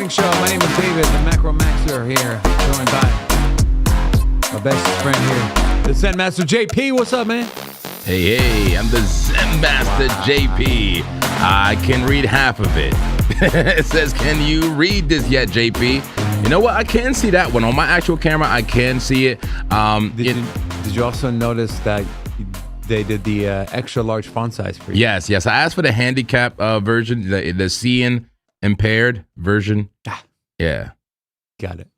Trading Show. My name is David, the Macro Maxer here, joined by my best friend here, the Zen Master JP. What's up, man? Hey, I'm the Zen Master JP. I can read half of it. It says, can you read this yet, JP? You know what? I can see that one. On my actual camera, I can see it. Did you also notice that they did the extra large font size for you? Yes. I asked for the handicap version, the seeing impaired version. Yeah. Got it.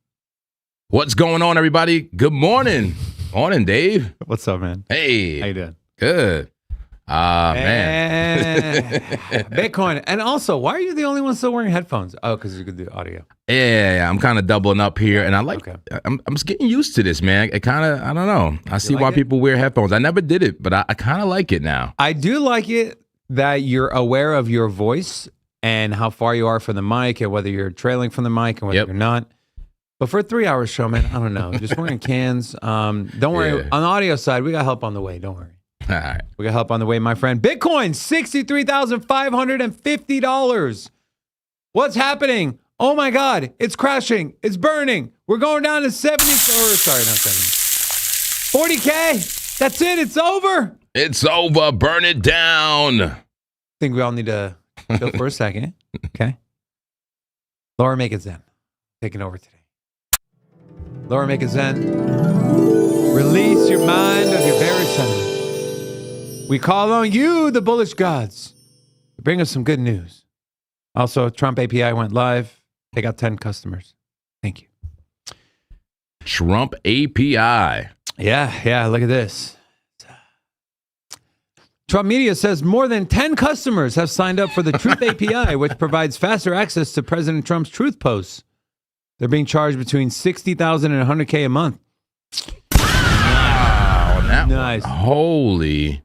What's going on, everybody? Good morning. Morning, Dave. What's up, man? Hey. How you doing? Good. Man. Bitcoin. And also, why are you the only one still wearing headphones? Oh, because you could do audio. Yeah. I'm kind of doubling up here, and I'm just getting used to this, man. It kind of, I don't know. I see why people wear headphones. I never did it, but I kind of like it now. I do like it that you're aware of your voice and how far you are from the mic, and whether you're trailing from the mic and whether you're not. But for a 3-hour show, man, I don't know. Just wearing cans. Don't worry. On the audio side, we got help on the way. Don't worry. All right. We got help on the way, my friend. Bitcoin, $63,550. What's happening? Oh my God, it's crashing. It's burning. We're going down to 40K. That's it. It's over. It's over. Burn it down. I think we all need to chill for a second. Okay. Laura, make it zen. Taking over today. Laura, make it zen. Release your mind of your very sentiment. We call on you, the bullish gods, to bring us some good news. Also, Trump API went live. They got 10 customers. Thank you. Trump API. Yeah. Look at this. Trump Media says more than 10 customers have signed up for the Truth API, which provides faster access to President Trump's truth posts. They're being charged between $60,000 and $100K a month. Wow. Nice. Holy.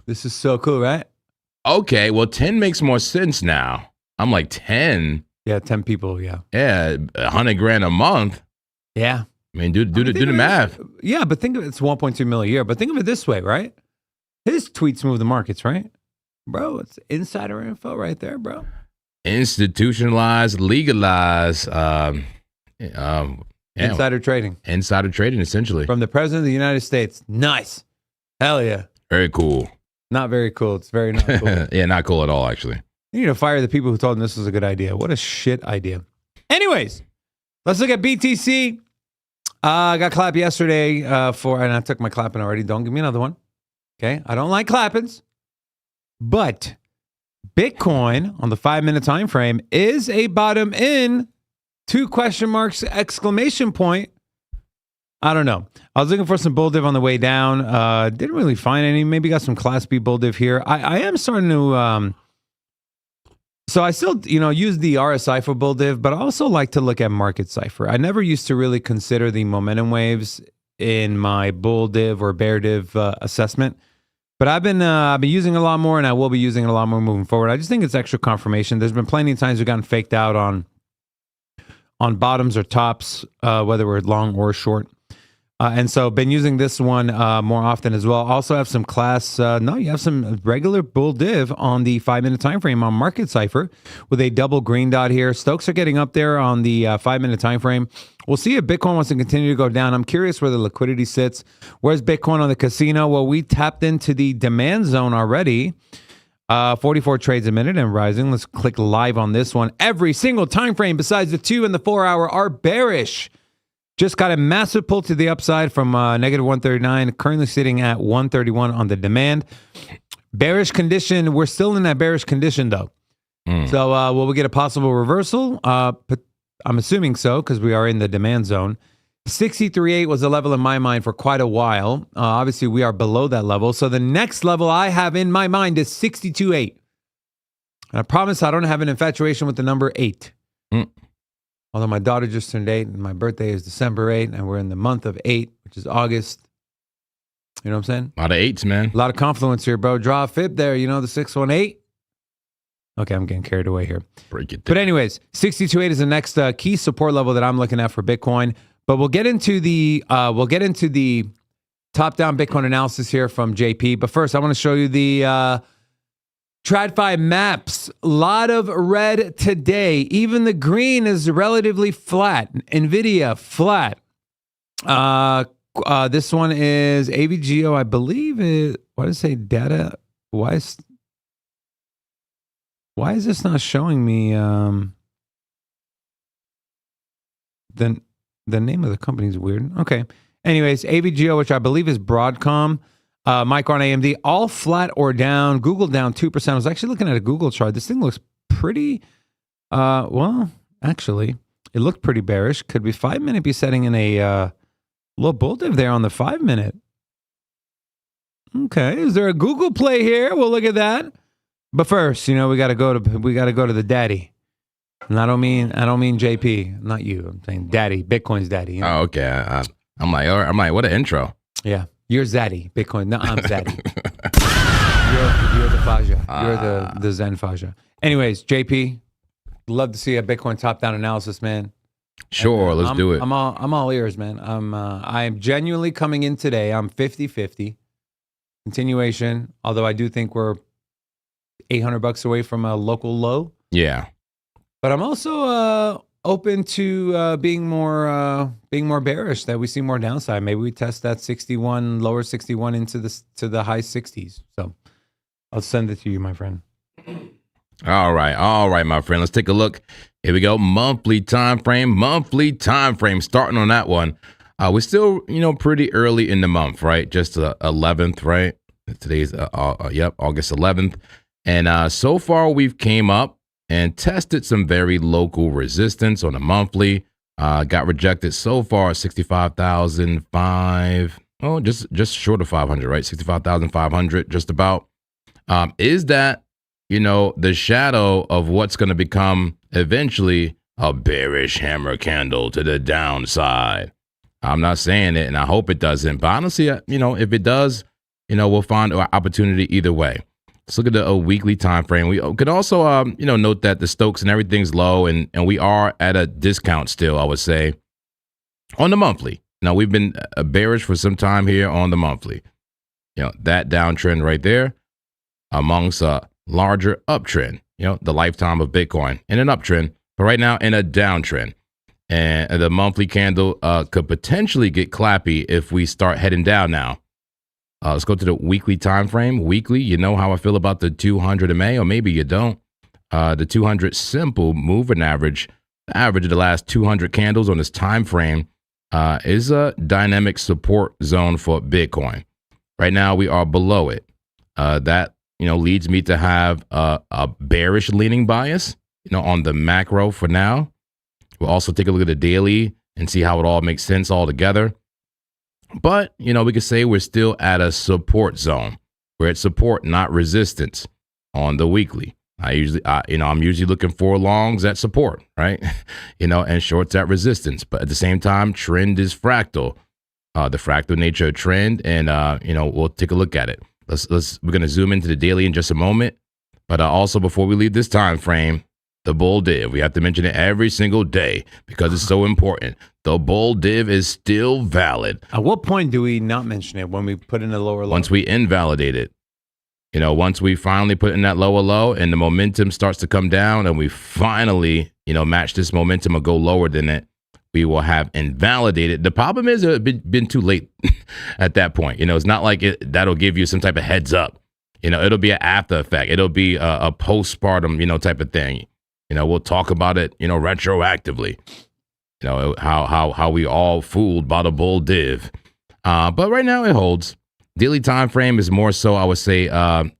This is so cool, right? Okay, well, 10 makes more sense now. I'm like, 10? Yeah, 10 people, yeah. Yeah, $100,000 a month. Yeah. I mean, do the math. Yeah, but think of it, it's 1.2 million a year. But think of it this way, right? His tweets move the markets, right? Bro, it's insider info right there, bro. Institutionalized, legalized, insider trading. Insider trading, essentially. From the President of the United States. Nice. Hell yeah. Very cool. Not very cool. It's very not cool. Yeah, not cool at all, actually. You need to fire the people who told him this was a good idea. What a shit idea. Anyways, let's look at BTC. I got clapped yesterday and I took my clapping already. Don't give me another one. Okay? I don't like clappings. But Bitcoin on the 5-minute time frame is a bottom in 2 question marks exclamation point. I don't know. I was looking for some bull div on the way down. Didn't really find any. Maybe got some Class B bull div here. I am starting to. So I still, use the RSI for bull div, but I also like to look at market cipher. I never used to really consider the momentum waves in my bull div or bear div assessment. But I've been using a lot more, and I will be using it a lot more moving forward. I just think it's extra confirmation. There's been plenty of times we've gotten faked out on bottoms or tops, whether we're long or short. And so been using this one more often as well. Also have some class, you have some regular bull div on the 5-minute time frame on market cipher with a double green dot here. Stokes are getting up there on the 5-minute time frame. We'll see if Bitcoin wants to continue to go down. I'm curious where the liquidity sits. Where's Bitcoin on the casino? Well, we tapped into the demand zone already. 44 trades a minute and rising. Let's click live on this one. Every single time frame besides the 2 and the 4 hour are bearish. Just got a massive pull to the upside from negative 139, currently sitting at 131 on the demand. Bearish condition. We're still in that bearish condition, though. So will we get a possible reversal? But I'm assuming so, because we are in the demand zone. 63.8 was a level in my mind for quite a while. Obviously, we are below that level. So the next level I have in my mind is 62.8. And I promise I don't have an infatuation with the number 8. Although my daughter just turned 8 and my birthday is December 8 and we're in the month of 8, which is August. You know what I'm saying? A lot of 8s, man. A lot of confluence here, bro. Draw a fib there, the 618. Okay, I'm getting carried away here. Break it down. But anyways, 62.8 is the next key support level that I'm looking at for Bitcoin. But we'll get into the top-down Bitcoin analysis here from JP. But first, I want to show you the TradFi maps, a lot of red today. Even the green is relatively flat. NVIDIA, flat. This one is AVGO, I believe. Why does it say data? Why is this not showing me the name of the company is weird. Okay. Anyways, AVGO, which I believe is Broadcom. Micron, AMD, all flat or down. Google down 2%. I was actually looking at a Google chart. This thing looks pretty, well, actually, it looked pretty bearish. Could be 5-minute be setting in a little bull div there on the 5-minute. Okay, is there a Google play here? We'll look at that. But first, we got to go to the daddy. And I don't mean JP, not you. I'm saying daddy, Bitcoin's daddy. Oh, okay. I'm like, what an intro. Yeah. You're Zaddy, Bitcoin. No, I'm Zaddy. you're the Faja. You're the Zen Faja. Anyways, JP, love to see a Bitcoin top-down analysis, man. Sure, let's do it. I'm all ears, man. I am genuinely coming in today. I'm 50-50. Continuation, although I do think we're $800 away from a local low. Yeah. But I'm also open to being more bearish, that we see more downside. Maybe we test that 61, lower 61 into the high 60s. So I'll send it to you, my friend. All right, my friend. Let's take a look. Here we go. Monthly time frame. Starting on that one. We're still, pretty early in the month, right? Just the 11th, right? Today's August 11th. And so far we've came up and tested some very local resistance on a monthly. Got rejected so far at 65,005. Oh, just short of 500, right? 65,500, just about. Is that, the shadow of what's going to become eventually a bearish hammer candle to the downside? I'm not saying it, and I hope it doesn't. But honestly, if it does, we'll find an opportunity either way. Let's look at a weekly time frame. We could also, note that the Stokes and everything's low, and we are at a discount still, I would say, on the monthly. Now, we've been bearish for some time here on the monthly. That downtrend right there amongst a larger uptrend, the lifetime of Bitcoin in an uptrend, but right now in a downtrend. And the monthly candle could potentially get clappy if we start heading down now. Let's go to the weekly time frame. Weekly, you know how I feel about the 200 MA, or maybe you don't. The 200 simple moving average, the average of the last 200 candles on this time frame, is a dynamic support zone for Bitcoin. Right now, we are below it. That leads me to have a bearish leaning bias, on the macro for now. We'll also take a look at the daily and see how it all makes sense all together. But, we could say we're still at a support zone. We're at support, not resistance on the weekly. I'm usually looking for longs at support, right? And shorts at resistance. But at the same time, trend is fractal, the fractal nature of trend. And, we'll take a look at it. We're going to zoom into the daily in just a moment. But also, before we leave this time frame, the bull div. We have to mention it every single day because it's so important. The bull div is still valid. At what point do we not mention it? When we put in a lower low? Once we invalidate it. Once we finally put in that lower low and the momentum starts to come down and we finally, match this momentum or go lower than it, we will have invalidated. The problem is it's been too late at that point. It's not like that'll give you some type of heads up. It'll be an after effect. It'll be a postpartum, type of thing. We'll talk about it, retroactively. How we all fooled by the bull div. But right now it holds. Daily time frame is more so, I would say,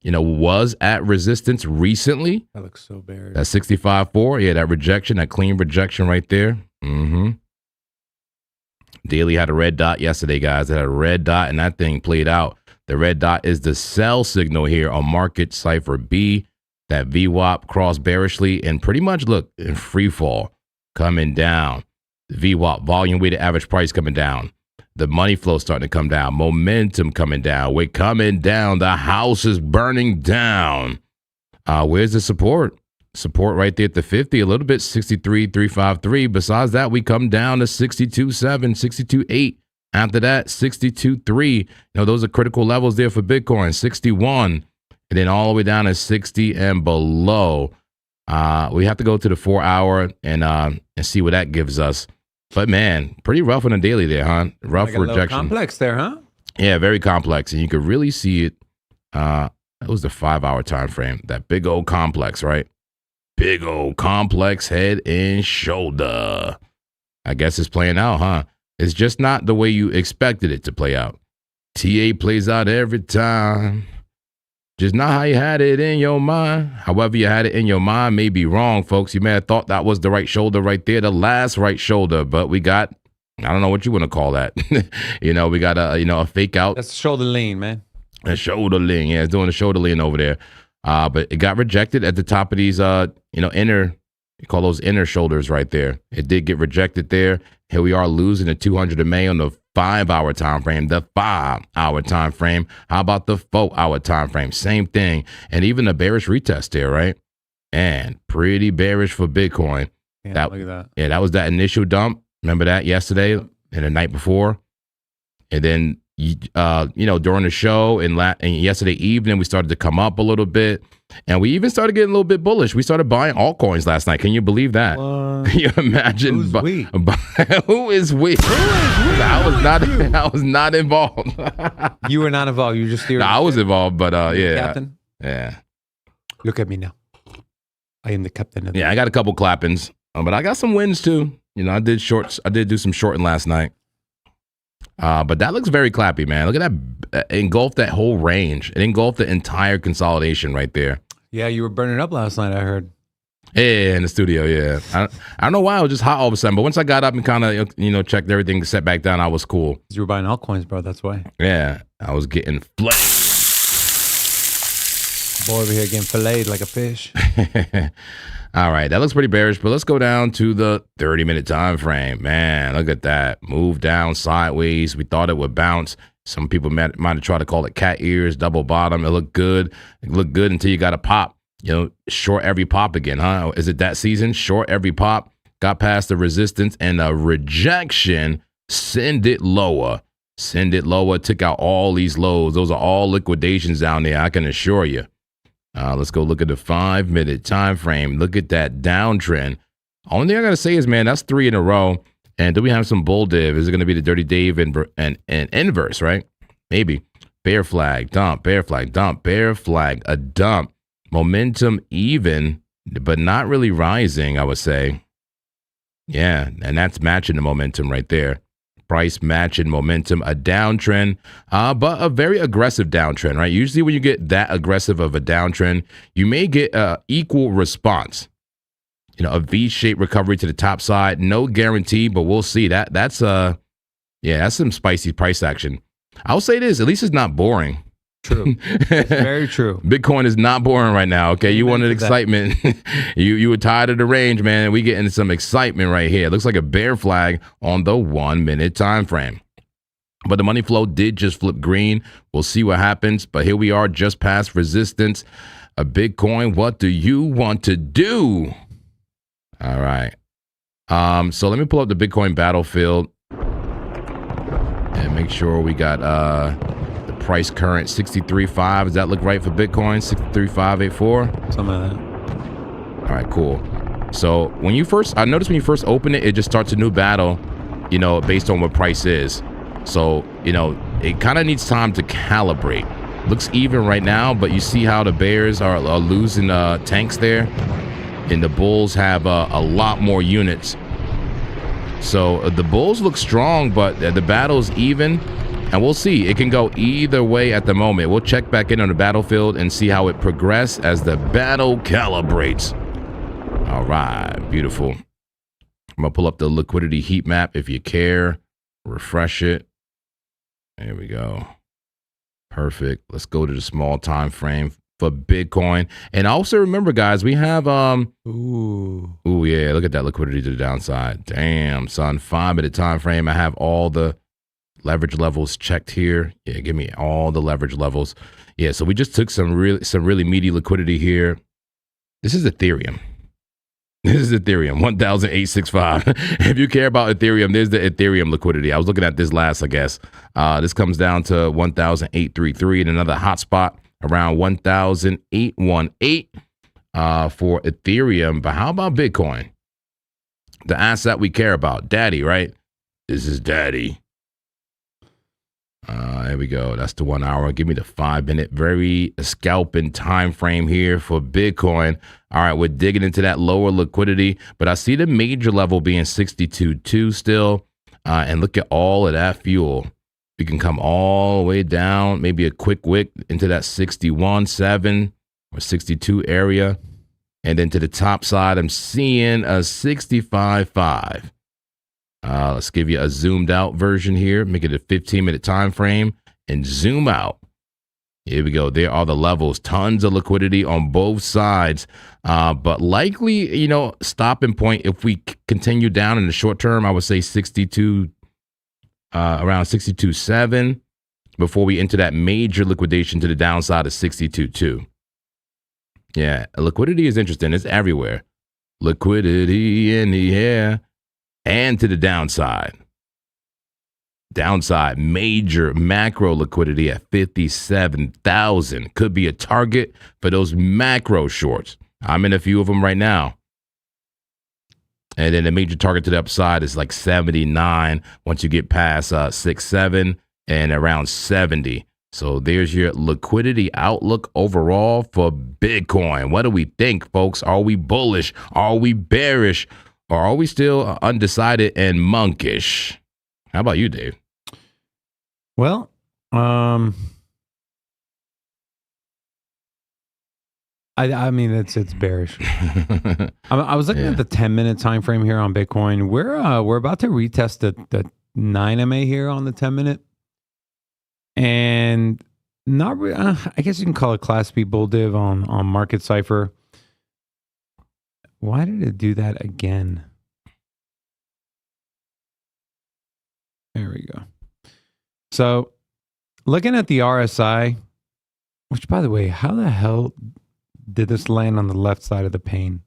was at resistance recently. That looks so bearish. That 65.4. Yeah, that rejection, that clean rejection right there. Daily had a red dot yesterday, guys. It had a red dot, and that thing played out. The red dot is the sell signal here on market cipher B. That VWAP crossed bearishly and pretty much look in free fall coming down. The VWAP, volume weighted average price, coming down. The money flow starting to come down. Momentum coming down. We're coming down. The house is burning down. Where's the support? Support right there at the 50, a little bit, 63,353. Besides that, we come down to 62.7, 62.8. After that, 62.3. Those are critical levels there for Bitcoin. 61. and then all the way down to 60 and below. We have to go to the 4 hour and see what that gives us. But man, pretty rough on the daily there, huh? Rough like a little rejection. complex there, huh? Yeah, very complex, and you could really see it. That was the 5 hour time frame. That big old complex, right? Big old complex head and shoulder. I guess it's playing out, huh? It's just not the way you expected it to play out. TA plays out every time. Just not how you had it in your mind. However you had it in your mind may be wrong, folks. You may have thought that was the right shoulder right there, the last right shoulder, but we got, I don't know what you want to call that. We got a fake out. That's shoulder lean, man. A shoulder lean. Yeah, it's doing a shoulder lean over there. But it got rejected at the top of these, inner, you call those inner shoulders right there. It did get rejected there. Here we are losing the 200 of May on the 5 hour time frame, the 5 hour time frame. How about the 4 hour time frame? Same thing. And even a bearish retest there, right? And pretty bearish for Bitcoin. Yeah, look at that. Yeah, that was that initial dump. Remember that yesterday and the night before? And then, during the show and yesterday evening, we started to come up a little bit. And we even started getting a little bit bullish. We started buying altcoins last night. Can you believe that? Can you imagine? Who's we? Who is we? I was not involved. You were not involved. You were just there. No, I was involved, but yeah. Captain? Yeah. Look at me now. I am the captain. Yeah, I got a couple clappings, but I got some wins too. I did shorts. I did do some shorting last night. But that looks very clappy, man. Look at that. Engulfed that whole range. It engulfed the entire consolidation right there. Yeah, you were burning up last night, I heard. Yeah, in the studio, yeah. I don't know why. I was just hot all of a sudden. But once I got up and kind of, checked everything, set back down, I was cool. You were buying altcoins, bro. That's why. Yeah, I was getting flamed. Boy over here getting filleted like a fish. All right, that looks pretty bearish, but let's go down to the 30-minute time frame. Man, look at that. Move down sideways. We thought it would bounce. Some people might have tried to call it cat ears, double bottom. It looked good. It looked good until you got a pop. Short every pop again, huh? Is it that season? Short every pop. Got past the resistance and a rejection. Send it lower. Send it lower. Took out all these lows. Those are all liquidations down there, I can assure you. Let's go look at the 5-minute time frame. Look at that downtrend. Only thing I got to say is, man, that's 3 in a row. And do we have some bull div? Is it going to be the dirty Dave and inverse, right? Maybe. Bear flag, dump, bear flag, dump, bear flag, a dump. Momentum even, but not really rising, I would say. Yeah, and that's matching the momentum right there. Price matching momentum, a downtrend, but a very aggressive downtrend, right? Usually when you get that aggressive of a downtrend, you may get an equal response. A V-shaped recovery to the top side. No guarantee, but we'll see. That's some spicy price action. I'll say this, at least it's not boring. True. Very true. Bitcoin is not boring right now, okay? You wanted excitement. you were tired of the range, man. We getting some excitement right here. It looks like a bear flag on the 1-minute time frame. But the money flow did just flip green. We'll see what happens. But here we are just past resistance. A Bitcoin, what do you want to do? All right. So let me pull up the Bitcoin battlefield and make sure we got price current 63.5. Does that look right for Bitcoin? 63.584? Something like that. All right, cool. So I noticed when you first open it, it just starts a new battle, based on what price is. So, it kind of needs time to calibrate. Looks even right now, but you see how the bears are losing tanks there, and the bulls have a lot more units. So the bulls look strong, but the battle's even. And we'll see. It can go either way at the moment. We'll check back in on the battlefield and see how it progresses as the battle calibrates. All right. Beautiful. I'm going to pull up the liquidity heat map if you care. Refresh it. There we go. Perfect. Let's go to the small time frame for Bitcoin. And also remember, guys, we have Ooh, yeah. Look at that liquidity to the downside. Damn, son. 5-minute time frame. I have all the leverage levels checked here. Yeah, give me all the leverage levels. Yeah, so we just took some really meaty liquidity here. This is Ethereum. This is Ethereum, 1,865. If you care about Ethereum, there's the Ethereum liquidity. I was looking at this last, I guess. This comes down to 1,833 and another hot spot around 1,818 for Ethereum. But how about Bitcoin? The asset we care about. Daddy, right? This is Daddy. There we go. That's the 1 hour. Give me the 5 minute, very scalping time frame here for Bitcoin. All right, we're digging into that lower liquidity, but I see the major level being 62.2 still. And look at all of that fuel. We can come all the way down, maybe a quick wick into that 61.7 or 62 area. And then to the top side, I'm seeing a 65.5. Let's give you a zoomed out version here. Make it a 15-minute time frame and zoom out. Here we go. There are the levels. Tons of liquidity on both sides. But likely, stopping point, if we continue down in the short term, I would say 62, around 62.7 before we enter that major liquidation to the downside of 62.2. Yeah, liquidity is interesting. It's everywhere. Liquidity in the air. And to the downside. Downside, major macro liquidity at 57,000. Could be a target for those macro shorts. I'm in a few of them right now. And then the major target to the upside is like 79 once you get past 6.7 and around 70. So there's your liquidity outlook overall for Bitcoin. What do we think, folks? Are we bullish? Are we bearish? Or are we still undecided and monkish? How about you, Dave? Well, I mean it's bearish. I was looking at the 10-minute time frame here on Bitcoin. We're about to retest the 9 MA here on the 10-minute, and not I guess you can call it Class B bull div on Market Cipher. Why did it do that again? There we go. So looking at the RSI, which, by the way, how the hell did this land on the left side of the pane?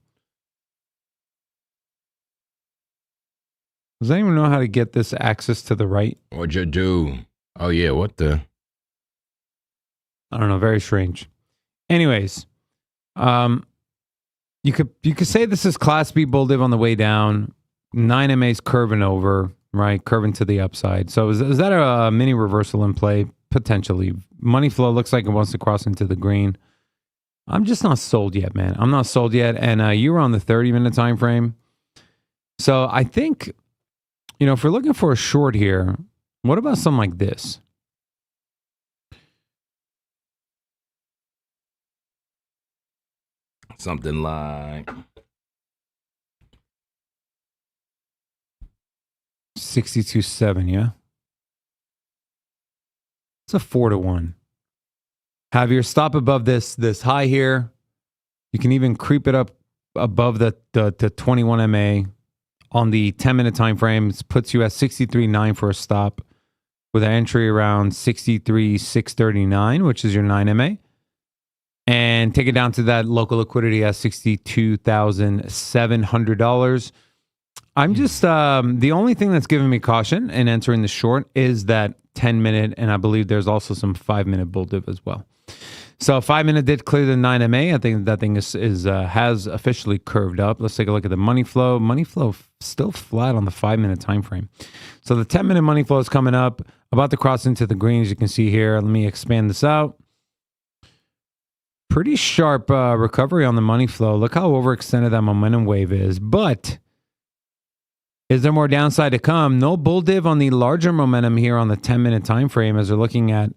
Does anyone know how to get this axis to the right? What'd you do? Oh, yeah, what the? I don't know, very strange. Anyways, you could say this is Class B bull div on the way down. 9 MA's curving over, right? Curving to the upside. So is that a mini reversal in play? Potentially. Money flow looks like it wants to cross into the green. I'm just not sold yet, man. I'm not sold yet. And you were on the 30-minute time frame. So I think, if we're looking for a short here, what about something like this? Something like 62.7, yeah? It's a 4-1. Have your stop above this high here. You can even creep it up above the 21 MA on the 10-minute time frame. It puts you at 63.9 for a stop with an entry around 63.639, which is your 9 MA. And take it down to that local liquidity at $62,700. I'm just, the only thing that's giving me caution in entering the short is that 10-minute, and I believe there's also some 5-minute bull dip as well. So 5-minute did clear the 9 MA. I think that thing has officially curved up. Let's take a look at the money flow. Money flow still flat on the 5-minute time frame. So the 10-minute money flow is coming up, about to cross into the green, as you can see here. Let me expand this out. Pretty sharp recovery on the money flow. Look how overextended that momentum wave is. But is there more downside to come? No bull div on the larger momentum here on the 10-minute time frame as they're looking at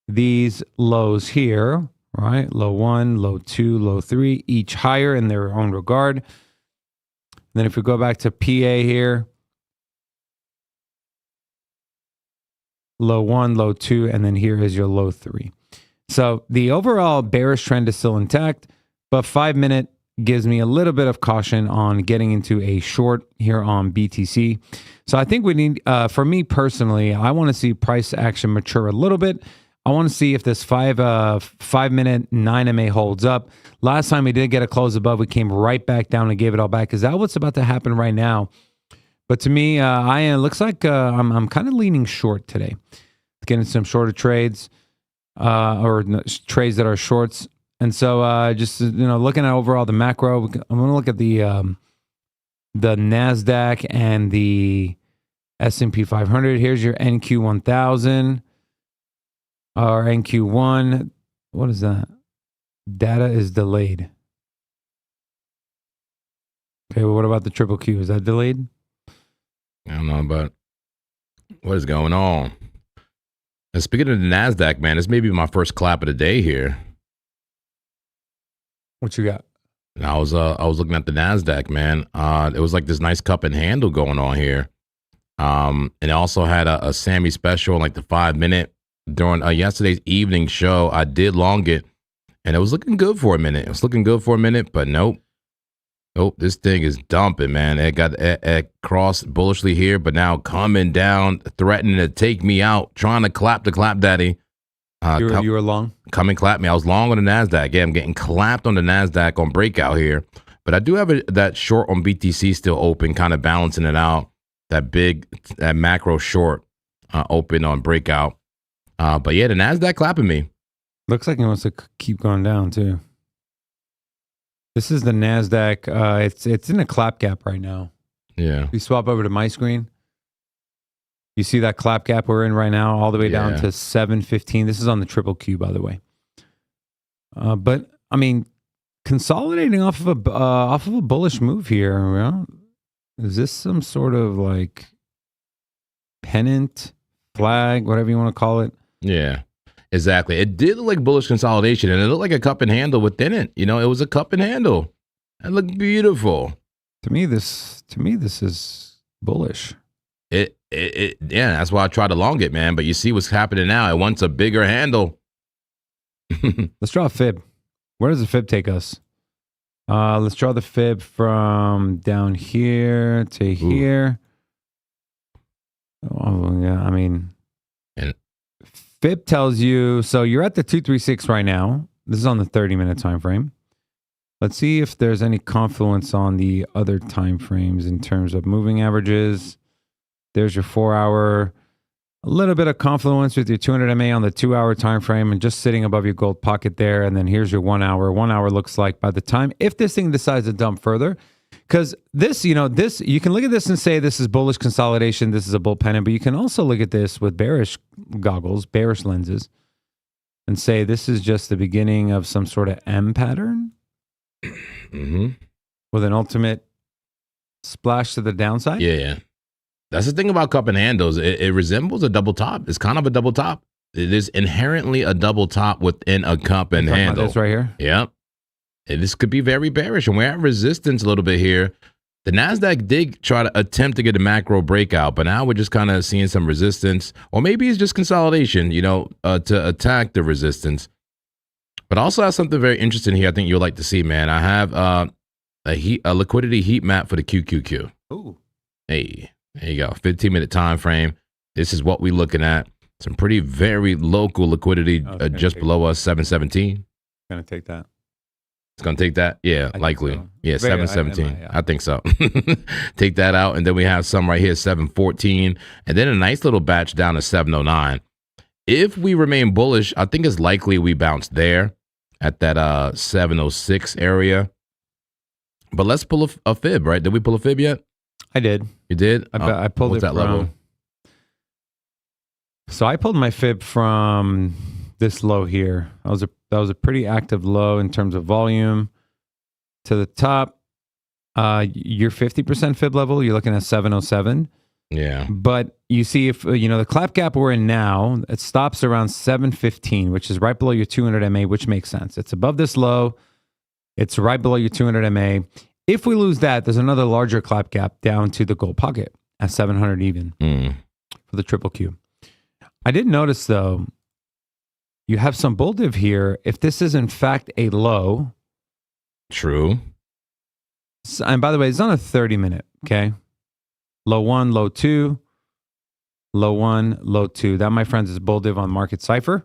these lows here, right? Low 1, low 2, low 3, each higher in their own regard. Then if we go back to PA here, low 1, low 2, and then here is your low 3. So the overall bearish trend is still intact, but 5-minute gives me a little bit of caution on getting into a short here on BTC. So I think we need, for me personally, I want to see price action mature a little bit. I want to see if this 5-minute 9 MA holds up. Last time we did get a close above, we came right back down and gave it all back. Is that what's about to happen right now? But to me, it looks like I'm kind of leaning short today. Getting some shorter trades. trades that are shorts. And so just looking at overall the macro, I'm going to look at the NASDAQ and the S&P 500. Here's your NQ1000 or NQ1. What is that? Data is delayed. Okay, well, what about the triple Q? Is that delayed? I don't know, but what is going on? And speaking of the NASDAQ, man, this may be my first clap of the day here. What you got? And I was looking at the NASDAQ, man. It was like this nice cup and handle going on here. And it also had a Sammy special, like the 5-minute during yesterday's evening show. I did long it, and it was looking good for a minute. But nope. This thing is dumping, man. It got crossed bullishly here, but now coming down, threatening to take me out, trying to clap the clap daddy. You were long? Come and clap me. I was long on the NASDAQ. Yeah, I'm getting clapped on the NASDAQ on breakout here. But I do have that short on BTC still open, kind of balancing it out. That macro short open on breakout. But yeah, the NASDAQ clapping me. Looks like it wants to keep going down too. This is the NASDAQ. It's in a clap gap right now. Yeah. We swap over to my screen. You see that clap gap we're in right now, all the way down to 715. This is on the triple Q, by the way. But I mean, consolidating off of a bullish move here. Well, is this some sort of like pennant, flag, whatever you want to call it? Yeah, exactly. It did look like bullish consolidation, and it looked like a cup and handle within it. It was a cup and handle. It looked beautiful. To me, this is bullish. Yeah, that's why I tried to long it, man. But you see what's happening now. It wants a bigger handle. Let's draw a fib. Where does the fib take us? Let's draw the fib from down here to here. Oh, yeah, I mean, fib tells you, so you're at the 236 right now. This is on the 30-minute time frame. Let's see if there's any confluence on the other time frames in terms of moving averages. There's your 4-hour, a little bit of confluence with your 200 MA on the 2-hour time frame and just sitting above your gold pocket there. And then here's your 1 hour. 1 hour looks like by the time, if this thing decides to dump further, because this, you can look at this and say this is bullish consolidation, this is a bull pennant, but you can also look at this with bearish goggles, bearish lenses, and say this is just the beginning of some sort of M pattern with an ultimate splash to the downside. Yeah. That's the thing about cup and handles. It resembles a double top. It's kind of a double top. It is inherently a double top within a cup and handle. This right here? Yep. And this could be very bearish. And we're at resistance a little bit here. The NASDAQ did try to attempt to get a macro breakout, but now we're just kind of seeing some resistance. Or maybe it's just consolidation, to attack the resistance. But I also have something very interesting here I think you'll like to see, man. I have a liquidity heat map for the QQQ. Ooh. Hey. There you go, 15-minute time frame. This is what we're looking at. Some pretty very local liquidity just below us, 717. Going to take that. It's going to take that? Yeah, likely. So. Yeah, 717. I think so. Take that out. And then we have some right here, 714. And then a nice little batch down to 709. If we remain bullish, I think it's likely we bounce there at that 706 area. But let's pull a fib, right? Did we pull a fib yet? I did. You did? I pulled what's it that from, level? So I pulled my fib from this low here. That was a pretty active low in terms of volume. To the top, your 50% fib level, you're looking at 707. Yeah. But you see, if the clap gap we're in now, it stops around 715, which is right below your 200 MA, which makes sense. It's above this low. It's right below your 200 MA. If we lose that, there's another larger clap gap down to the gold pocket at 700 even for the triple Q. I did notice, though, you have some bull div here. If this is, in fact, a low. True. And by the way, it's on a 30-minute, okay? Low 1, low 2, low 1, low 2. That, my friends, is bull div on Market Cipher.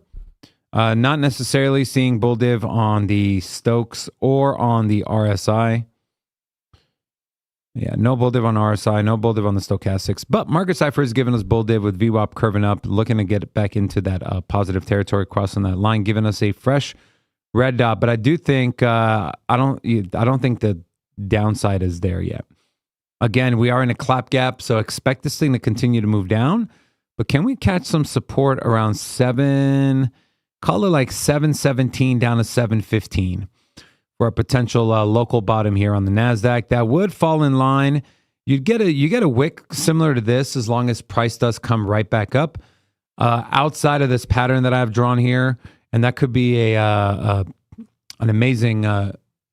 Not necessarily seeing bull div on the Stokes or on the RSI. Yeah, no bull div on RSI, no bull div on the stochastics, but market cipher is giving us bull div with VWAP curving up, looking to get back into that positive territory, crossing that line, giving us a fresh red dot. But I do think I don't think the downside is there yet. Again, we are in a clap gap, so expect this thing to continue to move down. But can we catch some support around 7? Call it like 717 down to 715. For a potential local bottom here on the NASDAQ. That would fall in line. You get a wick similar to this as long as price does come right back up outside of this pattern that I've drawn here. And that could be an amazing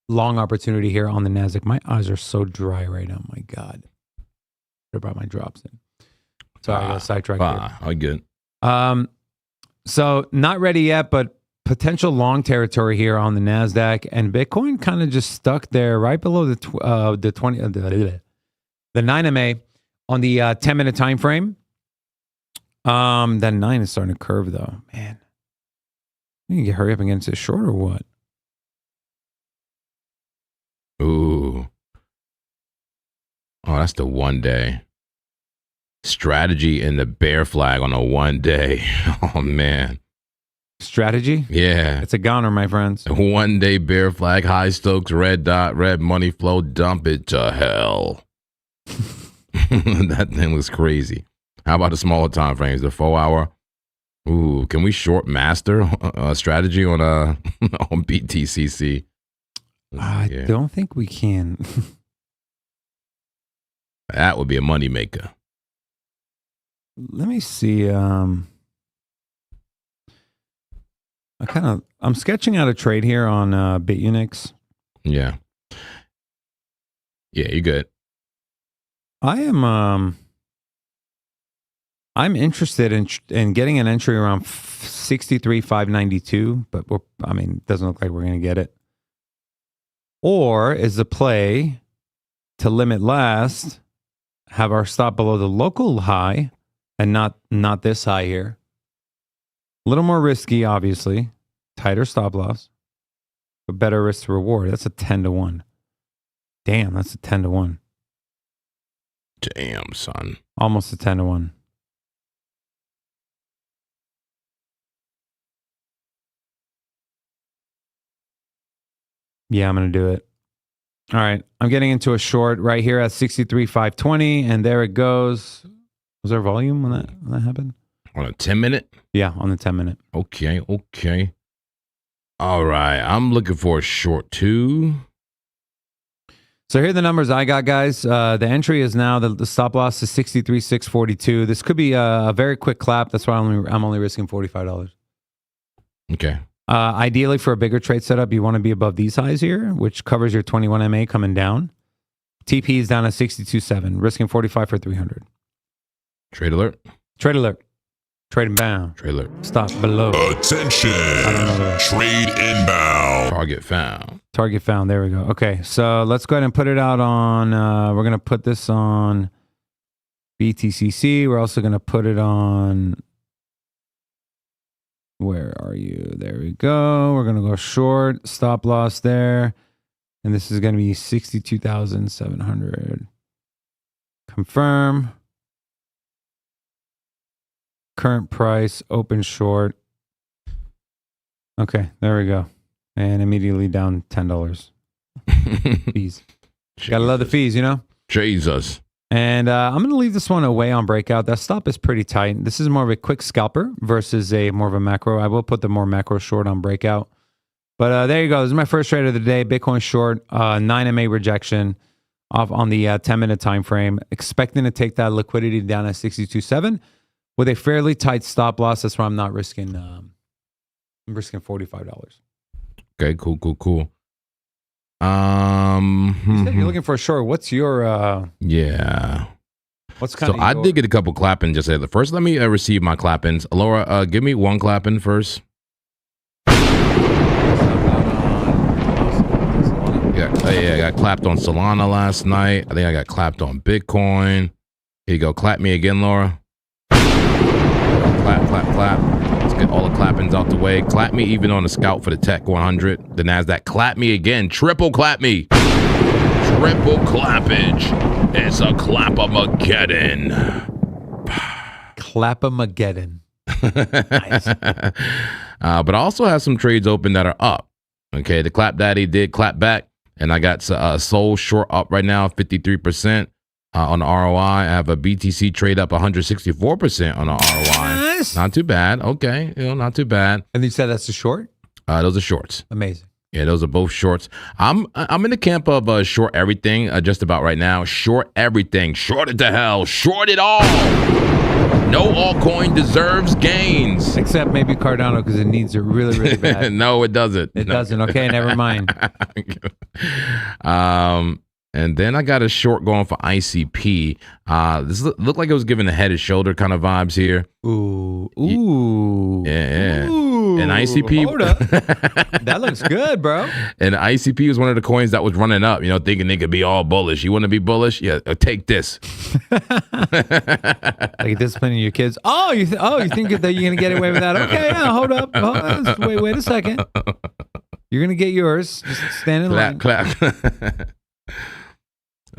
long opportunity here on the NASDAQ. My eyes are so dry right now. My God. I brought my drops in. Sorry, I got sidetracked here. All good. So not ready yet, but potential long territory here on the NASDAQ, and Bitcoin kind of just stuck there right below the 9 MA on the 10-minute time frame. That 9 is starting to curve though. Man, you can hurry up and get into short or what? Ooh. Oh, that's the 1 day. Strategy in the bear flag on a 1 day. Oh man. Strategy? Yeah. It's a goner, my friends. 1 day bear flag, high Stokes, red dot, red money flow, dump it to hell. That thing was crazy. How about the smaller time frames, the 4 hour? Ooh, can we short master strategy on on BTCC? I don't think we can. That would be a money maker. Let me see. I'm sketching out a trade here on BitUnix. Yeah. Yeah, you're good. I am I'm interested in getting an entry around 63,592, but it doesn't look like we're going to get it. Or is the play to limit last, have our stop below the local high and not this high here. A little more risky, obviously. Tighter stop loss, but better risk to reward. That's a 10-1. Damn, that's a 10-1. Damn, son. Almost a 10-1. Yeah, I'm going to do it. All right. I'm getting into a short right here at 63,520, and there it goes. Was there volume when that happened? On a 10-minute? Yeah, on the 10-minute. Okay. All right. I'm looking for a short too. So here are the numbers I got, guys. The entry is now, the stop loss is 63,642. This could be a very quick clap. That's why I'm only risking $45. Okay. Ideally, for a bigger trade setup, you want to be above these highs here, which covers your 21 MA coming down. TP is down at 62.7, risking 45 for 300. Trade alert. Trade alert. Trade inbound. Trade alert. Stop below. Attention. Trade inbound. Target found. Target found. There we go. Okay, so let's go ahead and put it out on, we're going to put this on BTCC. We're also going to put it on, where are you? There we go. We're going to go short. Stop loss there. And this is going to be 62,700. Confirm. Current price, open short. Okay, there we go. And immediately down $10. Fees. Gotta love the fees, you know? Jesus. And I'm going to leave this one away on breakout. That stop is pretty tight. This is more of a quick scalper versus more of a macro. I will put the more macro short on breakout. But there you go. This is my first trade of the day. Bitcoin short, 9 MA rejection off on the 10-minute time frame. Expecting to take that liquidity down at 62.7 with a fairly tight stop loss. That's why I'm not risking. I'm risking $45. Okay, cool. You said you're looking for a short. What's your yeah. What's kind of I did get a couple clapping just at the first. Let me receive my clappings. Laura, give me one clapping first. Yeah, I got clapped on Solana last night. I think I got clapped on Bitcoin. Here you go. Clap me again, Laura. Clap. Let's get all the clappings out the way. Clap me even on the Scout for the Tech 100, the NASDAQ. Clap me again. Triple clap me. triple clappage. It's a clap-a-mageddon. Clap-a-mageddon. Nice. But I also have some trades open that are up. Okay, the Clap Daddy did clap back, and I got Soul short up right now, 53% on the ROI. I have a BTC trade up 164% on the ROI. Nice. Not too bad. Okay, not too bad. And you said that's a short? Those are shorts. Amazing. Yeah, those are both shorts. I'm in the camp of short everything just about right now. Short everything. Short it to hell. Short it all. No altcoin deserves gains. Except maybe Cardano because it needs it really, really bad. No, it doesn't. It doesn't. Okay, never mind. And then I got a short going for ICP. This looked like it was giving a head and shoulder kind of vibes here. Ooh. Yeah. Ooh. And ICP. Hold up. That looks good, bro. And ICP was one of the coins that was running up, thinking they could be all bullish. You want to be bullish? Yeah, take this. Like disciplining your kids. Oh, you think that you're gonna get away with that? Okay, yeah, hold up. Wait a second. You're gonna get yours. Just stand in line. Clap.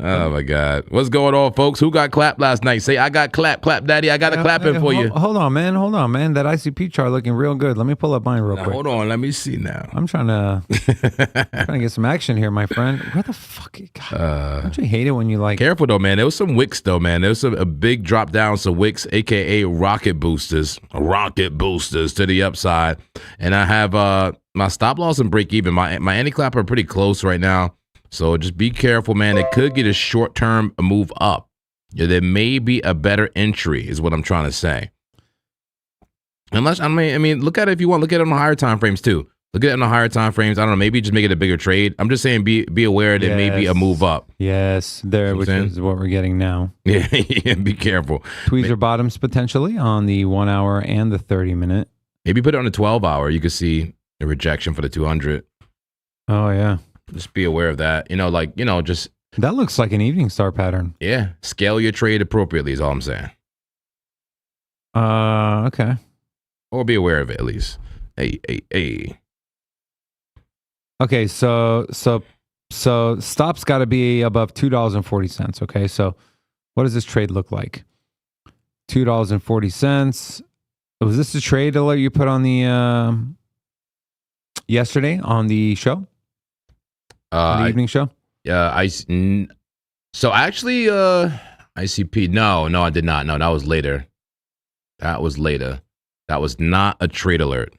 Oh my God. What's going on, folks? Who got clapped last night? Say, I got clap, daddy. I got a clapping for you. Hold on, man. That ICP chart looking real good. Let me pull up mine real quick. Hold on. Let me see now. I'm trying to get some action here, my friend. Where the fuck? God, don't you hate it when you like? Careful though, man. There was some wicks though, man. There was a big drop down, some wicks, aka rocket boosters to the upside. And I have my stop loss and break even. My anti-clap are pretty close right now. So just be careful, man. It could get a short-term move up. Yeah, there may be a better entry, is what I'm trying to say. Unless I mean, look at it if you want. Look at it on the higher time frames too. Look at it on the higher time frames. I don't know. Maybe just make it a bigger trade. I'm just saying, be aware that may be a move up. Yes, which is what we're getting now. Yeah, be careful. Tweezer bottoms potentially on the 1 hour and the 30-minute. Maybe put it on the 12 hour. You could see a rejection for the 200. Oh yeah. Just be aware of that. Just that looks like an evening star pattern. Yeah, scale your trade appropriately is all I'm saying. Okay. Or be aware of it at least. Hey. Okay, so stop's got to be above $2.40. Okay, so what does this trade look like? $2.40. Was this the trade alert you put on the yesterday on the show? The evening show? So actually, ICP. No, I did not. No, that was later. That was not a trade alert.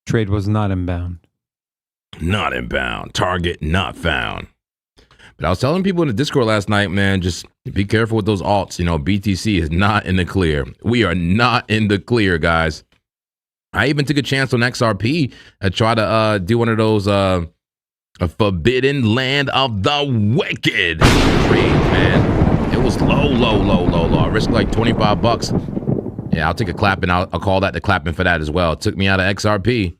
Trade was not inbound. Not inbound. Target not found. But I was telling people in the Discord last night, man, just be careful with those alts. BTC is not in the clear. We are not in the clear, guys. I even took a chance on XRP and try to do one of those a forbidden land of the wicked trade, man. It was low. I risked like $25. Yeah, I'll take a clapping. I'll call that the clapping for that as well. It took me out of XRP.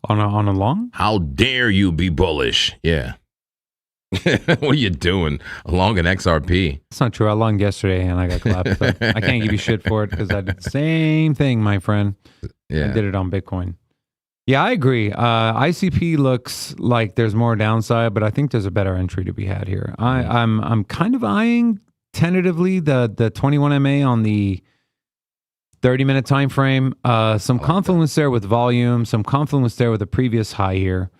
On a long? How dare you be bullish? Yeah. What are you doing? A long an XRP. It's not true. I longed yesterday and I got clapped. So I can't give you shit for it because I did the same thing, my friend. Yeah. I did it on Bitcoin. Yeah, I agree. ICP looks like there's more downside, but I think there's a better entry to be had here. I'm kind of eyeing tentatively the 21 MA on the 30-minute time frame. Some confluence there with volume, some confluence there with the previous high here.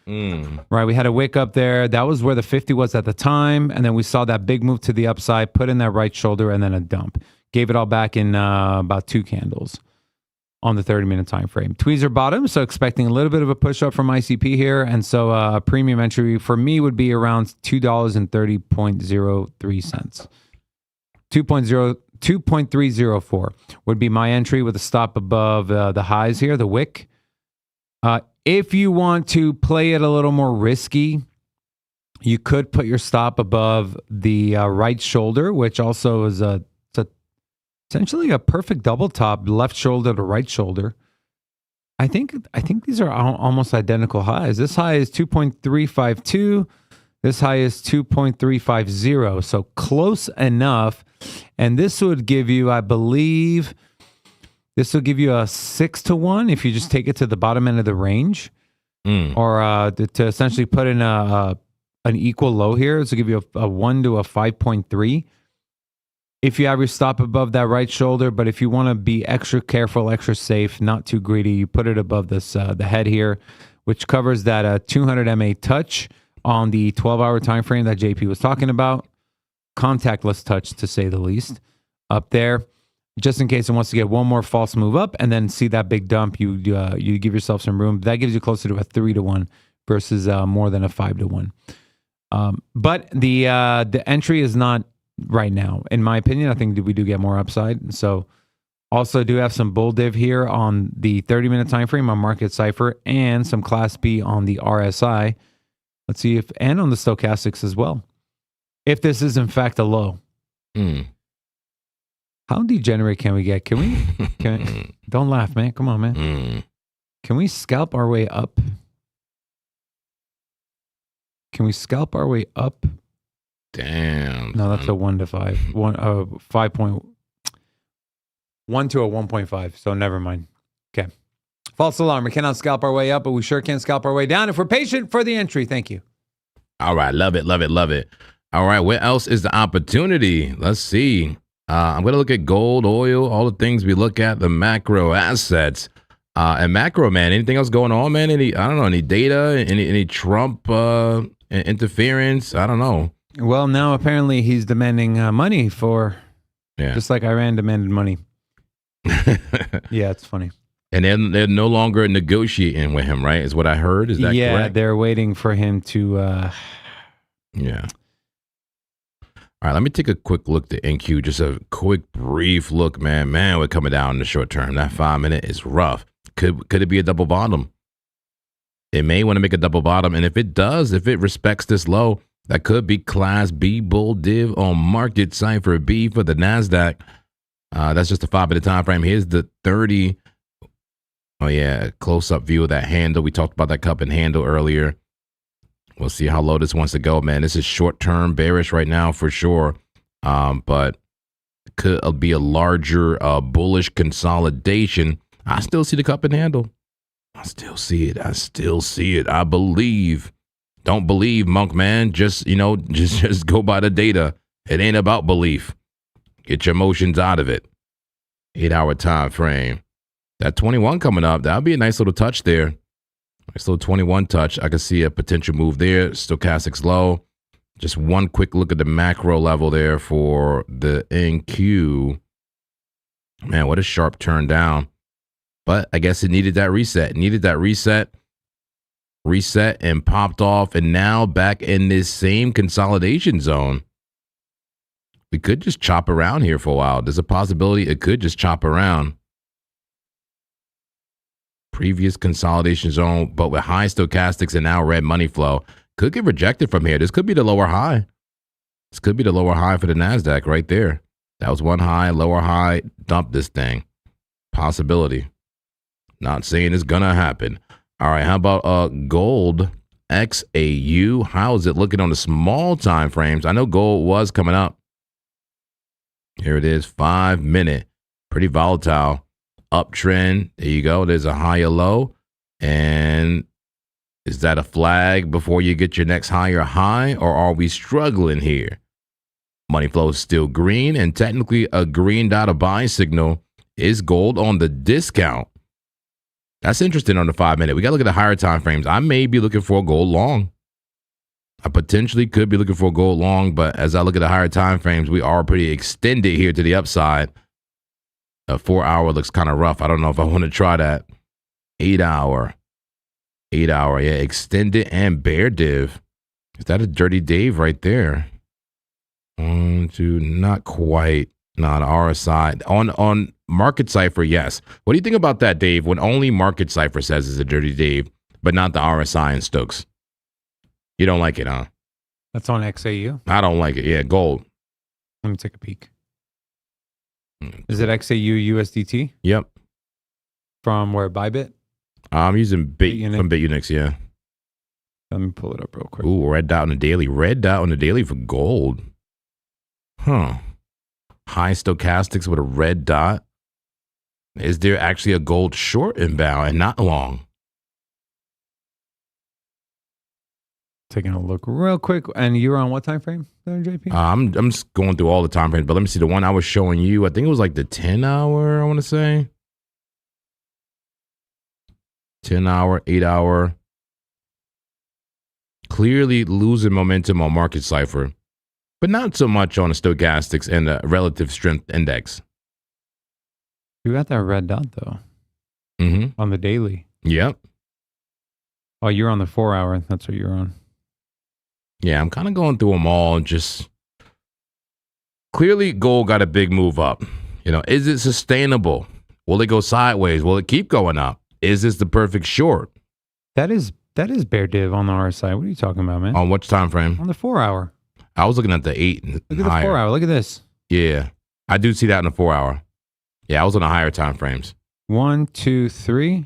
Right, we had a wick up there. That was where the 50 was at the time, and then we saw that big move to the upside, put in that right shoulder, and then a dump. Gave it all back in about 2 candles on the 30-minute time frame. Tweezer bottom, so expecting a little bit of a push up from ICP here, and so a premium entry for me would be around $2.30.03. 2.304 would be my entry with a stop above the highs here, the wick. If you want to play it a little more risky, you could put your stop above the right shoulder, which also is essentially a perfect double top, left shoulder to right shoulder. I think these are almost identical highs. This high is 2.352. This high is 2.350. So close enough. And this would give you, I believe, this will give you a 6-to-1 if you just take it to the bottom end of the range. or to essentially put in an equal low here. So give you a 1 to a 5.3. If you have your stop above that right shoulder, but if you want to be extra careful, extra safe, not too greedy, you put it above this the head here, which covers that 200 MA touch on the 12-hour time frame that JP was talking about. Contactless touch, to say the least, up there, just in case it wants to get one more false move up and then see that big dump. You give yourself some room. That gives you closer to a 3 to 1 versus more than a 5 to 1. But the entry is not right now, in my opinion. I think we do get more upside. So also do have some bull div here on the 30-minute time frame on Market Cipher and some Class B on the RSI. Let's see if, and on the stochastics as well, if this is in fact a low. How degenerate can we get? Can we don't laugh, man. Come on, man. Can we scalp our way up? Can we scalp our way up? Damn. No, that's a 1 to 5. 5.1 to a 1.5. So never mind. Okay. False alarm. We cannot scalp our way up, but we sure can scalp our way down if we're patient for the entry. Thank you. All right. Love it. Love it. Love it. All right. Where else is the opportunity? Let's see. I'm going to look at gold, oil, all the things we look at, the macro assets. And macro, man, anything else going on, man? Any data, any Trump interference? I don't know. Well, now apparently he's demanding money for, just like Iran demanded money. Yeah, it's funny. And they're no longer negotiating with him, right? Is what I heard. Is that correct? Yeah, they're waiting for him to. Yeah. All right, let me take a quick look to NQ. Just a quick, brief look, man. Man, we're coming down in the short term. That 5 minute is rough. Could it be a double bottom? It may want to make a double bottom, and if it does, if it respects this low, that could be Class B bull div on Market Cipher B for the Nasdaq. That's just a 5 minute time frame. Here's the 30. Oh yeah, close up view of that handle. We talked about that cup and handle earlier. We'll see how low this wants to go, man. This is short term bearish right now for sure, but could be a larger bullish consolidation. I still see the cup and handle. I still see it. I believe. Don't believe, monk man. Just just go by the data. It ain't about belief. Get your emotions out of it. 8 hour time frame. That 21 coming up. That'll be a nice little touch there. Nice little 21 touch. I can see a potential move there. Stochastics low. Just one quick look at the macro level there for the NQ. Man, what a sharp turn down. But I guess it needed that reset. Reset and popped off, and now back in this same consolidation zone. We could just chop around here for a while. There's a possibility it could just chop around. Previous consolidation zone, but with high stochastics and now red money flow. Could get rejected from here. This could be the lower high. This could be the lower high for the Nasdaq right there. That was one high, lower high. Dump this thing. Possibility. Not saying it's gonna happen. All right, how about gold XAU? How is it looking on the small time frames? I know gold was coming up. Here it is, 5 minute. Pretty volatile. Uptrend. There you go. There's a higher low. And is that a flag before you get your next higher high? Or are we struggling here? Money flow is still green, and technically a green dot of buy signal. Is gold on the discount? That's interesting on the 5 minute. We got to look at the higher time frames. I may be looking for a gold long. I potentially could be looking for a gold long, but as I look at the higher time frames, we are pretty extended here to the upside. A 4 hour looks kind of rough. I don't know if I want to try that. 8 hour. 8 hour, yeah. Extended and bear div. Is that a dirty Dave right there? 1, 2, not quite. Not RSI. On Market Cipher, yes. What do you think about that, Dave, when only Market Cipher says it's a dirty Dave, but not the RSI and Stokes? You don't like it, huh? That's on XAU? I don't like it. Yeah, gold. Let me take a peek. Is it XAU USDT? Yep. From where? Bybit? I'm using from BitUnix, yeah. Let me pull it up real quick. Ooh, red dot on the daily. Red dot on the daily for gold. Huh. High stochastics with a red dot. Is there actually a gold short inbound and not long? Taking a look real quick. And you're on what time frame there, JP? I'm just going through all the time frames, but let me see the one I was showing you. I think it was like the 10 hour, I want to say. 10 hour, 8 hour. Clearly losing momentum on market cipher, but not so much on the stochastics and the relative strength index. You got that red dot though. Mm-hmm. On the daily. Yep. Oh, you're on the 4 hour. That's what you're on. Yeah, I'm kind of going through them all and just clearly gold got a big move up. You know, is it sustainable? Will it go sideways? Will it keep going up? Is this the perfect short? That is bear div on the RSI. What are you talking about, man? On which time frame? On the 4 hour. I was looking at the 8 and Look at the higher. 4 hour. Look at this. Yeah, I do see that in the 4 hour. Yeah, I was on the higher time frames. 1, 2, 3.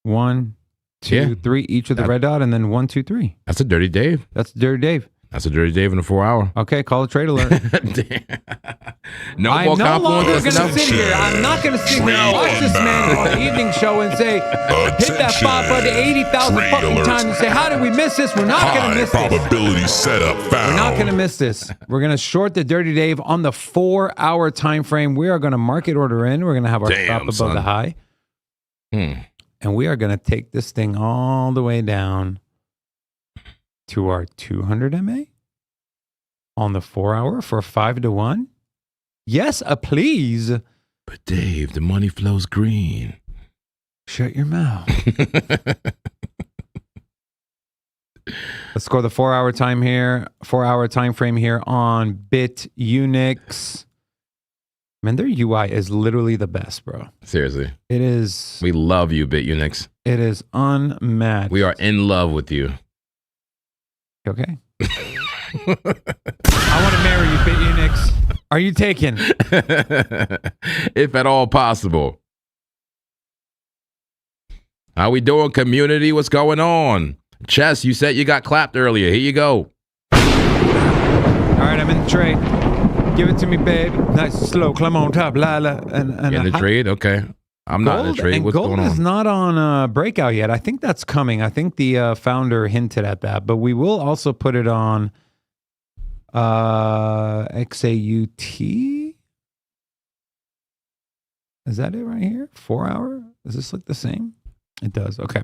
1, 2, 3. Each of the red dot, and then 1, 2, 3. That's a dirty Dave. That's Dirty Dave. That's a dirty Dave in the 4 hour. Okay, call a trade alert. No I'm more no longer going to confluence. sit here. I'm not going to sit here and watch this man on the evening show and say, hit that spot button 80,000 Trade fucking alert. times and say, how did we miss this? We're not going to High miss this. probability setup found. We're not going to miss this. We're going to short the Dirty Dave on the 4 hour time frame. We are going to market order in. We're going to have our stop above son. the high. And we are going to take this thing all the way down to our 200 MA on the 4 hour for 5 to 1. Yes, please. But Dave, the money flows green. Shut your mouth. Let's go the 4 hour time here. 4 hour time frame here on Bit Unix. Man, their UI is literally the best, bro. Seriously. It is. We love you, Bit Unix. It is unmatched. We are in love with you. Okay. I want to marry you, Bit Unix. Are you taken? If at all possible. How we doing, community? What's going on? Chess, you said you got clapped earlier. Here you go. All right, I'm in the trade. Give it to me, babe. Nice and slow. Climb on top. Lila. And In the trade? Okay. I'm not in the trade. What's gold going is on? not on breakout yet. I think that's coming. I think the founder hinted at that, but we will also put it on XAUT. Is that it right here? 4 hour? Does this look the same? It does. Okay.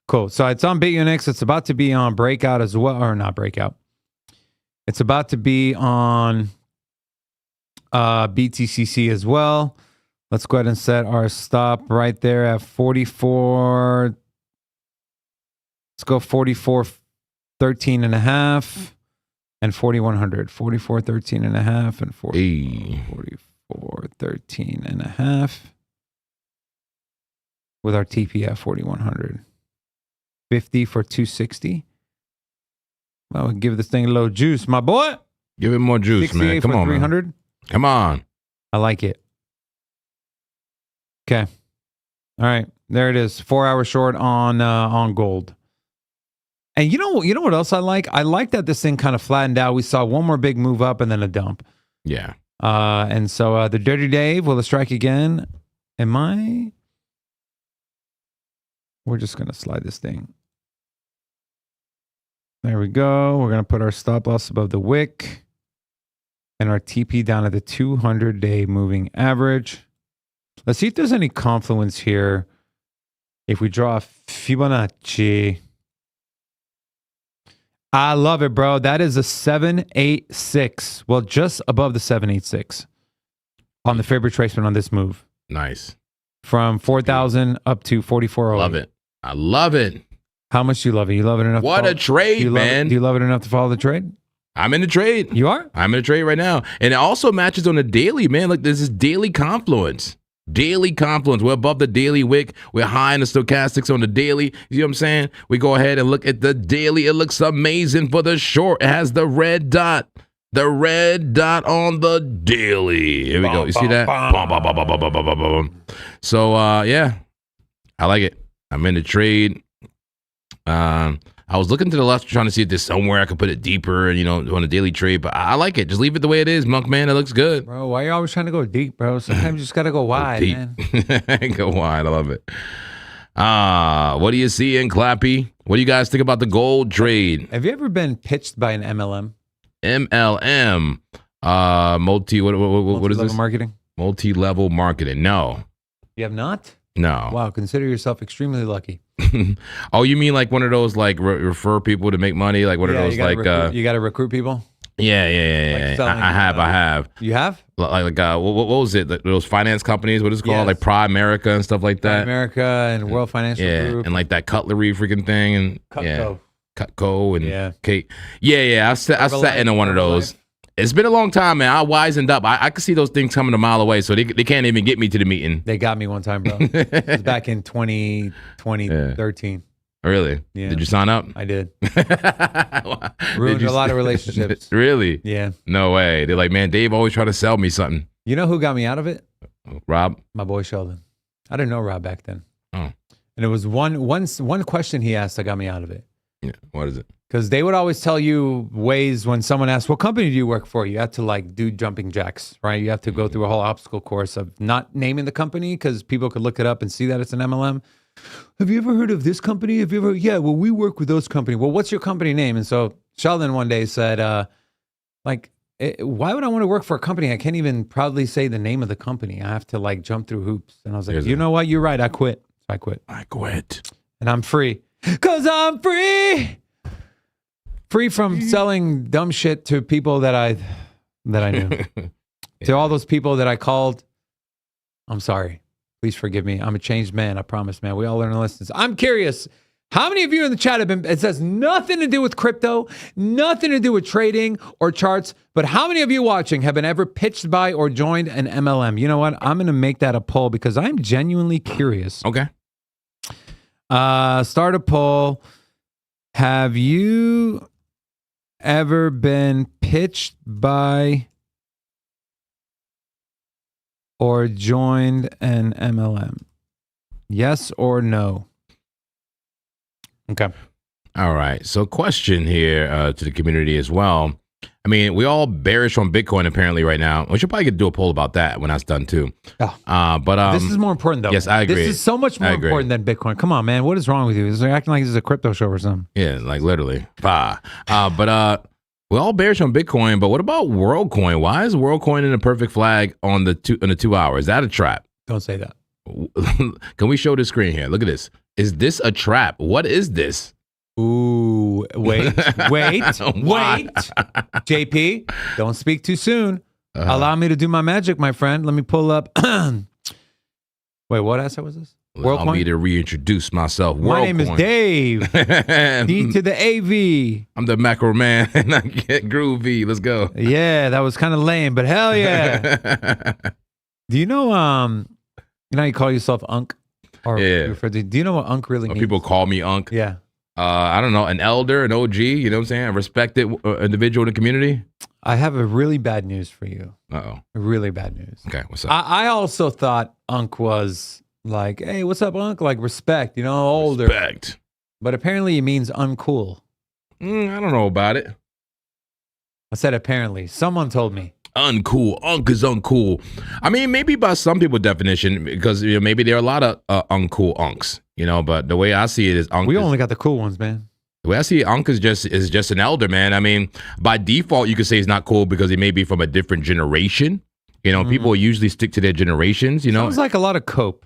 Cool. So it's on BitUnix. It's about to be on breakout as well, or not breakout. It's about to be on BTCC as well. Let's go ahead and set our stop right there at 44. Let's go 44.13.5 and 4100. 44.13.5 and 44.13.5 with our TP at 4100. 50 for 260. Well, we'll give this thing a little juice, my boy. Give it more juice, man. Come on, 300. man. Come on. I like it. Okay. All right. There it is. 4 hour short on gold. And you know what else I like? I like that this thing kind of flattened out. We saw one more big move up and then a dump. Yeah. And so the Dirty Dave, will it strike again? We're just going to slide this thing. There we go. We're going to put our stop loss above the wick and our TP down at the 200-day moving average. Let's see if there's any confluence here. If we draw a Fibonacci. I love it, bro. That is a 786. Well, just above the 786 on the fair retracement on this move. Nice. From 4,000 up to 4,408. Love it. I love it. How much do you love it? You love it enough? What a trade, man. Do you love it enough to follow the trade? I'm in the trade. You are? I'm in the trade right now. And it also matches on the daily, man. Look, this is daily confluence. Daily confluence. We're above the daily wick. We're high in the stochastics on the daily. You know what I'm saying? We go ahead and look at the daily. It looks amazing for the short. It has the red dot. The red dot on the daily. Here we go. You see that? So, yeah. I like it. I'm in the trade. I was looking to the left trying to see if there's somewhere I could put it deeper, on a daily trade, but I like it. Just leave it the way it is, Monk, man. It looks good. Bro, why are you always trying to go deep, bro? Sometimes you just got to go wide, man. Go wide. I love it. What do you see in Clappy? What do you guys think about the gold trade? Have you ever been pitched by an MLM? MLM, what is this? Marketing. Multi-level marketing. No. You have not? No. Wow, consider yourself extremely lucky. Oh, you mean like one of those like refer people to make money, like one of those like you got to recruit people. Yeah. I have. You have? Like what was it? Those finance companies, what is it called? Yes. Like Primerica and stuff like that. Primerica and World Financial Group. And like that cutlery freaking thing and Cutco and Kate. Yeah. I sat into one of those. It's been a long time, man. I wisened up. I could see those things coming a mile away, so they can't even get me to the meeting. They got me one time, bro. It was back in 2013. Really? Yeah. Did you sign up? I did. Ruined a lot of relationships. Really? Yeah. No way. They're like, man, Dave always try to sell me something. You know who got me out of it? Rob? My boy Sheldon. I didn't know Rob back then. Oh. And it was one question he asked that got me out of it. Yeah. What is it? Because they would always tell you ways when someone asks, what company do you work for? You have to like do jumping jacks, right? You have to go through a whole obstacle course of not naming the company because people could look it up and see that it's an MLM. Have you ever heard of this company? Have you ever? Yeah, well, we work with those companies. Well, what's your company name? And so Sheldon one day said, why would I want to work for a company? I can't even proudly say the name of the company. I have to like jump through hoops. And I was like, you know what? You're right. I quit. So I quit. And I'm free. Because I'm free. Free from selling dumb shit to people that I knew. To all those people that I called, I'm sorry. Please forgive me. I'm a changed man. I promise, man. We all learn lessons. I'm curious. How many of you in the chat have been, it says nothing to do with crypto, nothing to do with trading or charts, but how many of you watching have been ever pitched by or joined an MLM? You know what? I'm going to make that a poll because I'm genuinely curious. Okay. Start a poll. Have you ever been pitched by or joined an MLM? Yes or no? Okay. All right. So question here to the community as well. I mean, we all bearish on Bitcoin apparently right now. We should probably do a poll about that when that's done too. Oh. But this is more important though. Yes, I agree. This is so much more important than Bitcoin. Come on, man. What is wrong with you? It's like acting like this is a crypto show or something. Yeah, like literally. But we're all bearish on Bitcoin, but what about WorldCoin? Why is WorldCoin in a perfect flag on the 2 hour? Is that a trap? Don't say that. Can we show the screen here? Look at this. Is this a trap? What is this? Ooh, wait. JP, don't speak too soon. Allow me to do my magic, my friend. Let me pull up. Wait, what asset was this? Allow me to reintroduce myself. My name is Dave. D to the AV. I'm the macro man, and I get groovy. Let's go. Yeah, that was kind of lame, but hell yeah. Do you know how you call yourself Unc? Or yeah. Do you know what Unc really means? People call me Unc. Yeah. I don't know, an elder, an OG, you know what I'm saying? A respected individual in the community. I have a really bad news for you. Uh-oh. Really bad news. Okay, what's up? I also thought Unc was like, hey, what's up, Unc? Like respect, older. Respect. But apparently it means uncool. I don't know about it. I said apparently. Someone told me. Uncool. Unc is uncool. I mean, maybe by some people's definition, because maybe there are a lot of uncool unks, but the way I see it is Unc. We only got the cool ones, man. The way I see it, Unc is just an elder, man. I mean, by default, you could say he's not cool because he may be from a different generation. People usually stick to their generations, Sounds like a lot of cope.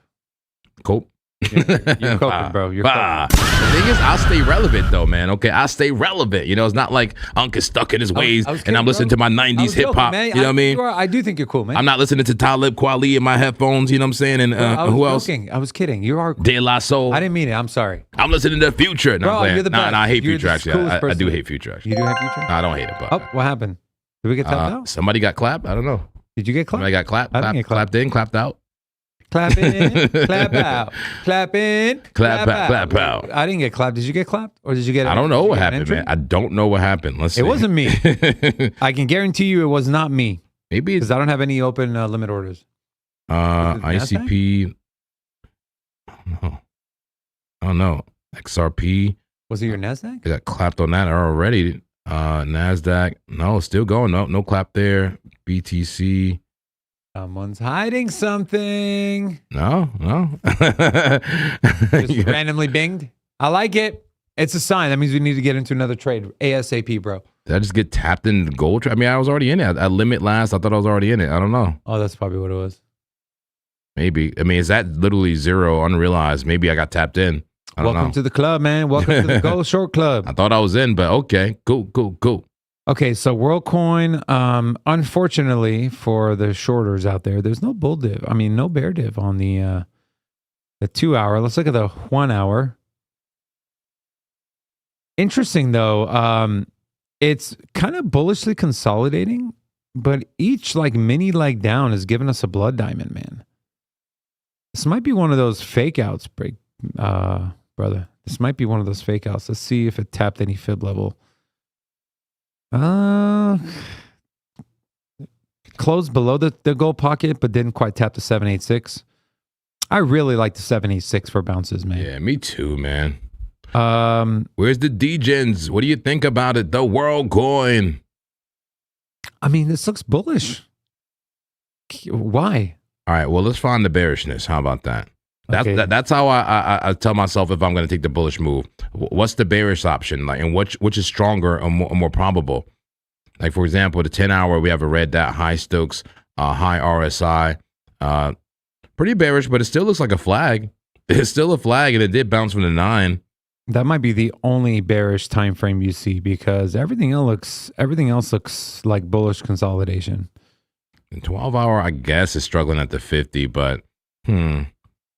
Cope? Yeah, you're coping, bro. You're coping. The thing is, I'll stay relevant, though, man. Okay, I'll stay relevant. It's not like Unc is stuck in his ways and I'm listening to my 90s hip hop. You know what I mean? I do think you're cool, man. I'm not listening to Talib Kweli in my headphones. You know what I'm saying? And who else? I was kidding. You are cool. De La Soul. I didn't mean it. I'm sorry. I'm listening to Future. No, bro, you're the best. I hate Future, actually. I do hate Future, actually. You do hate Future? No, I don't hate it. But what happened? Did we get tapped out? Somebody got clapped? I don't know. Did you get clapped? Somebody got clapped? I didn't get clapped in, clapped out. Clap in, clap out. Clap in, clap out. I didn't get clapped. Did you get clapped? Or did you get I don't know what happened, man. I don't know what happened. Let's see. It wasn't me. I can guarantee you it was not me. Maybe because I don't have any open limit orders. ICP. I don't know. XRP. Was it your NASDAQ? I got clapped on that already. NASDAQ. No, still going. No clap there. BTC. Someone's hiding something. No. Just randomly binged. I like it. It's a sign. That means we need to get into another trade ASAP, bro. Did I just get tapped in the gold trade? I mean, I was already in it. I limit last. I thought I was already in it. I don't know. Oh, that's probably what it was. Maybe. I mean, is that literally zero unrealized? Maybe I got tapped in. I don't know. Welcome to the club, man. Welcome to the Gold Short Club. I thought I was in, but okay. Cool. Okay, so WorldCoin, unfortunately for the shorters out there, there's no bull div. I mean, no bear div on the 2 hour. Let's look at the 1 hour. Interesting though, it's kind of bullishly consolidating, but each like mini leg down is giving us a blood diamond, man. This might be one of those fake outs, brother. This might be one of those fake outs. Let's see if it tapped any fib level. Closed below the gold pocket, but didn't quite tap the 786. I really like the 786 for bounces, man. Yeah, me too, man. Where's the degens? What do you think about it? The WorldCoin. I mean, this looks bullish. Why? All right, well, let's find the bearishness. How about that? That's how I tell myself if I'm going to take the bullish move. What's the bearish option, like, and which is stronger or more probable? Like, for example, the 10 hour, we have a red dot, high Stokes, high RSI. Pretty bearish, but it still looks like a flag. It's still a flag, and it did bounce from the 9. That might be the only bearish time frame you see, because everything else looks like bullish consolidation. The 12 hour, I guess, is struggling at the 50, but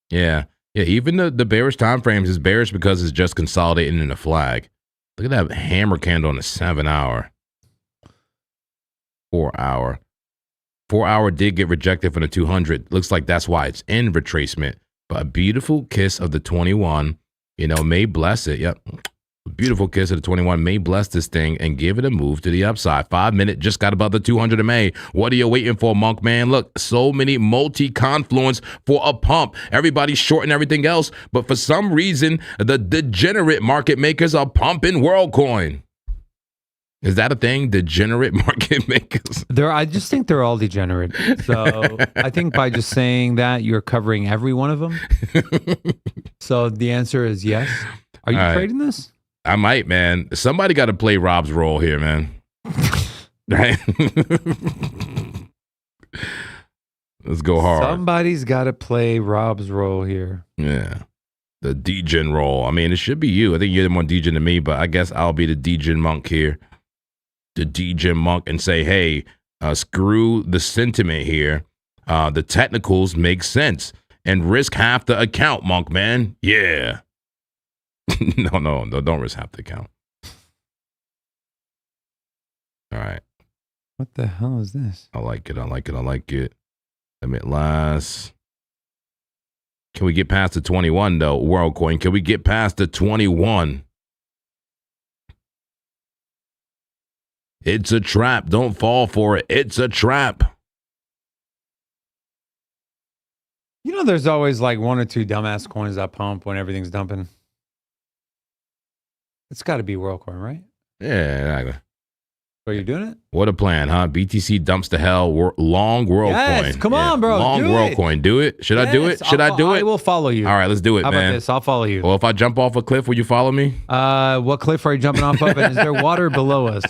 yeah. Even the bearish time frames is bearish because it's just consolidating in a flag. Look at that hammer candle on the 7 hour, 4 hour. 4 hour did get rejected from the 200. Looks like that's why it's in retracement. But a beautiful kiss of the 21. May bless it. Yep. Beautiful kiss of the 21 may bless this thing and give it a move to the upside. 5 minute just got above the 200 MA. What are you waiting for, Monk, man? Look, so many multi-confluence for a pump. Everybody's shorting everything else, but for some reason, the degenerate market makers are pumping WorldCoin. Is that a thing? Degenerate market makers? I just think they're all degenerate. So I think by just saying that, you're covering every one of them. So the answer is yes. Are you trading this? I might, man. Somebody got to play Rob's role here, man. Right? Let's go hard. Somebody's got to play Rob's role here. Yeah. The degen role. I mean, it should be you. I think you're the more degen than me, but I guess I'll be the degen monk here. The degen monk and say, hey, screw the sentiment here. The technicals make sense. And risk half the account, monk, man. Yeah. No, don't risk half the account. All right. What the hell is this? I like it. Limit last. Can we get past the 21, though? WorldCoin, can we get past the 21? It's a trap. Don't fall for it. It's a trap. There's always like one or two dumbass coins that pump when everything's dumping. It's got to be WorldCoin, right? Yeah, exactly. So you're doing it? What a plan, huh? BTC dumps to hell. Long WorldCoin. Yes, come on, bro. Long WorldCoin. Do it. Should I do it? Should I do it? I will follow you. All right, let's do it, man. How about this? I'll follow you. Well, if I jump off a cliff, will you follow me? What cliff are you jumping off of? And is there water below us?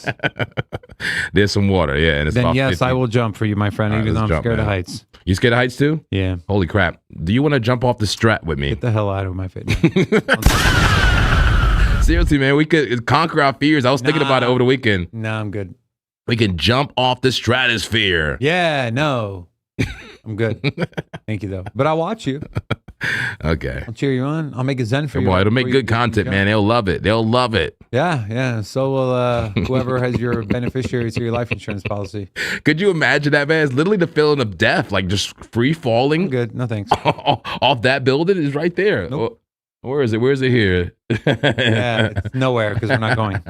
There's some water, yeah. And it's then yes, 50. I will jump for you, my friend, even though I'm scared of heights. You scared of heights too? Yeah. Holy crap. Do you want to jump off the strat with me? Get the hell out of my face. Seriously, man, we could conquer our fears. I was thinking about it over the weekend. No, I'm good. We can jump off the stratosphere. Yeah, no. I'm good. Thank you, though. But I'll watch you. Okay. I'll cheer you on. I'll make a Zen for you. Boy, it'll make good content, man. They'll love it. They'll love it. Yeah. So will whoever has your beneficiary to your life insurance policy. Could you imagine that, man? It's literally the feeling of death, like just free falling. I'm good. No thanks. Off that building is right there. Nope. Where is it? Where is it here? Yeah, it's nowhere because we're not going.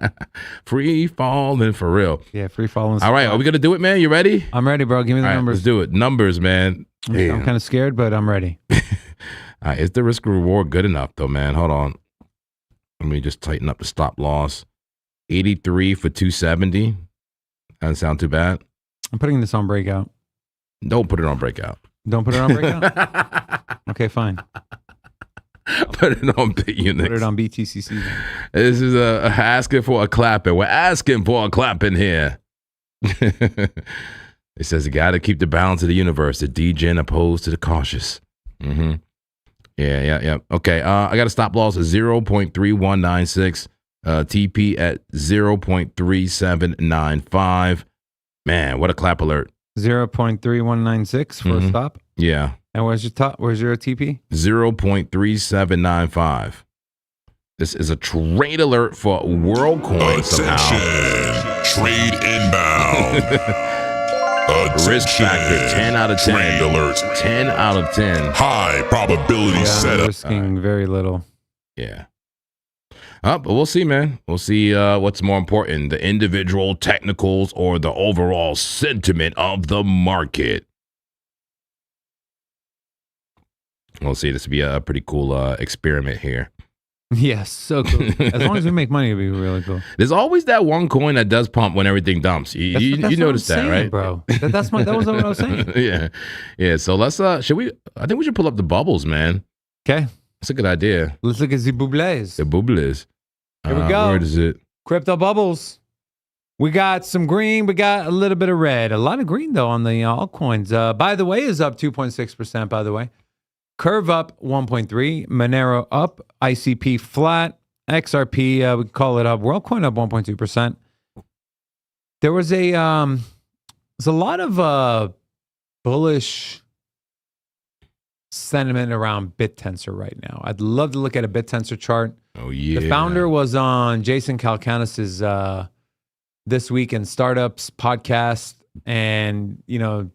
Free falling for real. Yeah, free falling. All right, are we going to do it, man? You ready? I'm ready, bro. Give me the numbers. Let's do it. Numbers, man. I'm kind of scared, but I'm ready. All right, is the risk reward good enough, though, man? Hold on. Let me just tighten up the stop loss. 83 for 270. Doesn't sound too bad. I'm putting this on breakout. Don't put it on breakout. Don't put it on breakout? Okay, fine. Put it on BitUnix. Put it on BTCC. This is asking for a clapping. We're asking for a clapping here. It says you got to keep the balance of the universe. The degen opposed to the cautious. Mm-hmm. Yeah. Okay. I got a stop loss of 0.3196. TP at 0.3795. Man, what a clap alert. 0.3196 for a stop. Yeah. And where's your top? Where's your TP? 0.3795. This is a trade alert for WorldCoin somehow. Trade inbound. Risk factor 10 out of 10. Trade alert. 10 out of 10. High probability I'm setup. risking very little. Yeah. But we'll see, man. We'll see what's more important, the individual technicals or the overall sentiment of the market. We'll see. This will be a pretty cool experiment here. Yes, so cool. As long as we make money, it'll be really cool. There's always that one coin that does pump when everything dumps. You noticed that, right? Bro. That was what I was saying. Yeah. So let's should we? I think we should pull up the bubbles, man. Okay. That's a good idea. Let's look at the bubbles. The bubbles. Here we go. Where is it? Crypto bubbles. We got some green. We got a little bit of red. A lot of green, though, on the altcoins. By the way, is up 2.6%, by the way. Curve up 1.3. Monero up. ICP flat. XRP, we call it up. WorldCoin up 1.2%. There was there's a lot of bullish sentiment around BitTensor right now. I'd love to look at a BitTensor chart. Oh, yeah. The founder was on Jason Calacanis's This Week in Startups podcast. And, you know,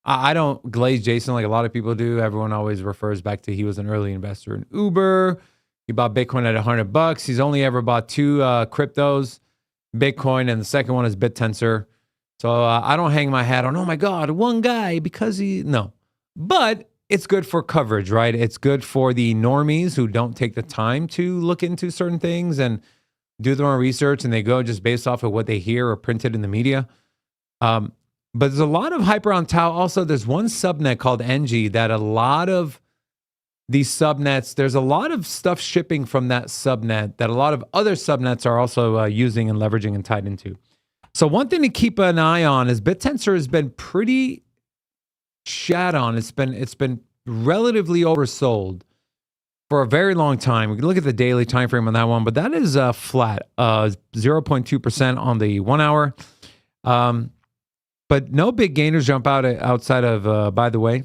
I don't glaze Jason like a lot of people do. Everyone always refers back to he was an early investor in Uber. He bought Bitcoin at $100. He's only ever bought two cryptos, Bitcoin, and the second one is BitTensor. So I don't hang my hat on, oh my God, one guy because no. But it's good for coverage, right? It's good for the normies who don't take the time to look into certain things and do their own research, and they go just based off of what they hear or printed in the media. But there's a lot of hype around Tau. Also, there's one subnet called NG that a lot of these subnets, there's a lot of stuff shipping from that subnet that a lot of other subnets are also using and leveraging and tied into. So one thing to keep an eye on is BitTensor has been pretty shat on. It's been relatively oversold for a very long time. We can look at the daily time frame on that one, but that is flat, 0.2% on the 1 hour. But no big gainers jump out outside of By the Way,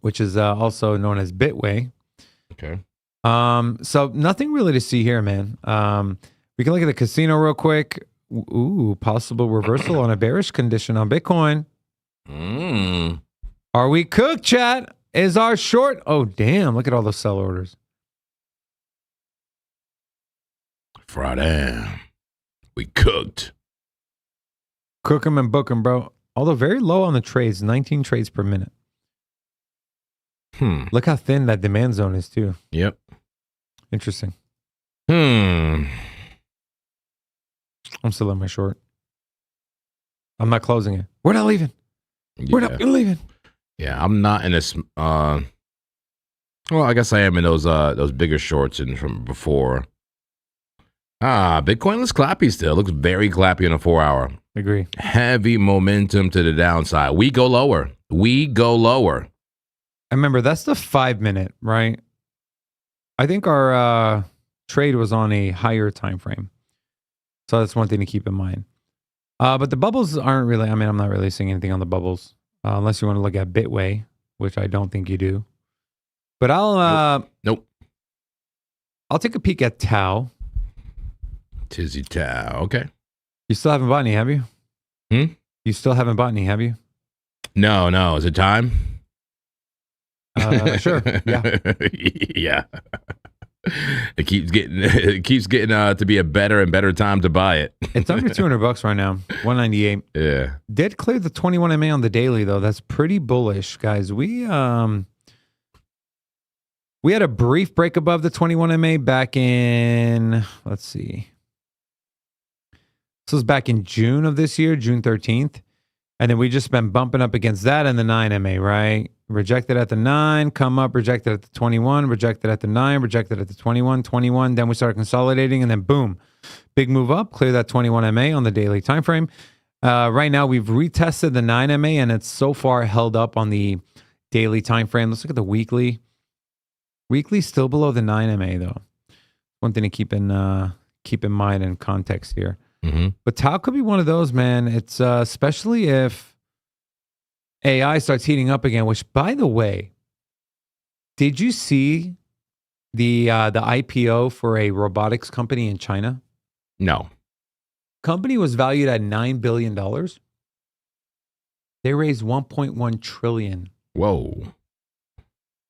which is also known as Bitway. Okay. So nothing really to see here, man. We can look at the casino real quick. Ooh, possible reversal on a bearish condition on Bitcoin. Are we cooked, chat? Is our short? Oh, damn. Look at all those sell orders. Friday. We cooked. Cook them and book them, bro. Although very low on the trades, 19 trades per minute. Look how thin that demand zone is, too. Yep. Interesting. I'm still in my short. I'm not closing it. We're not leaving. We're not leaving. Yeah, I'm not in this. Well, I guess I am in those bigger shorts and from before. Bitcoin looks clappy still. Looks very clappy in a 4 hour. Agree. Heavy momentum to the downside. We go lower. I remember that's the 5 minute, right? I think our trade was on a higher time frame. So that's one thing to keep in mind. But the bubbles aren't really, I'm not really seeing anything on the bubbles. Unless you want to look at Bitway, which I don't think you do. But Nope. I'll take a peek at Tau. Tizzy Tau. Okay. You still haven't bought any, have you? You still haven't bought any, have you? No. Is it time? Sure. Yeah. Yeah. It keeps getting to be a better and better time to buy it. It's under $200 right now, 198. Yeah. Did clear the 21 MA on the daily though. That's pretty bullish, guys. We had a brief break above the 21 MA back in, let's see. This was back in June of this year, June 13th. And then we just been bumping up against that and the 9 MA, right? rejected at the 9, come up, rejected at the 21, rejected at the 9, rejected at the 21, 21. Then we started consolidating, and then boom, big move up, clear that 21 MA on the daily time frame. Right now, we've retested the 9 MA, and it's so far held up on the daily time frame. Let's look at the weekly. Weekly still below the 9 MA though. One thing to keep in mind in context here. Mm-hmm. But Tau could be one of those, man. It's especially if AI starts heating up again. Which, by the way, did you see the IPO for a robotics company in China? No. Company was valued at $9 billion. They raised 1.1 trillion. Whoa.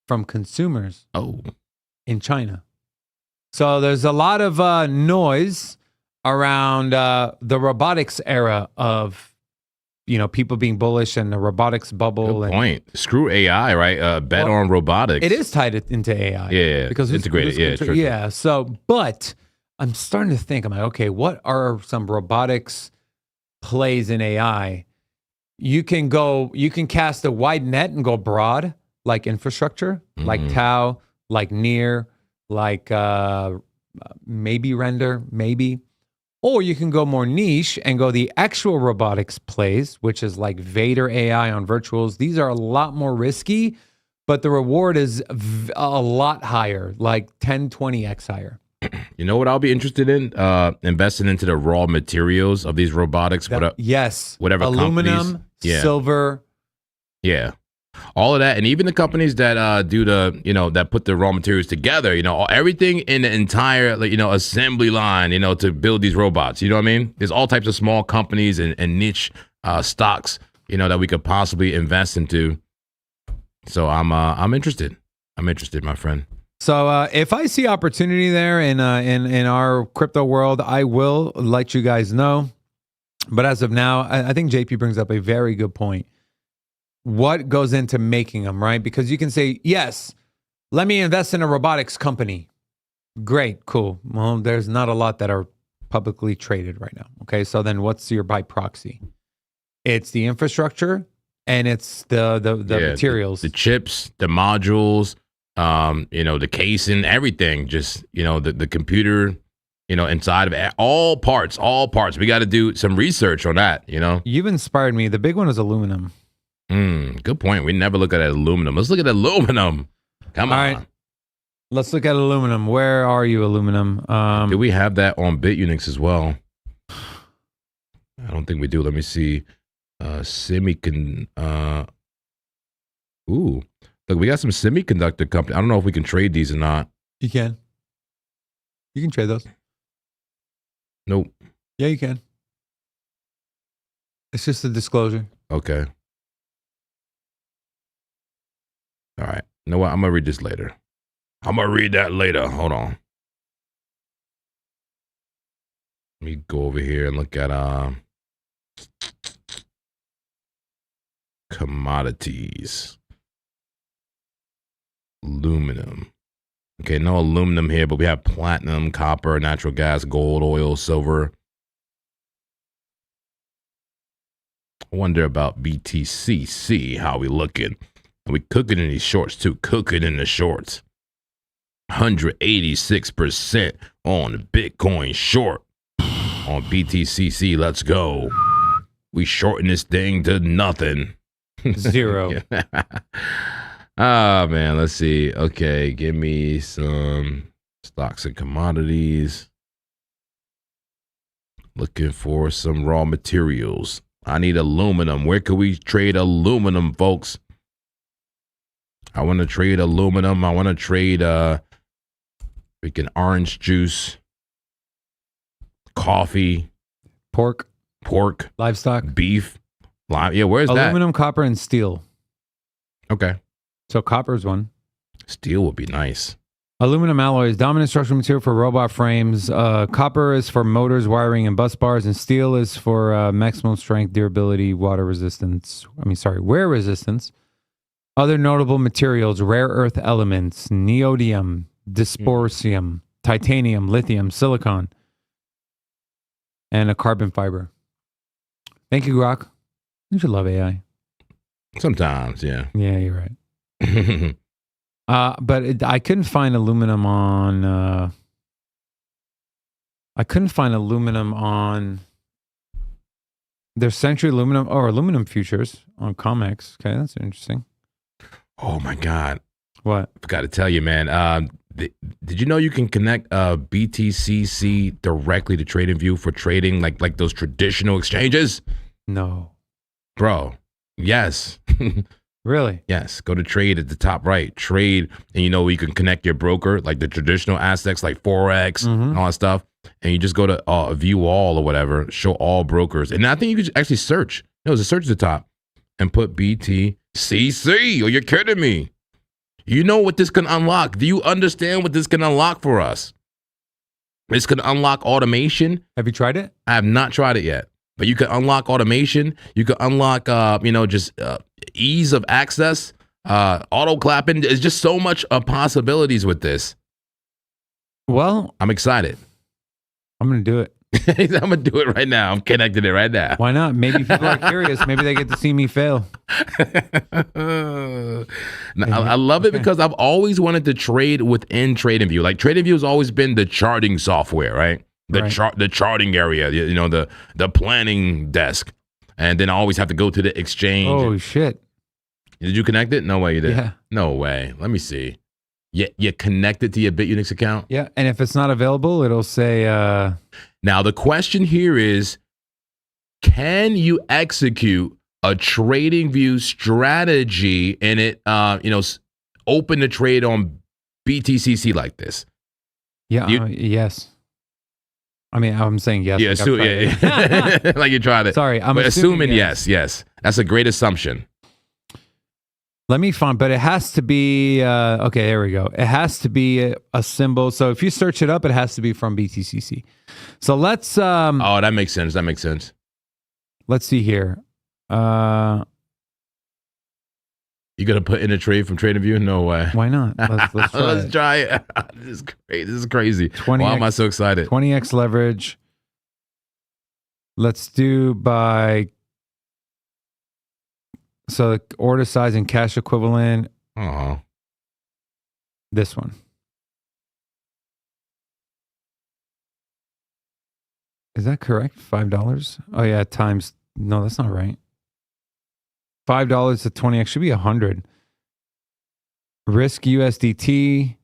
From consumers. Oh. In China. So there's a lot of noise around the robotics era of, people being bullish and the robotics bubble. Good point. Screw AI, right? Bet on robotics. It is tied into AI. Yeah. Because integrated. True. Yeah. So, but I'm starting to think, I'm like, okay, what are some robotics plays in AI? You can cast a wide net and go broad, like infrastructure, like Tau, like Near, like maybe Render, maybe. Or you can go more niche and go the actual robotics plays, which is like Vader AI on virtuals. These are a lot more risky, but the reward is a lot higher, like 10, 20x higher. You know what I'll be interested in? Investing into the raw materials of these robotics. Whatever aluminum, silver. Yeah. All of that, and even the companies that do that put the raw materials together, everything in the entire assembly line, to build these robots. You know what I mean? There's all types of small companies and niche stocks, that we could possibly invest into. So I'm interested. I'm interested, my friend. So if I see opportunity there in our crypto world, I will let you guys know. But as of now, I think JP brings up a very good point. What goes into making them, right? Because you can say, yes, let me invest in a robotics company. Great, cool. Well, there's not a lot that are publicly traded right now. Okay, so then what's your by proxy? It's the infrastructure and it's the materials. The chips, the modules, the casing, everything. Just, the computer, inside of it. All parts. We got to do some research on that, You've inspired me. The big one is aluminum. Good point. We never look at aluminum. Let's look at aluminum. Come on. Right. Let's look at aluminum. Where are you, aluminum? Do we have that on BitUnix as well? I don't think we do. Let me see. Ooh. Look, we got some semiconductor company. I don't know if we can trade these or not. You can. You can trade those. Nope. Yeah, you can. It's just a disclosure. Okay. All right. You know what? I'm going to read this later. I'm going to read that later. Hold on. Let me go over here and look at commodities. Aluminum. Okay, no aluminum here, but we have platinum, copper, natural gas, gold, oil, silver. I wonder about BTCC, how we looking. And we cooking in these shorts too, cooking in the shorts. 186% on the Bitcoin short. On BTCC, let's go. We shorten this thing to nothing. Zero. Ah, man, let's see. Okay, give me some stocks and commodities. Looking for some raw materials. I need aluminum. Where can we trade aluminum, folks? I want to trade aluminum. I want to trade freaking orange juice, coffee, pork, livestock, beef. Yeah, where's that? Aluminum, copper, and steel. Okay. So copper is one. Steel would be nice. Aluminum alloy is dominant structural material for robot frames. Copper is for motors, wiring, and bus bars. And steel is for maximum strength, durability, wear resistance. Other notable materials, rare earth elements, neodymium, dysprosium, titanium, lithium, silicon, and a carbon fiber. Thank you, Grok. You should love AI. Sometimes, yeah. Yeah, you're right. But I couldn't find aluminum on. I couldn't find aluminum on. There's Century Aluminum or aluminum futures on COMEX. Okay, that's interesting. Oh my God! What? I forgot to tell you, man. Did you know you can connect BTCC directly to TradingView for trading like those traditional exchanges? No, bro. Yes. Really? Yes. Go to trade at the top right. Trade, and you can connect your broker, like the traditional assets like Forex and all that stuff. And you just go to view all or whatever, show all brokers. And I think you could actually search. No, there's a search at the top and put BTCC. Are you kidding me? You know what this can unlock? Do you understand what this can unlock for us? This can unlock automation. Have you tried it? I have not tried it yet. But you can unlock automation. You can unlock, just ease of access, auto clapping. There's just so much possibilities with this. Well, I'm excited. I'm going to do it. I'm going to do it right now. I'm connecting it right now. Why not? Maybe people are curious. Maybe they get to see me fail. I love it because I've always wanted to trade within TradingView. Like TradingView has always been the charting software, right? The charting area, the planning desk. And then I always have to go to the exchange. Oh, shit. Did you connect it? No way you did. Yeah. No way. Let me see. You connected to your BitUnix account? Yeah, and if it's not available, it'll say... Now, the question here is, can you execute a TradingView strategy and it, open the trade on BTCC like this? Yeah, yes. I mean, I'm saying yes. Yeah, like you tried it. Sorry, I'm assuming yes. That's a great assumption. Let me find, but it has to be, okay, there we go. It has to be a symbol. So if you search it up, it has to be from BTCC. So let's... oh, that makes sense. Let's see here. You going to put in a trade from TradingView? No way. Why not? Let's try Let's try it. This is great. This is crazy. 20x, Why am I so excited? 20x leverage. Let's do by... So order size and cash equivalent. Oh, this one. Is that correct? $5? Oh yeah, times. No, that's not right. $5 to 20x should be 100. Risk USDT.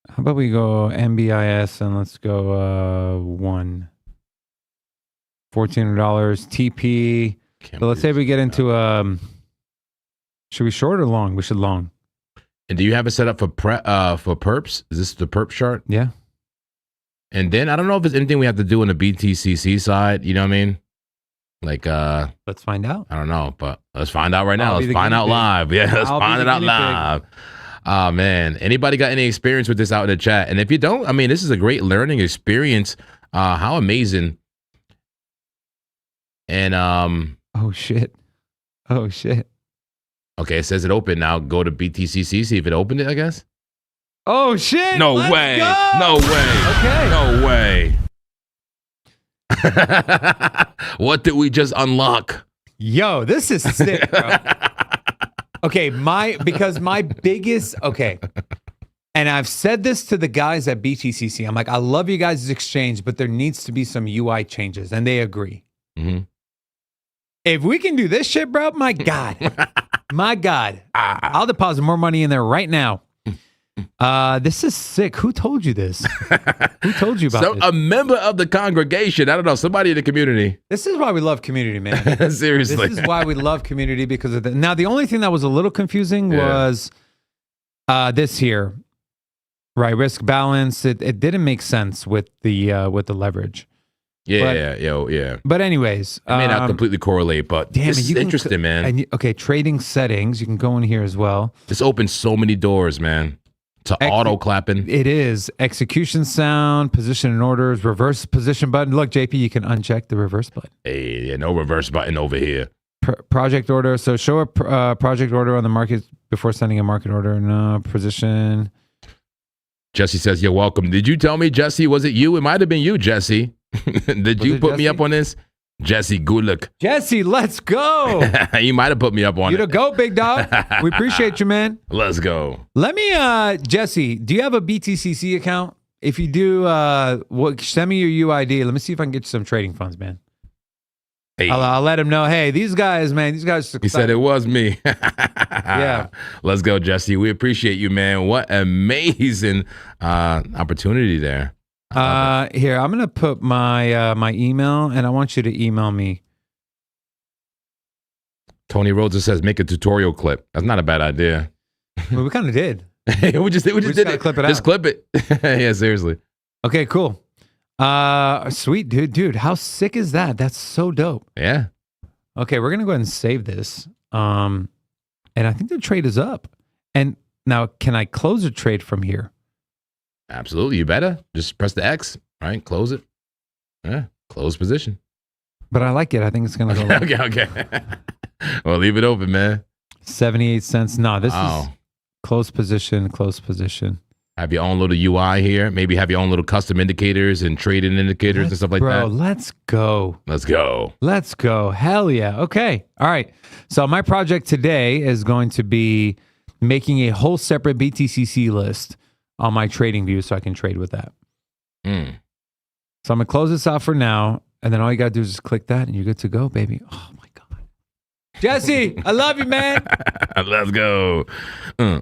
How about we go MBIS and let's go $1. $1,400 TP. So let's say we get into should we short or long? We should long. And do you have it set up for perps? Is this the perp chart? Yeah. And then I don't know if there's anything we have to do on the BTCC side. You know what I mean? Like let's find out. I don't know, but let's find out right now. Let's find out live. Yeah, let's find it out live. Oh man. Anybody got any experience with this out in the chat? And if you don't, I mean, this is a great learning experience. How amazing. And oh shit. Okay, it says it opened. Now go to BTCC, see if it opened it, I guess. Oh shit. No way. Go! No way. Okay. No way. What did we just unlock? Yo, this is sick, bro. Okay, because my biggest and I've said this to the guys at BTCC. I'm like, I love you guys' exchange, but there needs to be some UI changes, and they agree. Mm-hmm. If we can do this shit, bro, my God. I'll deposit more money in there right now. This is sick. Who told you this? Who told you about this? A member of the congregation. I don't know. Somebody in the community. This is why we love community, man. Seriously. This is why we love community because of that. Now, the only thing that was a little confusing was this here. Right. Risk balance. It didn't make sense with the leverage. Yeah. But anyways, it may not completely correlate, but this is interesting, man. And trading settings, you can go in here as well. This opens so many doors, man. To auto clapping. It is execution sound, position and orders, reverse position button. Look, JP, you can uncheck the reverse button. Hey, yeah, no reverse button over here. Project order. So show a project order on the market before sending a market order. No position. Jesse says, you're welcome. Did you tell me, Jesse? Was it you? It might have been you, Jesse. Did you put me up on this? Jesse, good luck. Jesse, let's go. You might have put me up on You to it. go, big dog. We appreciate you, man. Let's go. Let me, Jesse, do you have a BTCC account? If you do, send me your UID. Let me see if I can get you some trading funds, man. Hey. I'll let him know. Hey, these guys, man, these guys. He said it was me. Yeah. Let's go, Jesse. We appreciate you, man. What amazing opportunity there. Here, I'm gonna put my my email, and I want you to email me. Tony Rhodes says, make a tutorial clip. That's not a bad idea. Well, we kind of did. we just did gotta it. clip it Just out. clip it. Yeah, seriously. Okay, cool. Sweet, dude. How sick is that? That's so dope. Yeah. Okay, we're gonna go ahead and save this. And I think the trade is up. And now, can I close a trade from here? Absolutely. You better. Just press the X, right? Close it. Yeah. Close position. But I like it. I think it's gonna go up. Okay. Well, leave it open, man. 78 cents. No, this is Wow. close position. Have your own little UI here. Maybe have your own little custom indicators and trading indicators and stuff like Bro, that. let's go. Let's go. Let's go. Hell yeah. Okay. All right. So my project today is going to be making a whole separate BTCC list on my trading view so I can trade with that. Mm. So I'm going to close this out for now. And then all you got to do is just click that and you're good to go, baby. Oh my God. Jesse, I love you, man. Let's go. I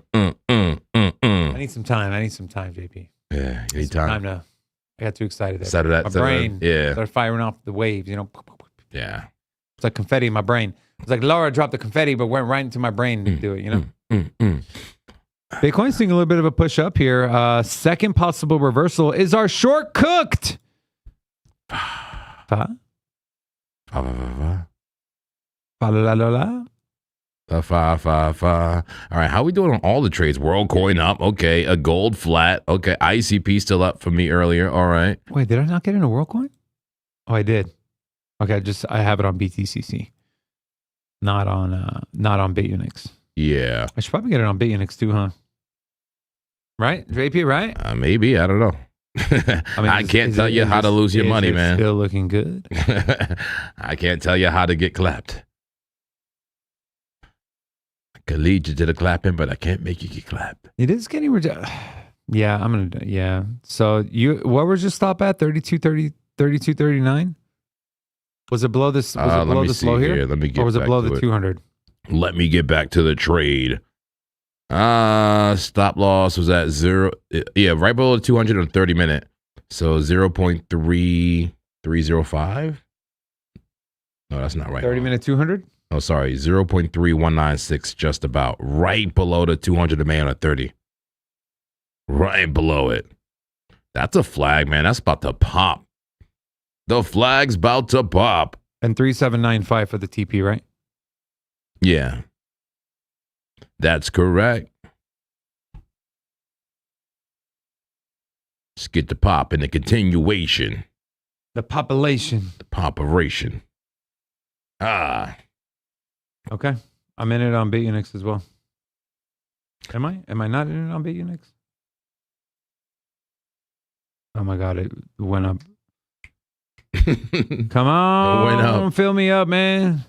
need some time. JP. Yeah, you need Some time. to, I got too excited there. Saturday, My brain yeah. started firing off the waves, you know. Yeah. It's like confetti in my brain. It's like Laura dropped the confetti, but went right into my brain to do it, you know? Bitcoin's seeing a little bit of a push up here. Second possible reversal is our short cooked. Fa? La, la, la, la. All right, how we doing on all the trades? WorldCoin up. Okay. A gold flat. Okay. ICP still up for me earlier. All right. Wait, did I not get in a WorldCoin? Oh, I did. Okay, I have it on BTCC. Not on BitUnix. Yeah. I should probably get it on BitUnix too, huh? Right? JP, right? Maybe. I don't know. I can't tell you how to lose your money, man. Still looking good. I can't tell you how to get clapped. I can lead you to the clapping, but I can't make you get clapped. It is getting Yeah, I'm going to yeah. So what was your stop at? 32.39? Was it below this below this low here? Let me get or was it back below to the 200? Let me get back to the trade. Stop loss was at 0. Yeah, right below the 200 on 30 minute. So 0.3305. No, that's not right. 30 minute 200? Oh, sorry. 0.3196, just about. Right below the 200 MA on a 30. Right below it. That's a flag, man. That's about to pop. The flag's about to pop. And 3795 for the TP, right? Yeah. That's correct. Let's get the pop in the continuation. The population. The poperation. Okay. I'm in it on BitUnix as well. Am I? Am I not in it on BitUnix? Oh my God, it went up. Come on. It went up. Fill me up, man.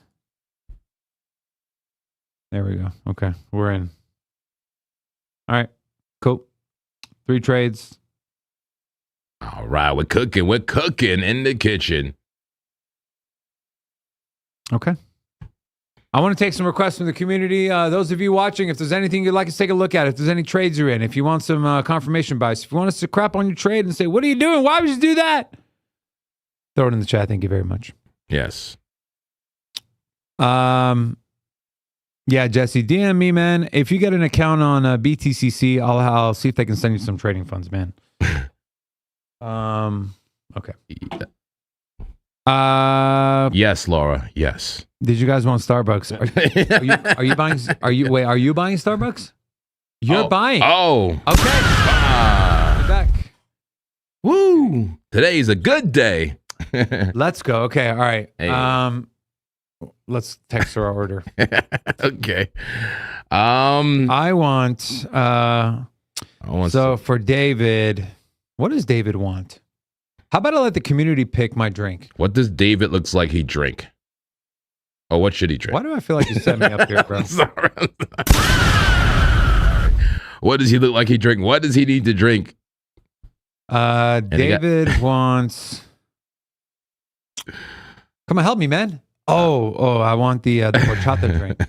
There we go. Okay. We're in. All right. Cool. 3 trades. All right. We're cooking. We're cooking in the kitchen. Okay. I want to take some requests from the community. Those of you watching, if there's anything you'd like us to take a look at, if there's any trades you're in, if you want some confirmation bias, if you want us to crap on your trade and say, what are you doing? Why would you do that? Throw it in the chat. Thank you very much. Yes. Yeah, Jesse, DM me, man. If you get an account on BTCC, I'll see if they can send you some trading funds, man. Okay. Yes, Laura. Yes. Did you guys want Starbucks? Are you buying? Are you buying Starbucks? You're buying. Oh. Okay. Be back. Woo. Today's a good day. Let's go. Okay. All right. Hey. Let's text our order. Okay. I want. So for David, what does David want? How about I let the community pick my drink? What does David looks like he drink? Or what should he drink? Why do I feel like you set me up here, bro? I'm sorry. What does he look like he drink? What does he need to drink? David wants. Come on, help me, man. Oh, I want the horchata drink.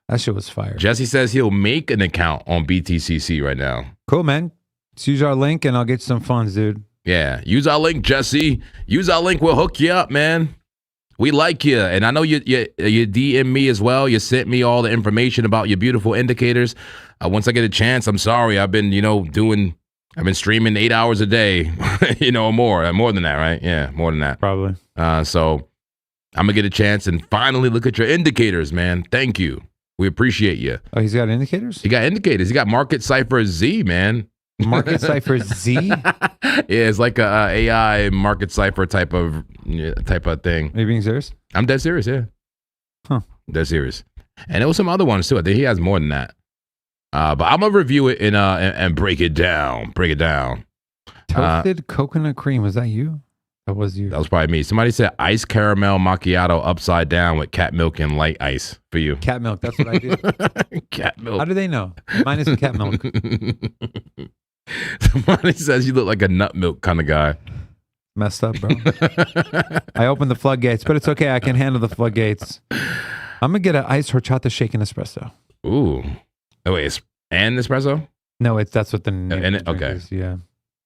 That shit was fire. Jesse says he'll make an account on BTCC right now. Cool, man. Let's use our link and I'll get you some funds, dude. Yeah, use our link, Jesse. Use our link. We'll hook you up, man. We like you. And I know you DM me as well. You sent me all the information about your beautiful indicators. Once I get a chance, I'm sorry. I've been, I've been streaming 8 hours a day, or more. More than that, right? Yeah, more than that. Probably. So I'm going to get a chance and finally look at your indicators, man. Thank you. We appreciate you. Oh, he's got indicators? He got indicators. He got Market Cipher Z, man. Market Cipher Z? Yeah, it's like a AI Market Cipher type of thing. Are you being serious? I'm dead serious, yeah. Huh. Dead serious. And there was some other ones too. I think he has more than that. But I'm gonna review it and break it down. Break it down. Toasted coconut cream. Was that you? That was you. That was probably me. Somebody said iced caramel macchiato upside down with cat milk and light ice for you. Cat milk. That's what I do. Cat milk. How do they know? Mine is cat milk. Somebody says you look like a nut milk kind of guy. Messed up, bro. I opened the floodgates, but it's okay. I can handle the floodgates. I'm gonna get an iced horchata shaken espresso. Ooh. Oh wait, and espresso? No, that's what the name of the drink is. Yeah.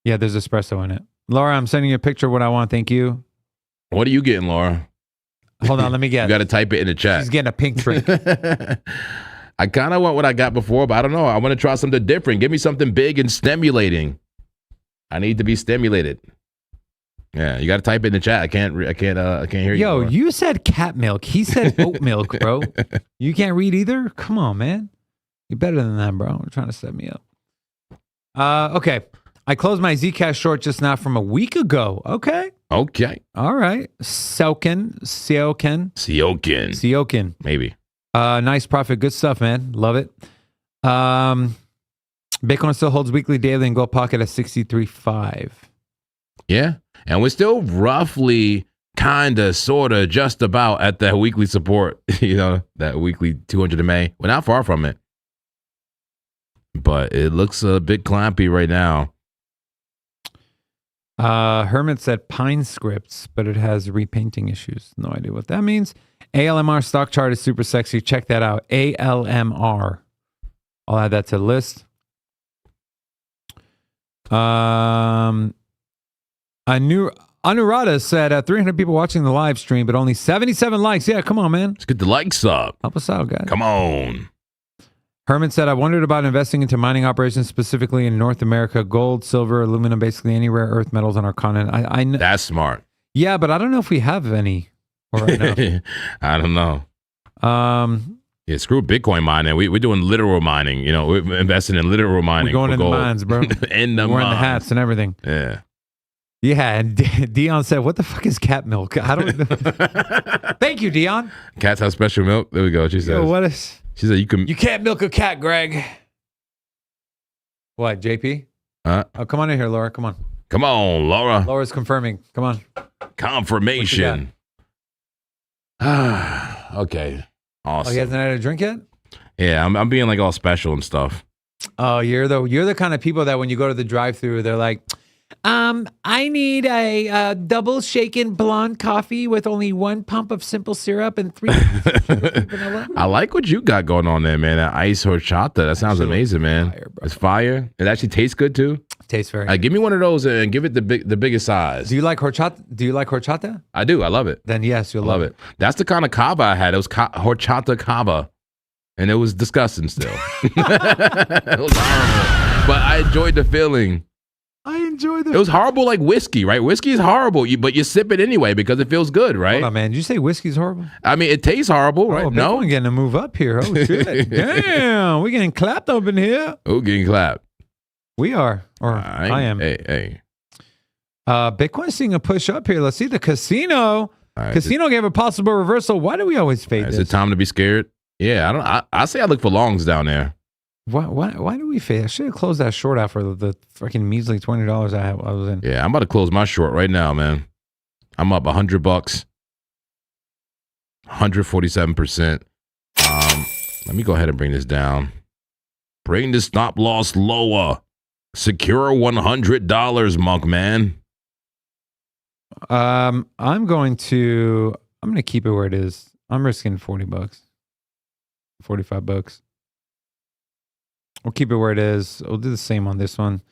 Yeah, there's espresso in it. Laura, I'm sending you a picture of what I want. Thank you. What are you getting, Laura? Hold on, let me guess. You got to type it in the chat. She's getting a pink drink. I kind of want what I got before, but I don't know. I want to try something different. Give me something big and stimulating. I need to be stimulated. Yeah, you got to type it in the chat. I can't hear you. Yo, you said cat milk. He said oat milk, bro. You can't read either? Come on, man. You're better than that, bro. You're trying to set me up. Okay. I closed my Zcash short just now from a week ago. Okay. Okay. All right. Seokin. Maybe. Nice profit. Good stuff, man. Love it. Bitcoin still holds weekly, daily, and gold pocket at 63.5. Yeah. And we're still roughly, kind of, sort of, just about at that weekly support, that weekly 200 MA. We're not far from it. But it looks a bit clampy right now. Hermit said Pine Scripts, but it has repainting issues. No idea what that means. ALMR stock chart is super sexy. Check that out. ALMR. I'll add that to the list. Anurada said 300 people watching the live stream, but only 77 likes. Yeah, come on, man. Let's get the likes up. Help us out, guys. Come on. Herman said, I wondered about investing into mining operations, specifically in North America, gold, silver, aluminum, basically any rare earth metals on our continent. I know. That's smart. Yeah, but I don't know if we have any right now. I don't know. Yeah, screw Bitcoin mining. We're doing literal mining. We're investing in literal mining. We're going in gold. The mines, bro. In the We're wearing mines. the hats and everything. Yeah. Yeah, and Dion said, what the fuck is cat milk? I don't know. Thank you, Dion. Cats have special milk. There we go. She says. Yo, what is... She said You can't milk a cat, Greg. What, JP? Oh, come on in here, Laura. Come on. Come on, Laura. Laura's confirming. Come on. Confirmation. Okay. Awesome. Oh, he hasn't had a drink yet? Yeah, I'm being like all special and stuff. Oh, you're the kind of people that when you go to the drive-thru, they're like, I need a double shaken blonde coffee with only 1 pump of simple syrup and 3 vanilla. I like what you got going on there, man. That ice horchata. That sounds amazing, man. Fire, it's fire. It actually tastes good too. Tastes very good. Give me one of those and give it the biggest size. Do you like horchata? I do. I love it. Then yes, you'll love it. That's the kind of kava I had. It was horchata kava. And it was disgusting still. It was horrible. But I enjoyed the feeling. I enjoyed it. It was horrible like whiskey, right? Whiskey is horrible, but you sip it anyway because it feels good, right? Hold on, man. Did you say whiskey's horrible? I mean, it tastes horrible, right? No? We're getting to move up here. Oh, shit. Damn. We're getting clapped up in here. Oh, getting clapped. We are. Or I am. Hey. Bitcoin's seeing a push up here. Let's see the casino. Right, casino gave a possible reversal. Why do we always fade this? Is it time to be scared? Yeah, I say I look for longs down there. Why do we fail? I should have closed that short after the freaking measly $20 I was in. Yeah, I'm about to close my short right now, man. I'm up $100, 147%. Let me go ahead and bring this down. Bring the stop loss lower. Secure $100, Monk man. I'm going to keep it where it is. I'm risking $40, $45. We'll keep it where it is. We'll do the same on this one.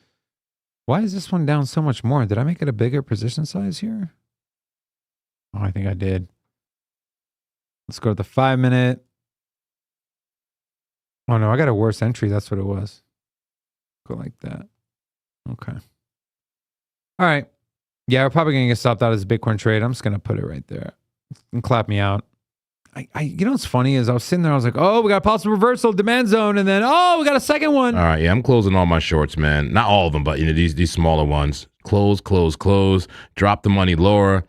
Why is this one down so much more? Did I make it a bigger position size here? Oh, I think I did. Let's go to the 5 minute. Oh no, I got a worse entry. That's what it was. Go like that. Okay. All right. Yeah, we're probably going to get stopped out as a Bitcoin trade. I'm just going to put it right there and clap me out. You know what's funny is I was sitting there, I was like, oh, we got a possible reversal, demand zone, and then, oh, we got a second one. All right, yeah, I'm closing all my shorts, man. Not all of them, but these smaller ones. Close. Drop the money, Laura.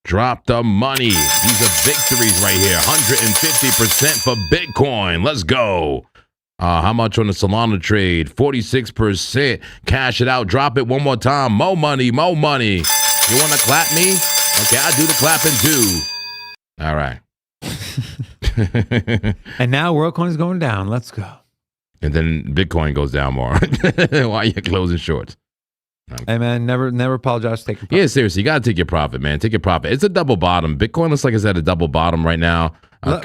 Drop the money. These are victories right here. 150% for Bitcoin. Let's go. How much on the Solana trade? 46%. Cash it out. Drop it one more time. More money. You want to clap me? Okay, I'll do the clapping too. All right. And now WorldCoin is going down. Let's go. And then Bitcoin goes down more. Why are you closing shorts? Hey man, never apologize for taking profit. Yeah, seriously, you gotta take your profit, man. Take your profit. It's a double bottom. Bitcoin looks like it's at a double bottom right now.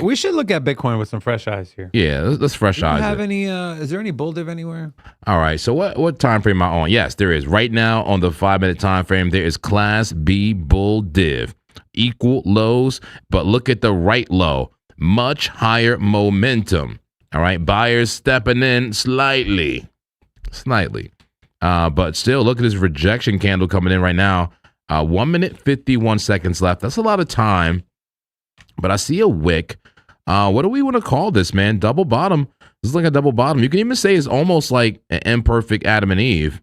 We should look at Bitcoin with some fresh eyes here. Yeah, let's fresh eyes. Have any? Is there any bull div anywhere? All right. So what time frame am I on? Yes, there is. Right now on the 5 minute time frame, there is Class B bull div, equal lows, but look at the right low, much higher momentum. All right, buyers stepping in slightly. But still, look at this rejection candle coming in right now. 1 minute, 51 seconds left. That's a lot of time. But I see a wick. What do we want to call this, man? Double bottom. This is like a double bottom. You can even say it's almost like an imperfect Adam and Eve.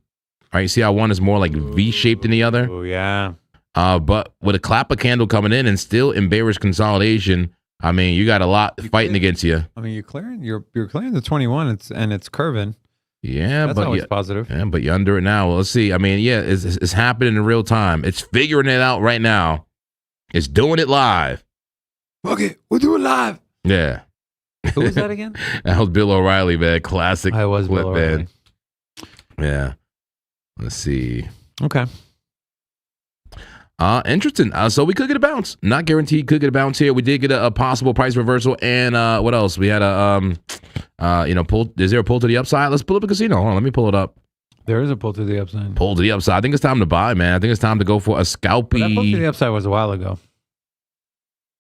All right, you see how one is more like V-shaped than the other? Oh, yeah. But with a clapper candle coming in and still in bearish consolidation, I mean, you got a lot fighting against you. I mean, you're clearing the 21. It's curving. Yeah, that's always positive. Yeah, but you're under it now. Well, let's see. I mean, yeah, it's happening in real time. It's figuring it out right now. It's doing it live. Fuck it, we'll do it live. Yeah. Who was that again? That was Bill O'Reilly, man. Classic. I was clip, Bill O'Reilly. Man. Yeah. Let's see. Okay. Interesting. So we could get a bounce. Not guaranteed. Could get a bounce here. We did get a possible price reversal. And what else? We had pull. Is there a pull to the upside? Let's pull up a casino. Hold on, let me pull it up. There is a pull to the upside. Pull to the upside. I think it's time to buy, man. I think it's time to go for a scalpy. But that pull to the upside was a while ago.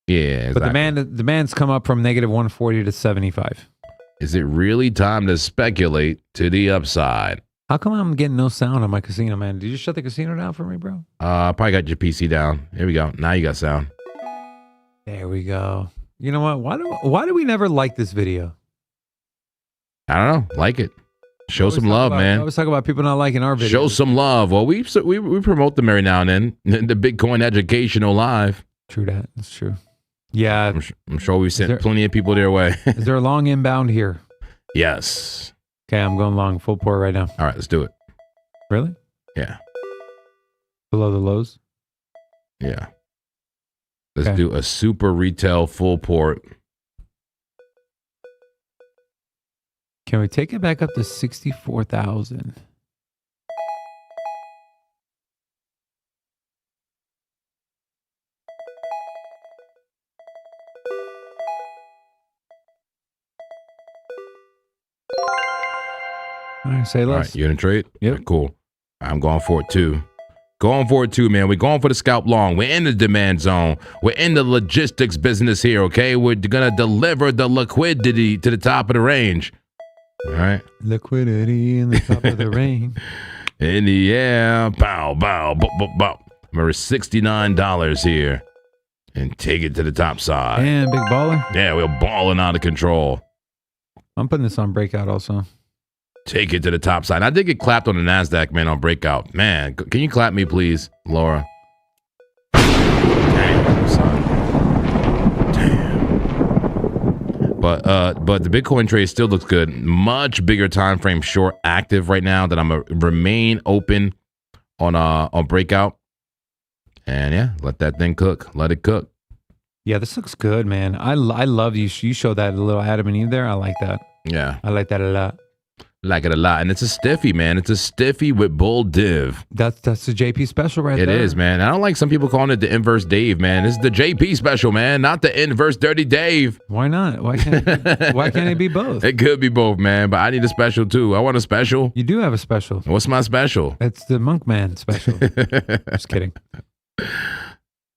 Yeah, exactly. But demand's come up from negative 140 to 75. Is it really time to speculate to the upside? How come I'm getting no sound on my casino, man? Did you shut the casino down for me, bro? Probably got your PC down. Here we go. Now you got sound. There we go. You know what? Why do we never like this video? I don't know. Like it. Show some love, man. I always talk about people not liking our videos. Show some love. Well, we promote them every now and then. The Bitcoin Educational Live. True that. That's true. Yeah. I'm sure we sent plenty of people their way. Is there a long inbound here? Yes. Okay, I'm going long. Full pour right now. All right, let's do it. Really? Yeah. Below the lows? Yeah. Let's do a super retail full port. Can we take it back up to 64,000? All right, say less. All right, you in a trade? Yep. Right, cool. I'm going for it too. Going for it too, man. We're going for the scalp long. We're in the demand zone. We're in the logistics business here, okay? We're going to deliver the liquidity to the top of the range. All right? Liquidity in the top of the range. In the air. Bow, bow, bop, bop, bop. We're $69 here. And take it to the top side. And big baller. Yeah, we're balling out of control. I'm putting this on breakout also. Take it to the top side. I did get clapped on the NASDAQ, man, on breakout. Man, can you clap me, please, Laura? Damn, son. Damn. But the Bitcoin trade still looks good. Much bigger time frame short active right now that I'm gonna remain open on breakout. And yeah, let that thing cook. Let it cook. Yeah, this looks good, man. I love you. You showed that little Adam and Eve there. I like that. Yeah, I like that a lot. like it a lot. And it's a stiffy, man. It's a stiffy with bull div. That's the JP special right there. It is, man. I don't like some people calling it the inverse Dave, man. This is the JP special, man, not the inverse Dirty Dave. Why not? Why can't it be both? It could be both, man, but I need a special too. I want a special. You do have a special. What's my special? It's the Monkman special. Just kidding.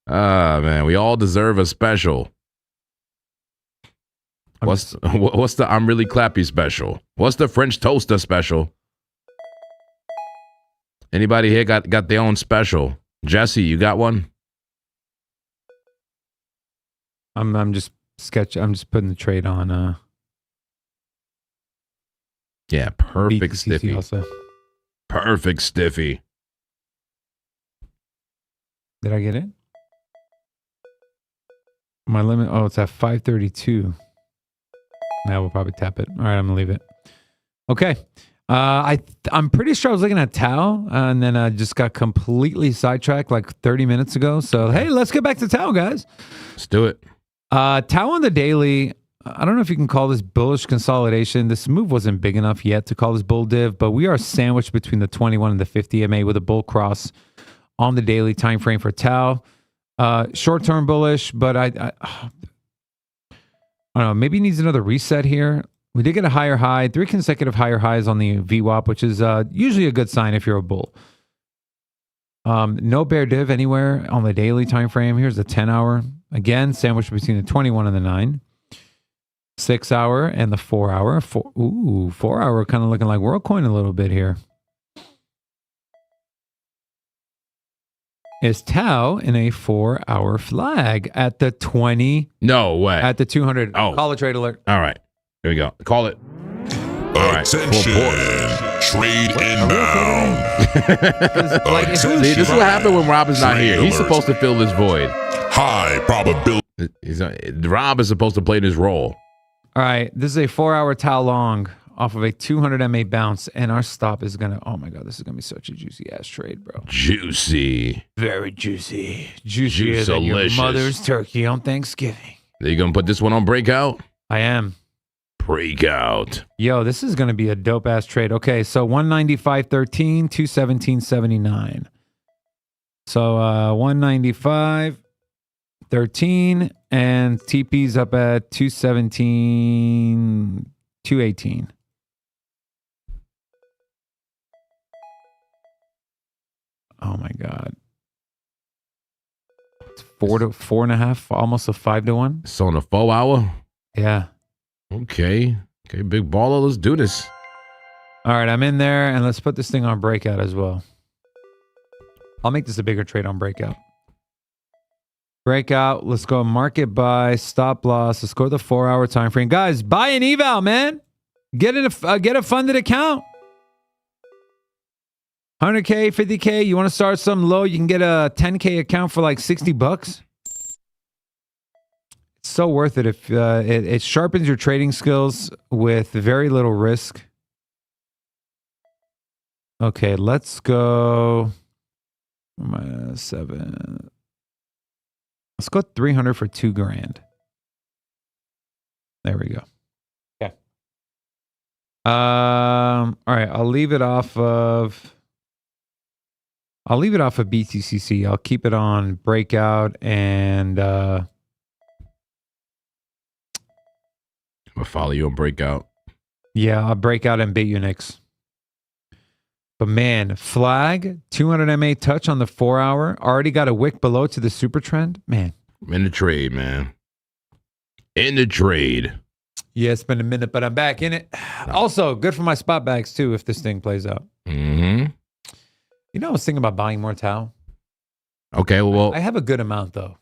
Man, we all deserve a special. What's the I'm really clappy special? What's the French toaster special? Anybody here got their own special? Jesse, you got one? I'm just putting the trade on Yeah, perfect BTCC stiffy. also. Perfect stiffy. Did I get it? My limit, it's at 532. Now we'll probably tap it. All right, I'm gonna leave it. Okay. I'm pretty sure I was looking at Tau, and then I just got completely sidetracked like 30 minutes ago. So hey, let's get back to Tau, guys. Let's do it. Tau on the daily. I don't know if you can call this bullish consolidation. This move wasn't big enough yet to call this bull div, but we are sandwiched between the 21 and the 50 MA with a bull cross on the daily time frame for Tau. Short-term bullish, but I don't know, maybe it needs another reset here. We did get a higher high, 3 consecutive higher highs on the VWAP, which is usually a good sign if you're a bull. No bear div anywhere on the daily time frame. Here's the 10-hour. Again, sandwiched between the 21 and the 9. 6-hour and the 4-hour. 4-hour kind of looking like WorldCoin a little bit here. Is Tau in a 4-hour flag at the 20? No way. At the 200. Oh. Call a trade alert. All right. Here we go. Call it. All Attention. Right. Trade inbound. See, this is what happened when Rob is not here. He's supposed to fill this void. High probability. Rob is supposed to play this role. All right. This is a 4-hour Tau long off of a 200 MA bounce, and our stop is gonna. Oh my god, this is gonna be such a juicy ass trade, bro. Juicy. Very juicy. Juicier than your mother's turkey on Thanksgiving. Are you gonna put this one on breakout? I am. Breakout. Yo, this is gonna be a dope ass trade. Okay, so 195.13, 217.79. So 195.13, and TP's up at 217, 218. Oh my god. It's 4 to 4.5, almost a 5 to 1. It's on a 4-hour. Yeah. Okay, big baller. Let's do this. All right, I'm in there, and let's put this thing on breakout as well. I'll make this a bigger trade on breakout. Breakout. Let's go market buy, stop loss. Let's go to the 4-hour time frame, guys. Buy an eval, man. Get a funded account. 100K, 50K. You want to start something low? You can get a 10K account for like $60. It's so worth it if it sharpens your trading skills with very little risk. Okay, let's go. -7. Let's go 300 for $2,000. There we go. Okay. All right. I'll leave it off of BTCC. I'll keep it on breakout and I'm gonna follow you on breakout. yeah, I'll breakout and bait Unix. But man, flag 200 MA touch on the 4-hour. Already got a wick below to the super trend. Man, In the trade, man. In the trade. yeah, it's been a minute, but I'm back in it. Also, good for my spot bags too if this thing plays out. Mm-hmm. You know, I was thinking about buying more Tau. Okay, well, I have a good amount though.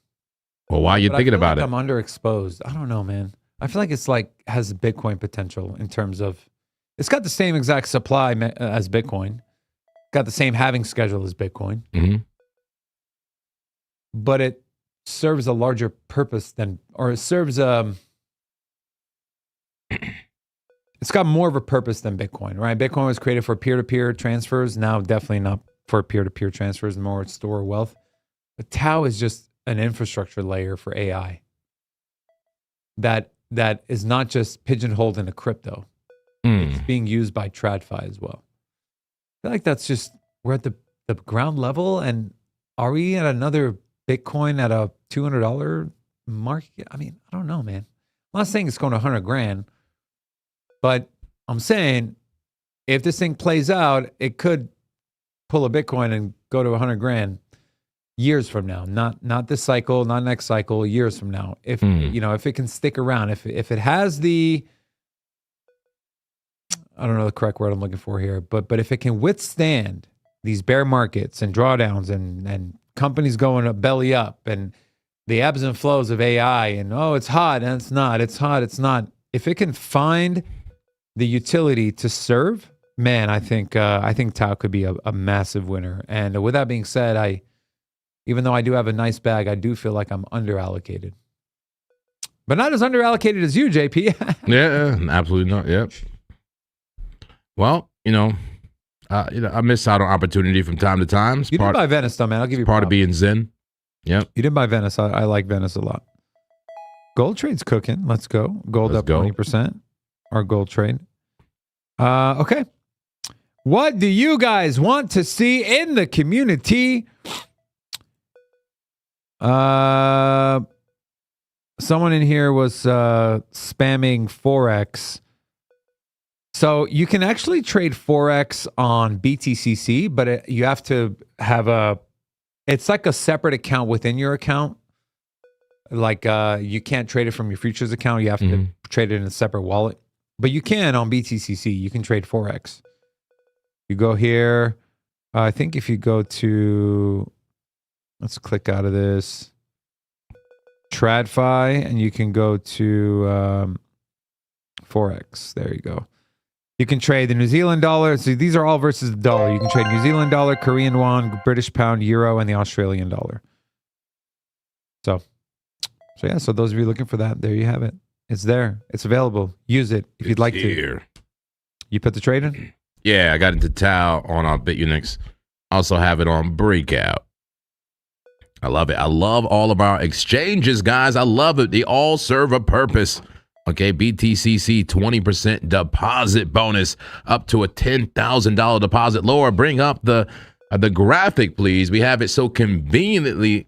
well, why are you But thinking I feel about like it? I'm underexposed. I don't know, man. I feel like it's like has Bitcoin potential in terms of it's got the same exact supply as Bitcoin, got the same halving schedule as Bitcoin, Mm-hmm. but it serves a larger purpose than, or it serves it's got more of a purpose than Bitcoin, right? Bitcoin was created for peer-to-peer transfers. Now, definitely not for peer-to-peer transfers, more store wealth. But Tau is just an infrastructure layer for AI that is not just pigeonholed into crypto. It's being used by TradFi as well. I feel like that's just, we're at the ground level, and are we at another Bitcoin at a $200 market? I mean, I don't know, man. I'm not saying it's going to 100 grand, but I'm saying if this thing plays out, it could pull a Bitcoin and go to 100 grand years from now. Not this cycle, not next cycle, years from now. If if it can stick around, if it has the, I don't know the correct word I'm looking for here, but if it can withstand these bear markets and drawdowns and companies going up belly up and the ebbs and flows of AI and it's hot and it's not, it's hot, it's not. If it can find the utility to serve, man, I think Tau could be a massive winner. And with that being said, even though I do have a nice bag, I do feel like I'm underallocated. But not as underallocated as you, JP. Yeah, absolutely not. Yep. Well, I miss out on opportunity from time to time. You didn't buy Venice, though, man. I'll give you part of being Zen. Yep. You didn't buy Venice. I like Venice a lot. Gold trade's cooking. Let's go. Gold up 20%. Our gold trade. Okay. What do you guys want to see in the community? Someone in here was spamming Forex. So you can actually trade Forex on BTCC, but you have to have it's like a separate account within your account. Like you can't trade it from your futures account. You have to trade it in a separate wallet. But you can on BTCC. You can trade Forex. You go here. I think if you go to, let's click out of this, TradFi, and you can go to Forex. There you go. You can trade the New Zealand dollar. So these are all versus the dollar. You can trade New Zealand dollar, Korean won, British pound, euro, and the Australian dollar. So yeah. So those of you looking for that, there you have it. It's there. It's available. Use it if you'd like to. You put the trade in? Yeah, I got into Tau on BitUnix. Also have it on Breakout. I love it. I love all of our exchanges, guys. I love it. They all serve a purpose. Okay, BTCC 20% deposit bonus up to a $10,000 deposit lower. Bring up the graphic, please. We have it so conveniently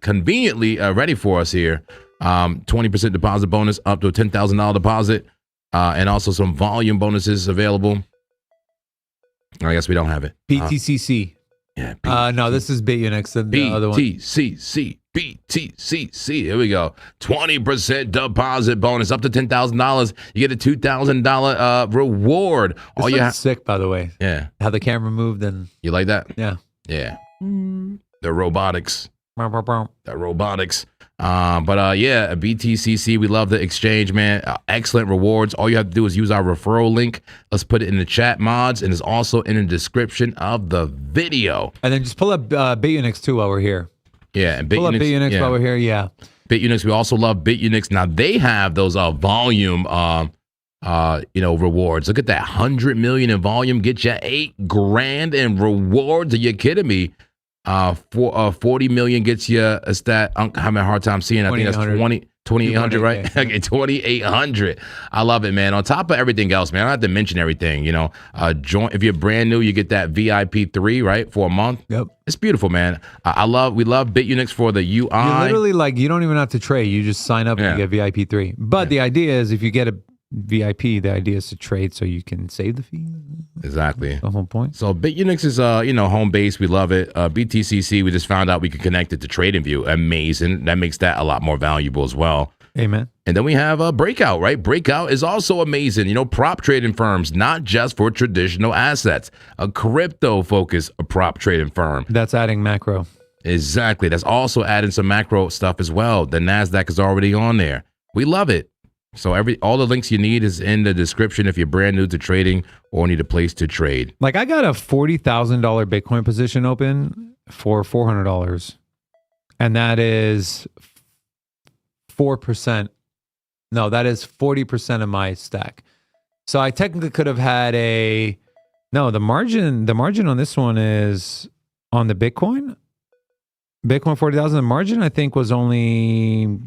ready for us here. 20% deposit bonus up to a $10,000 deposit, and also some volume bonuses available. I guess we don't have it. BTCC. Yeah. No, this is BitUnix. The other one. BTCC. Here we go. 20% deposit bonus up to $10,000. You get a $2,000 reward. This looks sick, by the way. Yeah. How the camera moved and you like that? Yeah. Yeah. The robotics. That robotics. Yeah, BTCC, we love the exchange, man. Excellent rewards. All you have to do is use our referral link. Let's put it in the chat, mods, and it's also in the description of the video. And then just pull up BitUnix too while we're here. Yeah, and pull up BitUnix while we're here. Yeah, BitUnix. We also love BitUnix. Now they have those volume, rewards. Look at that, 100 million in volume, get you $8,000 in rewards. Are you kidding me? 40 million gets you a stat. I'm having a hard time seeing. I think that's 2,800, right? Yeah. Okay, 2,800. I love it, man. On top of everything else, man, I don't have to mention everything. Join if you're brand new, you get that VIP 3, right, for a month. Yep, it's beautiful, man. We love BitUnix for the UI. You literally you don't even have to trade. You just sign up and you get VIP 3. But the idea is if you get a VIP, the idea is to trade so you can save the fee. Exactly. That's the whole point. So BitUnix is home base. We love it. BTCC, we just found out we can connect it to TradingView. Amazing. That makes that a lot more valuable as well. Amen. And then we have Breakout, right? Breakout is also amazing. Prop trading firms, not just for traditional assets. A crypto focused prop trading firm. That's adding macro. Exactly. That's also adding some macro stuff as well. The NASDAQ is already on there. We love it. So all the links you need is in the description if you're brand new to trading or need a place to trade. I got a $40,000 Bitcoin position open for $400. And that is 4%. No, that is 40% of my stack. So I technically could have had the margin on this one is on the Bitcoin 40,000. The margin I think was only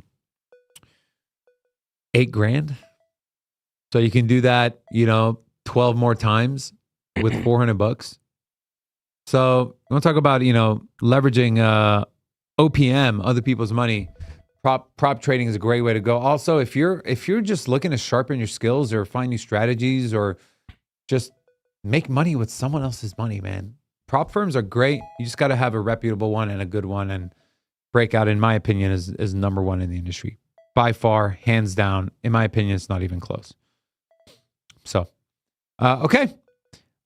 $8,000. So you can do that, 12 more times with $400. So I want to talk about, leveraging OPM, other people's money. Prop trading is a great way to go. Also, if you're just looking to sharpen your skills or find new strategies or just make money with someone else's money, man, prop firms are great. You just got to have a reputable one and a good one. And Breakout, in my opinion, is number one in the industry by far, hands down. In my opinion, it's not even close. So, okay.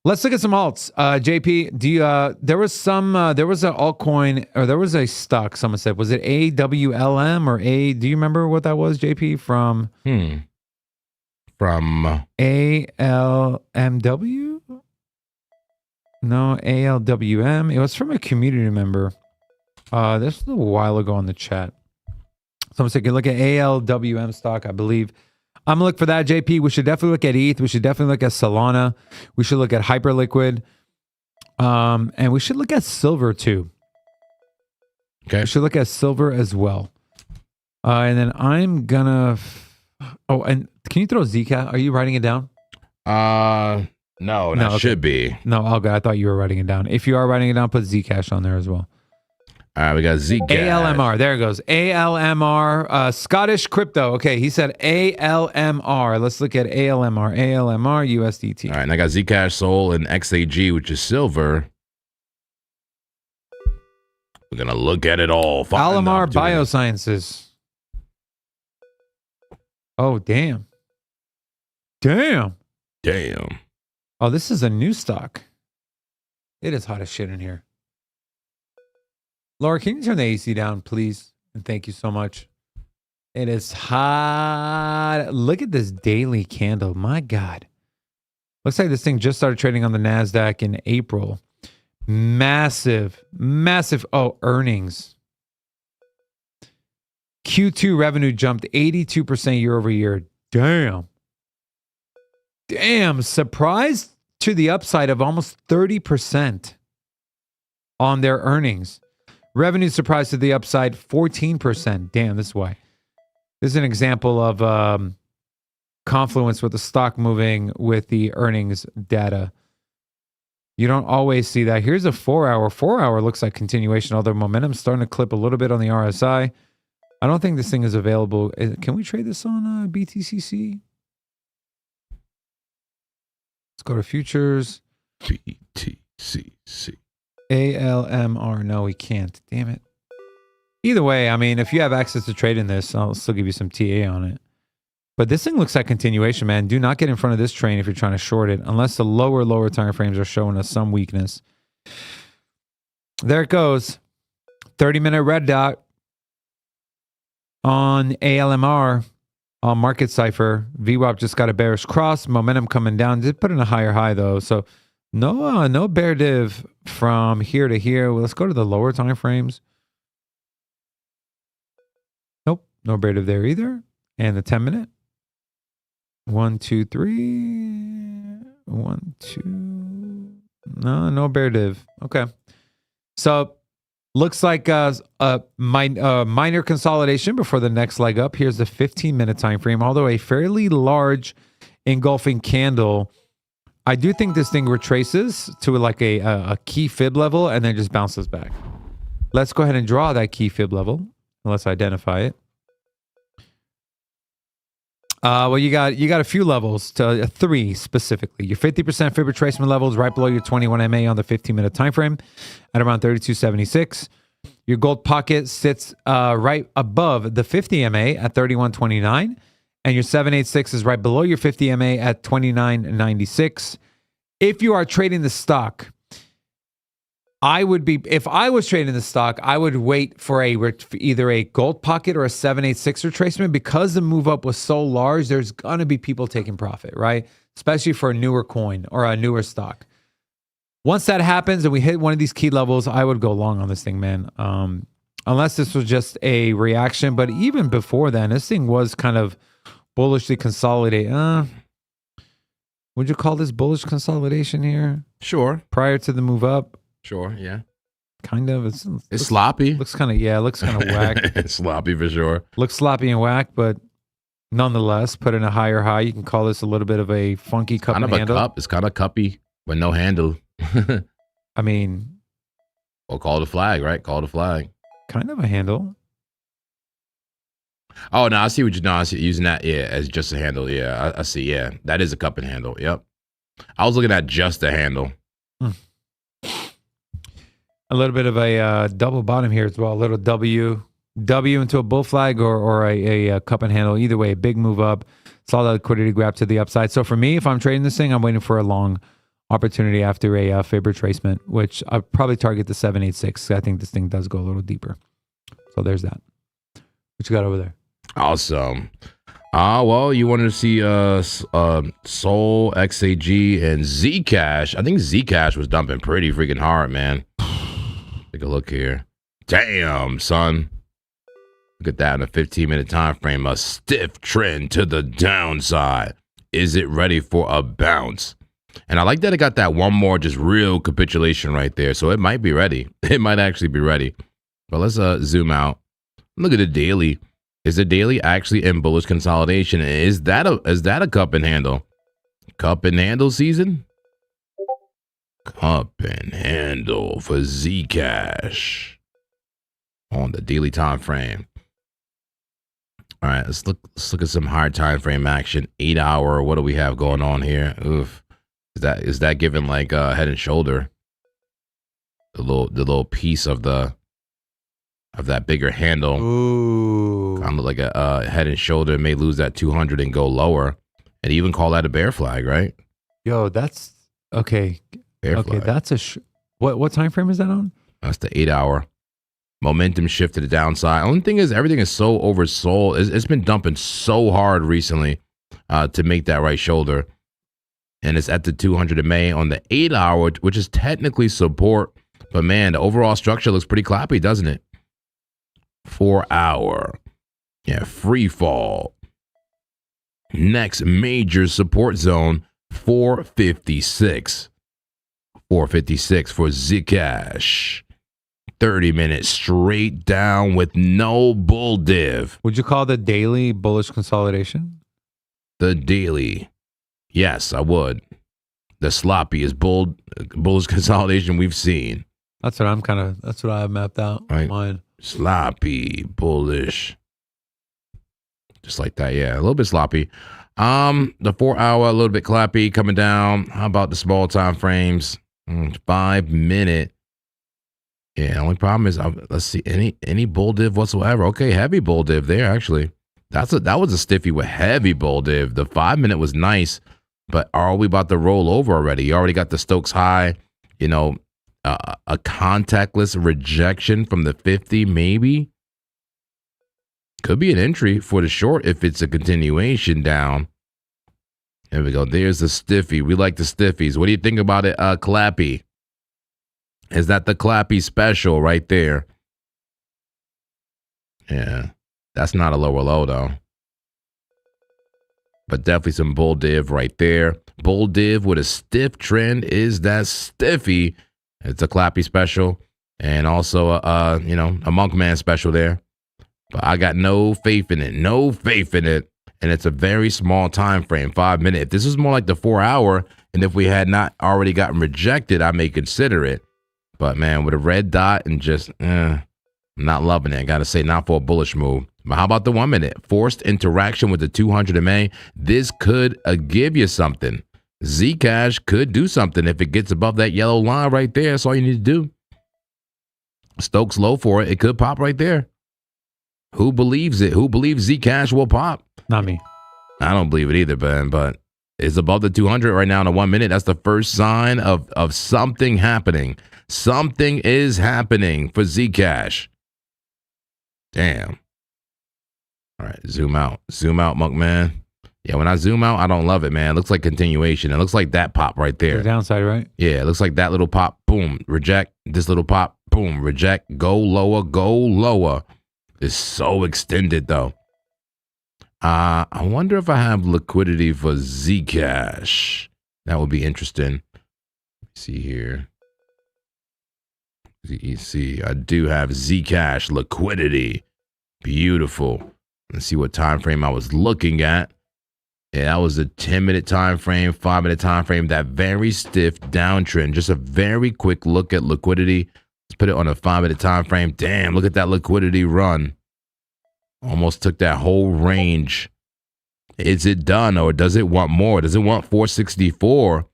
Let's look at some alts. JP, there was an altcoin, or there was a stock, someone said, was it AWLM or do you remember what that was, JP, from? From ALMW? No, ALWM. It was from a community member. This was a while ago on the chat. Someone said, you can look at ALWM stock, I believe. I'm going to look for that, JP. We should definitely look at ETH. We should definitely look at Solana. We should look at Hyperliquid. And we should look at silver too. Okay. We should look at silver as well. And then I'm going to... Oh, and can you throw Zcash? Are you writing it down? No, okay. Should be. No, ALGO, I thought you were writing it down. If you are writing it down, put Zcash on there as well. All right, we got Zcash. ALMR, there it goes. ALMR, Scottish crypto. Okay, he said ALMR. Let's look at ALMR. ALMR, USDT. All right, and I got Zcash, Sol, and XAG, which is silver. We're going to look at it all. Alamar Biosciences. Oh, damn. Damn. Oh, this is a new stock. It is hot as shit in here. Laura, can you turn the AC down, please? And thank you so much. It is hot. Look at this daily candle. My God. Looks like this thing just started trading on the NASDAQ in April. Massive. Oh, earnings. Q2 revenue jumped 82% year over year. Damn. Surprised to the upside of almost 30% on their earnings. Revenue surprised to the upside 14%. Damn, this is why. This is an example of confluence with the stock moving with the earnings data. You don't always see that. Here's a 4-hour. 4-hour looks like continuation, although momentum's starting to clip a little bit on the RSI. I don't think this thing is available. Can we trade this on BTCC? Let's go to futures. BTCC. ALMR. No, we can't. Damn it. Either way, I mean, if you have access to trade in this, I'll still give you some TA on it. But this thing looks like continuation, man. Do not get in front of this train if you're trying to short it, unless the lower time frames are showing us some weakness. There it goes. 30-minute red dot on ALMR. On Market Cipher, VWAP just got a bearish cross. Momentum coming down. Did put in a higher high though. So no bear div from here to here. Well, let's go to the lower time frames. Nope, no bear div there either. And the 10-minute. 1, 2, 3. 1, 2. No bear div. Okay. So looks like a minor consolidation before the next leg up. Here's the 15-minute time frame. Although a fairly large engulfing candle, I do think this thing retraces to like a key fib level and then just bounces back. Let's go ahead and draw that key fib level. Let's identify it. Well, you got a few levels, to 3 specifically. Your 50% fib retracement levels right below your 21 MA on the 15-minute time frame at around 32.76. Your gold pocket sits right above the 50 MA at 31.29, and your 786 is right below your 50 MA at 29.96. If you are trading the stock, if I was trading the stock, I would wait for either a gold pocket or a 786 retracement. Because the move up was so large, there's gonna be people taking profit, right? Especially for a newer coin or a newer stock. Once that happens and we hit one of these key levels, I would go long on this thing, man. Unless this was just a reaction, but even before then, this thing was kind of bullishly consolidated. Would you call this bullish consolidation here Sure. prior to the move up? Sure. Yeah. Kind of. It's sloppy. Looks kind of, yeah, looks kind of whack. It's sloppy for sure. Looks sloppy and whack, but nonetheless, put in a higher high. You can call this a little bit of a funky cup Kind and of handle. a cup. It's kind of cuppy, but no handle. I mean, Well, call the flag, right? Call the flag. kind of a handle. Oh, no, I see what you know. I see using that, yeah, as just a handle. Yeah, I see. Yeah, that is a cup and handle. Yep. I was looking at just a handle. A little bit of a double bottom here as well. A little W into a bull flag or a cup and handle. Either way, a big move up. Saw that liquidity grab to the upside. So for me, if I'm trading this thing, I'm waiting for a long opportunity after a fib retracement, which I'll probably target the 786. I think this thing does go a little deeper. So there's that. What you got over there? Awesome. Well, you wanted to see Sol, XAG, and Zcash. I think Zcash was dumping pretty freaking hard, man. Take a look here. Damn, son. Look at that in a 15-minute time frame. A stiff trend to the downside. Is it ready for a bounce? And I like that it got that one more just real capitulation right there. So it might be ready. It might actually be ready. But let's zoom out. Look at the daily. Is the daily actually in bullish consolidation? Is that a cup and handle? Cup and handle season? Cup and handle for Zcash on the daily time frame. All right, let's look at some higher time frame action. 8 hour. What do we have going on here? Oof. Is that giving like head and shoulder? The little piece of that bigger handle. Ooh. Kind of like a head and shoulder. May lose that 200 and go lower, and even call that a bear flag, right? Yo, that's okay. Bear flag. That's what time frame is that on? That's the 8 hour. Momentum shift to the downside. Only thing is, everything is so oversold. It's been dumping so hard recently to make that right shoulder, and it's at the 200 in May on the 8 hour, which is technically support. But man, the overall structure looks pretty clappy, doesn't it? 4 hour. Yeah, free fall. Next major support zone, 456. 456 for Zcash. 30 minutes straight down with no bull div. Would you call the daily bullish consolidation? The daily. Yes, I would. The sloppiest bullish consolidation we've seen. That's what I have mapped out. Right. Mine. Sloppy, bullish. Just like that, yeah. A little bit sloppy. The 4 hour, a little bit clappy, coming down. How about the small time frames? 5 minute. Yeah, the only problem is, let's see, any bull div whatsoever. Okay, heavy bull div there, actually. That was a stiffy with heavy bull div. The 5 minute was nice, but are we about to roll over already? You already got the Stokes high, a contactless rejection from the 50, maybe. Could be an entry for the short if it's a continuation down. There we go. There's the stiffy. We like the stiffies. What do you think about it, Clappy? Is that the Clappy special right there? Yeah. That's not a lower low, though. But definitely some bull div right there. Bull div with a stiff trend is that stiffy. It's a Clappy special. And also, a Monkman special there. But I got no faith in it. No faith in it. And it's a very small time frame, 5 minutes. If this is more like the 4 hour, and if we had not already gotten rejected, I may consider it. But man, with a red dot and just, I'm not loving it. I got to say, not for a bullish move. But how about the 1 minute? Forced interaction with the 200 MA. This could give you something. Zcash could do something if it gets above that yellow line right there. That's all you need to do. Stokes low for it. It could pop right there. Who believes it? Who believes Zcash will pop? Not me. I don't believe it either, Ben, but it's above the 200 right now in a 1 minute. That's the first sign of something happening. Something is happening for Zcash. Damn. All right, zoom out. Zoom out, Monkman. Yeah, when I zoom out, I don't love it, man. It looks like continuation. It looks like that pop right there. The downside, right? Yeah, it looks like that little pop, boom, reject. This little pop, boom, reject. Go lower, go lower. It's so extended, though. I wonder if I have liquidity for Zcash. That would be interesting. Let's see here. ZEC. I do have Zcash liquidity. Beautiful. Let's see what time frame I was looking at. Yeah, that was a 10-minute time frame, 5-minute time frame. That very stiff downtrend. Just a very quick look at liquidity. Let's put it on a 5-minute time frame. Damn, look at that liquidity run. Almost took that whole range. Is it done, or does it want more? Does it want 464?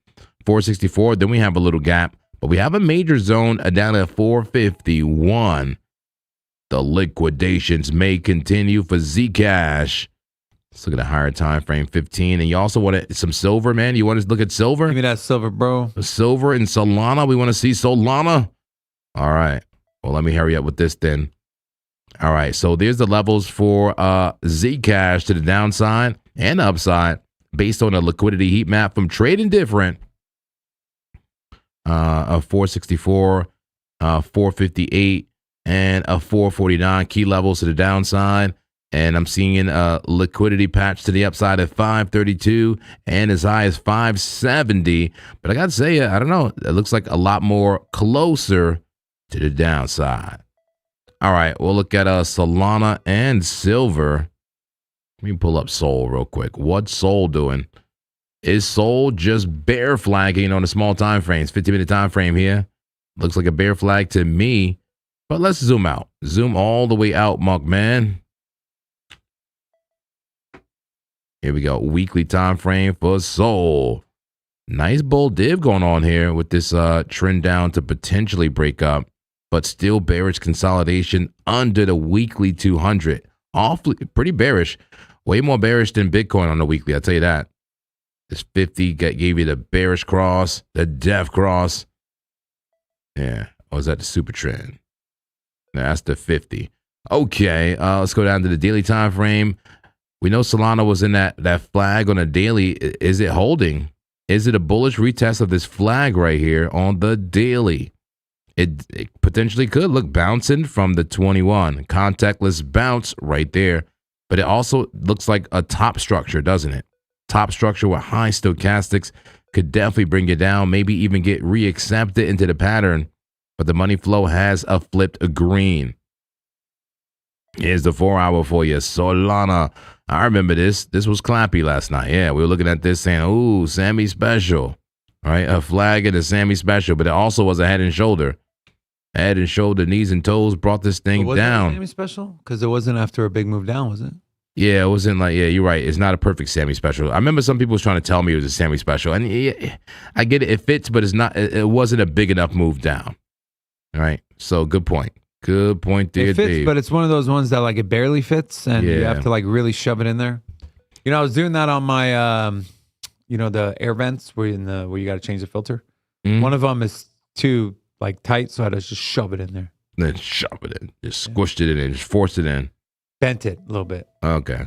464, then we have a little gap. But we have a major zone down at 451. The liquidations may continue for Zcash. Let's look at a higher time frame, 15. And you also want some silver, man? You want to look at silver? Give me that silver, bro. Silver and Solana. We want to see Solana. All right. Well, let me hurry up with this then. All right. So there's the levels for Zcash to the downside and upside based on a liquidity heat map from Trade Indifferent. A 464, 458, and a 449 key levels to the downside. And I'm seeing a liquidity patch to the upside at 532 and as high as 570. But I got to say, I don't know. It looks like a lot more closer to the downside. All right, we'll look at Solana and silver. Let me pull up Sol real quick. What's Sol doing? Is Sol just bear flagging on the small time frames? 50-minute time frame here. Looks like a bear flag to me. But let's zoom out. Zoom all the way out, Monk man. Here we go. Weekly time frame for Sol. Nice bull div going on here with this trend down to potentially break up, but still bearish consolidation under the weekly 200. Awfully pretty bearish. Way more bearish than Bitcoin on the weekly, I'll tell you that. This 50 gave you the bearish cross, the death cross. Yeah. Or is that the super trend? No, that's the 50. Okay. Let's go down to the daily time frame. We know Solana was in that flag on a daily. Is it holding? Is it a bullish retest of this flag right here on the daily? It potentially could look bouncing from the 21. Contactless bounce right there. But it also looks like a top structure, doesn't it? Top structure with high stochastics could definitely bring you down, maybe even get reaccepted into the pattern. But the money flow has a flipped green. Here's the 4-hour for you. Solana. I remember this. This was clappy last night. Yeah, we were looking at this saying, ooh, Sammy special. All right, a flag and a Sammy special. But it also was a head and shoulder. Head and shoulder, knees and toes brought this thing down. Sammy special? Because it wasn't after a big move down, was it? Yeah, it wasn't like, yeah, you're right. It's not a perfect Sammy special. I remember some people was trying to tell me it was a Sammy special. And yeah, I get it. It fits, but it's not. It wasn't a big enough move down. All right. So good point. Good point there, it fits, Dave. But it's one of those ones that like it barely fits, and you have to like really shove it in there. You know, I was doing that on my, you know, the air vents where you got to change the filter. Mm-hmm. One of them is too like tight, so I had to just shove it in there. Then shove it in. Just squished it in and just forced it in. Bent it a little bit. Okay.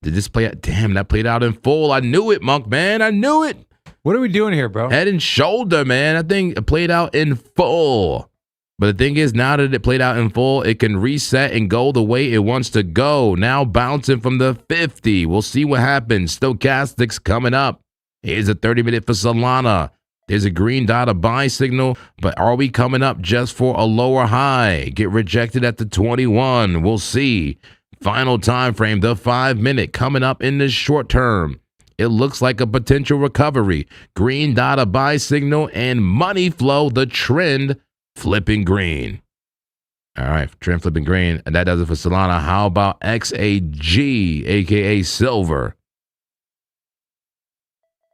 Did this play out? Damn, that played out in full. I knew it, Monk, man. I knew it. What are we doing here, bro? Head and shoulder, man. I think it played out in full. But the thing is, now that it played out in full, it can reset and go the way it wants to go. Now bouncing from the 50. We'll see what happens. Stochastics coming up. Here's a 30-minute for Solana. There's a green dot, a buy signal, but are we coming up just for a lower high? Get rejected at the 21. We'll see. Final time frame, the 5-minute coming up in the short term. It looks like a potential recovery. Green dot, a buy signal, and money flow, the trend flipping green. All right, trend flipping green, and that does it for Solana. How about XAG, aka silver?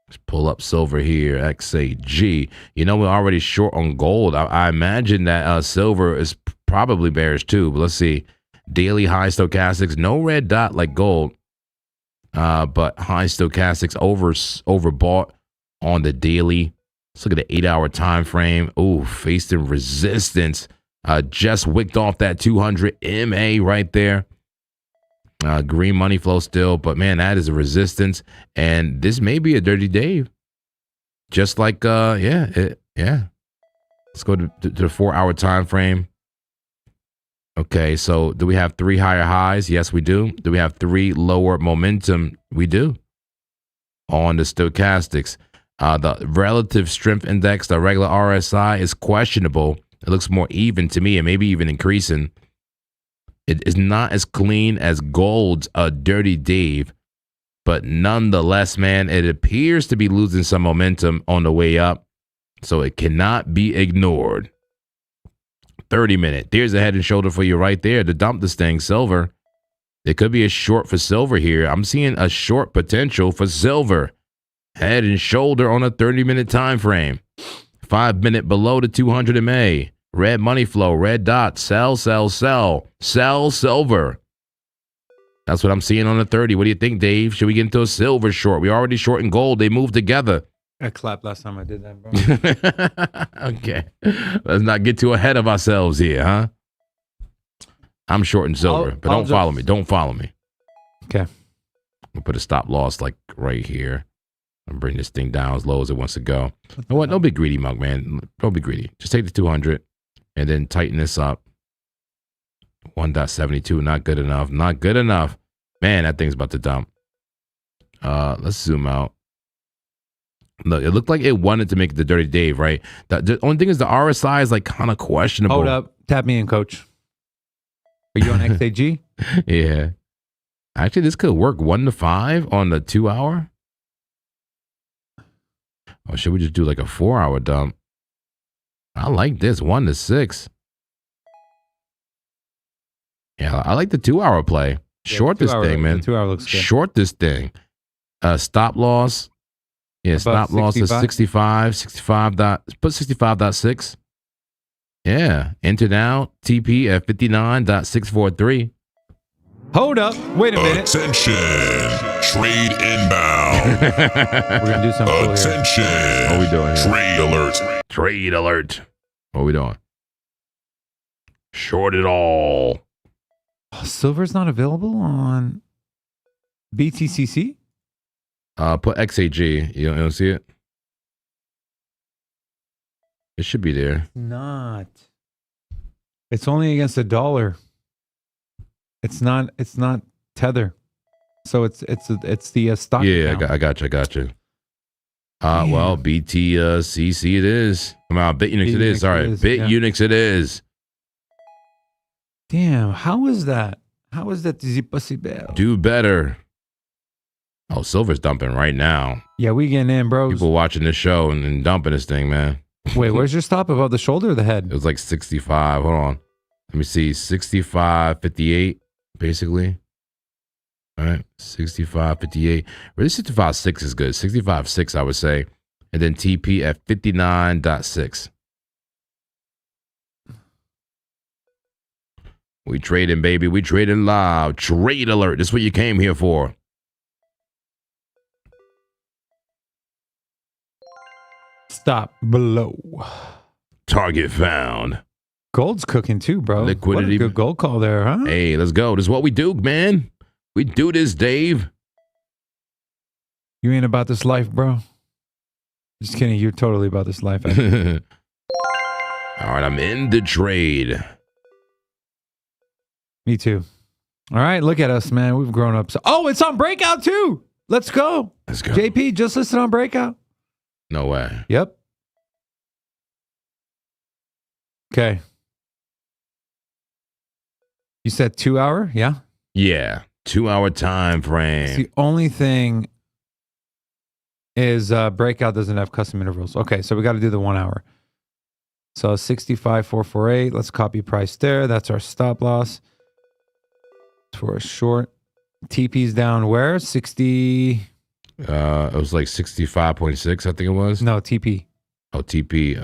Let's pull up silver here, XAG. You know, we're already short on gold. I imagine that silver is probably bearish too, but let's see. Daily high stochastics, no red dot like gold, but high stochastics overbought on the daily. Let's look at the 8-hour time frame. Ooh, facing resistance. Just wicked off that 200 MA right there. Green money flow still, but man, that is a resistance. And this may be a dirty Dave. Just like, yeah. Let's go to the 4-hour time frame. Okay, so do we have 3 higher highs? Yes, we do. Do we have 3 lower momentum? We do. On the stochastics. The relative strength index, the regular RSI, is questionable. It looks more even to me and maybe even increasing. It is not as clean as gold's Dirty Dave, but nonetheless, man, it appears to be losing some momentum on the way up, so it cannot be ignored. 30-minute. There's a head and shoulder for you right there to dump this thing. Silver. It could be a short for silver here. I'm seeing a short potential for silver. Head and shoulder on a 30-minute time frame. 5-minute below the 200 MA. Red money flow, red dot, sell, sell, sell. Sell silver. That's what I'm seeing on the 30. What do you think, Dave? Should we get into a silver short? We already short in gold. They moved together. I clapped last time I did that, bro. Okay. Let's not get too ahead of ourselves here, huh? I'm short in silver, but don't follow me. Don't follow me. Okay. We'll put a stop loss like right here. I'll bring this thing down as low as it wants to go. You know what? Don't be greedy, Mug, man. Don't be greedy. Just take the 200 and then tighten this up. 1.72, not good enough. Not good enough. Man, that thing's about to dump. Let's zoom out. Look, it looked like it wanted to make the Dirty Dave, right? The only thing is the RSI is like kind of questionable. Hold up. Tap me in, coach. Are you on XAG? Yeah. Actually, this could work 1 to 5 on the 2 hour. Or should we just do like a 4 hour dump? I like this 1 to 6. Yeah, I like the 2 hour play. Short this thing, man. 2 hour looks good. Short this thing. Stop loss. Yeah, About stop loss is 65. 65 dot, put 65.6. Yeah. Enter now. TP at 59.643. Hold up. Wait a minute. Attention. Trade inbound. We're going to do something cool here. Attention. What are we doing here? Trade alert. Trade alert. What are we doing? Short it all. Silver's not available on BTCC? Put XAG. You don't see it? It should be there. Not. It's only against the dollar. It's not Tether. So it's the stock. Yeah, account. I got you. Well, BTCC it is. Come on, BitUnix it is. All right, BitUnix it is. Damn, how is that? How is that possible? Do better. Oh, silver's dumping right now. Yeah, we getting in, bro. People watching this show and dumping this thing, man. Wait, where's your stop? Above the shoulder or the head? It was like 65. Hold on. Let me see. 65.58, basically. All right. 65.58. Really, 65.6 is good. 65.6, I would say. And then TP at 59.6. We trading, baby. We trading live. Trade alert. This is what you came here for. Stop below. Target found. Gold's cooking too, bro. Liquidity. What a good gold call there, huh? Hey, let's go. This is what we do, man. We do this, Dave. You ain't about this life, bro. Just kidding. You're totally about this life. All right, I'm in the trade. Me too. All right, look at us, man. We've grown up. Oh, it's on Breakout too. Let's go. Let's go. JP just listed on Breakout. No way. Yep. Okay. You said 2 hour? Yeah. Yeah. 2 hour time It's frame. the only thing is Breakout doesn't have custom intervals. Okay, so we got to do the 1 hour. So 65,448. Let's copy price there. That's our stop loss for a short. TP's down where? 60. It was like 65.6, I think it was. No, TP. Oh, TP.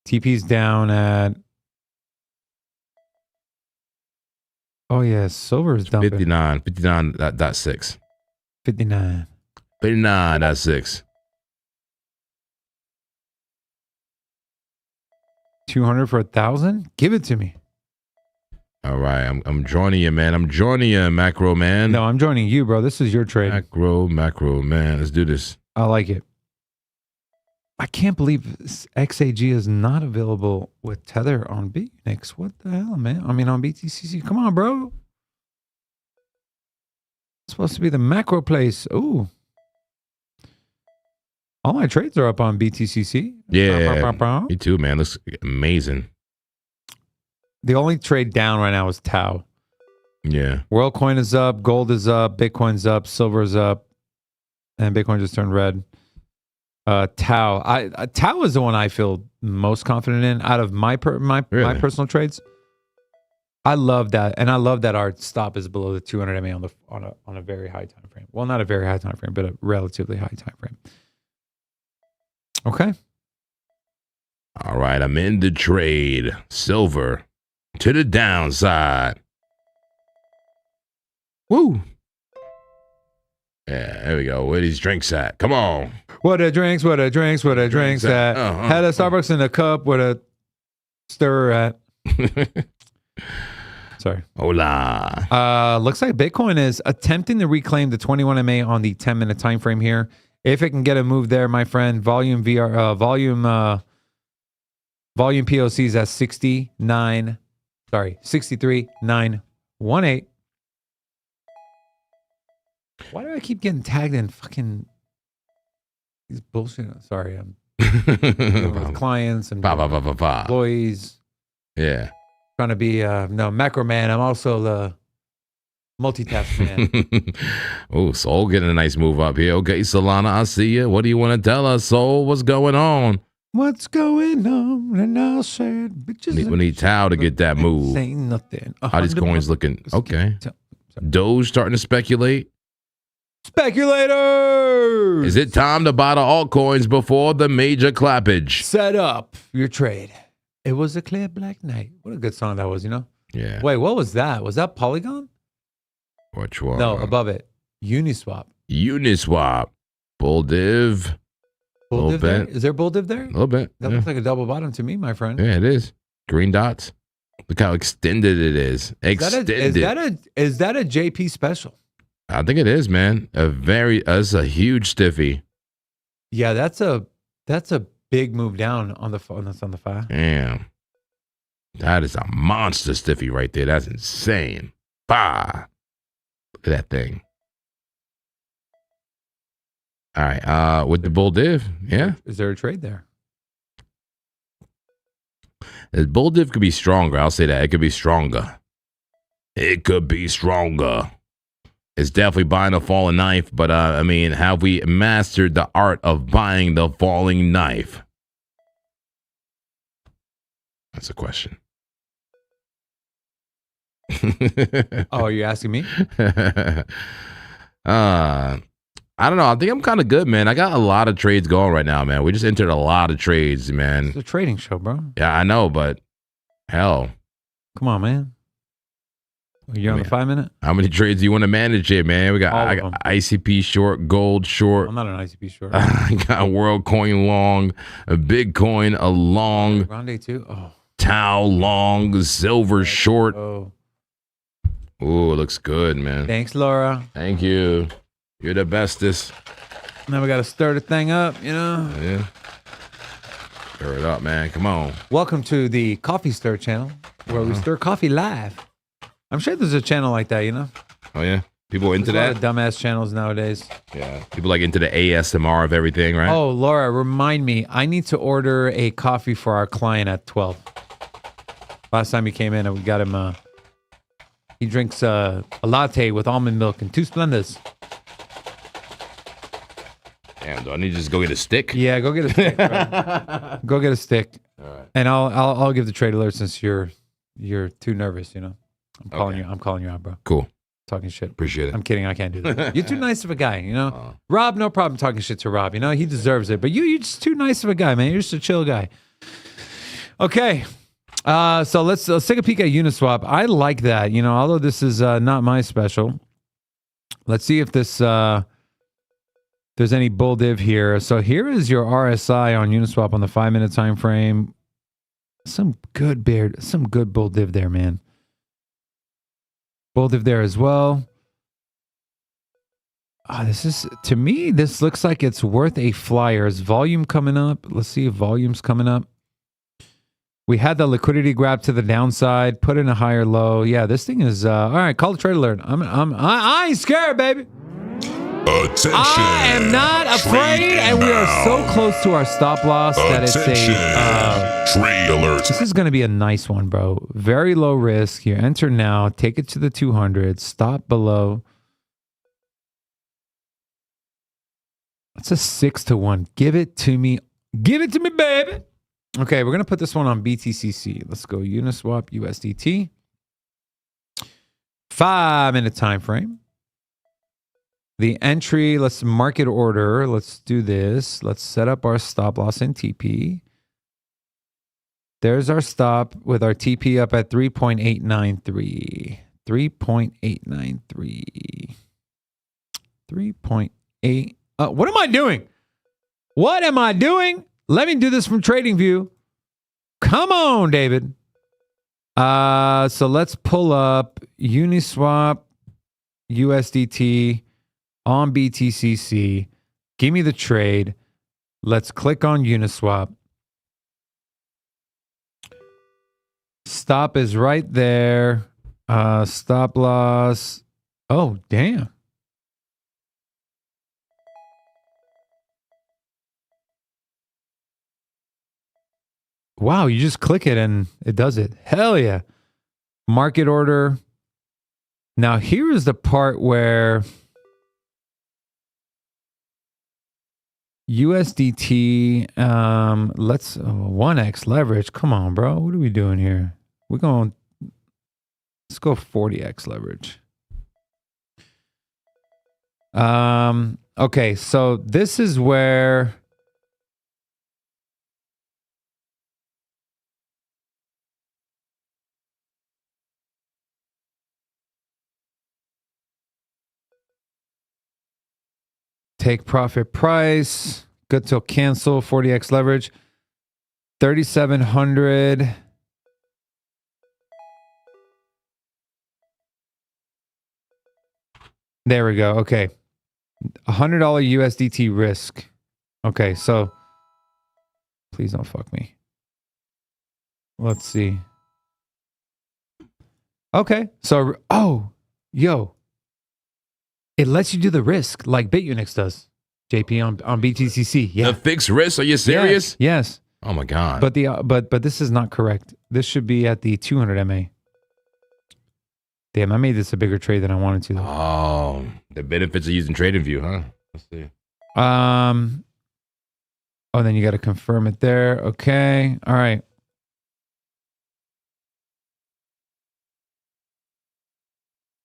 TP's down at. Oh, yeah. Silver is dumping. 59.6. 59. 59.6. 200 for 1,000? Give it to me. All right, I'm joining you, man. I'm joining you, macro man. No, I'm joining you, bro. This is your trade. Macro man. Let's do this. I like it. I can't believe XAG is not available with Tether on BNX. What the hell, man? I mean, on BTCC. Come on, bro. It's supposed to be the macro place. Ooh. All my trades are up on BTCC. Yeah, me too, man. Looks amazing. The only trade down right now is Tau. Yeah. WorldCoin is up, gold is up, Bitcoin's up, silver is up, and Bitcoin just turned red. Tau, Tau is the one I feel most confident in out of my personal trades. I love that, and I love that our stop is below the 200 MA on a very high time frame. Well, not a very high time frame, but a relatively high time frame. Okay. All right, I'm in the trade. Silver to the downside. Woo. Yeah, there we go. Where these drinks at? Come on. What a drinks at. Had a Starbucks in a cup with a stirrer at. Sorry. Hola. Looks like Bitcoin is attempting to reclaim the 21 MA on the 10-minute time frame here. If it can get a move there, my friend, volume POC is at 63,918. Why do I keep getting tagged in fucking these bullshit? Sorry, I'm dealing with clients and employees. Yeah. Trying to be macro man. I'm also the multitask man. Oh, Soul getting a nice move up here. Okay, Solana, I see you. What do you want to tell us, Soul? What's going on? What's going on? And I said, bitches. We need Tau to get that move. Say nothing. How these coins looking? Okay. Doge starting to speculate. Speculators! Is it time to buy the altcoins before the major clappage? Set up your trade. It was a clear black night. What a good song that was, you know? Yeah. Wait, what was that? Was that Polygon? Which one? No, above it. Uniswap. Bull div. Bull div there? Is there bull div there? A little bit. That looks like a double bottom to me, my friend. Yeah, it is. Green dots. Look how extended it is. Extended. Is that a JP special? I think it is, man. That's a huge stiffy. Yeah, that's a big move down on the 5. Damn. That is a monster stiffy right there. That's insane. Bah. Look at that thing. All right. With the bull div, yeah. Is there a trade there? The bull div could be stronger. I'll say that. It could be stronger. It's definitely buying a falling knife, but I mean, have we mastered the art of buying the falling knife? That's a question. Oh, are you asking me? I don't know. I think I'm kind of good, man. I got a lot of trades going right now, man. We just entered a lot of trades, man. It's a trading show, bro. Yeah, I know, but hell. Come on, man. You're on the 5 minute? How many trades do you want to manage here, man? I got ICP short, gold short. I'm not an ICP short. I got WorldCoin long, a Bitcoin a long. Grande too? Oh. Tau long, silver short. Oh, it looks good, man. Thanks, Laura. Thank you. You're the bestest. Now we got to stir the thing up, you know? Yeah. Stir it up, man. Come on. Welcome to the Coffee Stir channel, where we stir coffee live. I'm sure there's a channel like that, you know? Oh, yeah? People into there's that? A lot of dumbass channels nowadays. Yeah. People like into the ASMR of everything, right? Oh, Laura, remind me. I need to order a coffee for our client at 12. Last time he came in, and we got him, he drinks a latte with almond milk and 2 Splendas. Damn, do I need to just go get a stick? Yeah, go get a stick. Bro. Go get a stick. All right. And I'll give the trade alert since you're too nervous, you know? I'm calling you out, bro. Cool. Talking shit. Appreciate it. I'm kidding. I can't do that. You're too nice of a guy, you know? Rob, no problem talking shit to Rob. You know, he deserves it. But you're just too nice of a guy, man. You're just a chill guy. Okay. So let's take a peek at Uniswap. I like that, you know, although this is not my special. Let's see if this there's any bull div here. So here is your RSI on Uniswap on the 5 minute time frame. Some good bull div there, man. Bull div there as well. This is, to me, this looks like it's worth a flyer. Is volume coming up? Let's see if volume's coming up. We had the liquidity grab to the downside, put in a higher low. Yeah, this thing is all right. Call the trade alert. I ain't scared, baby. Attention. I am not afraid, and we are so close to our stop loss that it's Attention. Trade alert. this is going to be a nice one, bro. Very low risk. You enter now, take it to the 200, stop below. It's a 6-1. Give it to me. Give it to me, baby. Okay, we're going to put this one on BTCC. Let's go Uniswap USDT. 5-minute time frame. The entry, let's market order. Let's do this. Let's set up our stop loss in TP. There's our stop with our TP up at 3.893. 3.893. 3.8. What am I doing? What am I doing? Let me do this from TradingView. Come on, David. So let's pull up Uniswap USDT on BTCC. Give me the trade. Let's click on Uniswap. Stop is right there. Stop loss. Oh, damn. Wow, you just click it and it does it. Hell yeah. Market order. Now here is the part where USDT, let's 1x leverage. Come on, bro. What are we doing here? Let's go 40x leverage. Okay, so this is where take profit price, good till cancel, 40x leverage, 3,700. There we go. Okay. $100 USDT risk. Okay, so please don't fuck me. Let's see. Okay, so, yo. It lets you do the risk like BitUnix does, JP, on BTCC. Yeah. The fixed risk? Are you serious? Yes. Oh my God. But but this is not correct. This should be at the 200 MA. Damn, I made this a bigger trade than I wanted to. Though. Oh, the benefits of using TradingView, huh? Let's see. Oh, then you got to confirm it there. Okay. All right.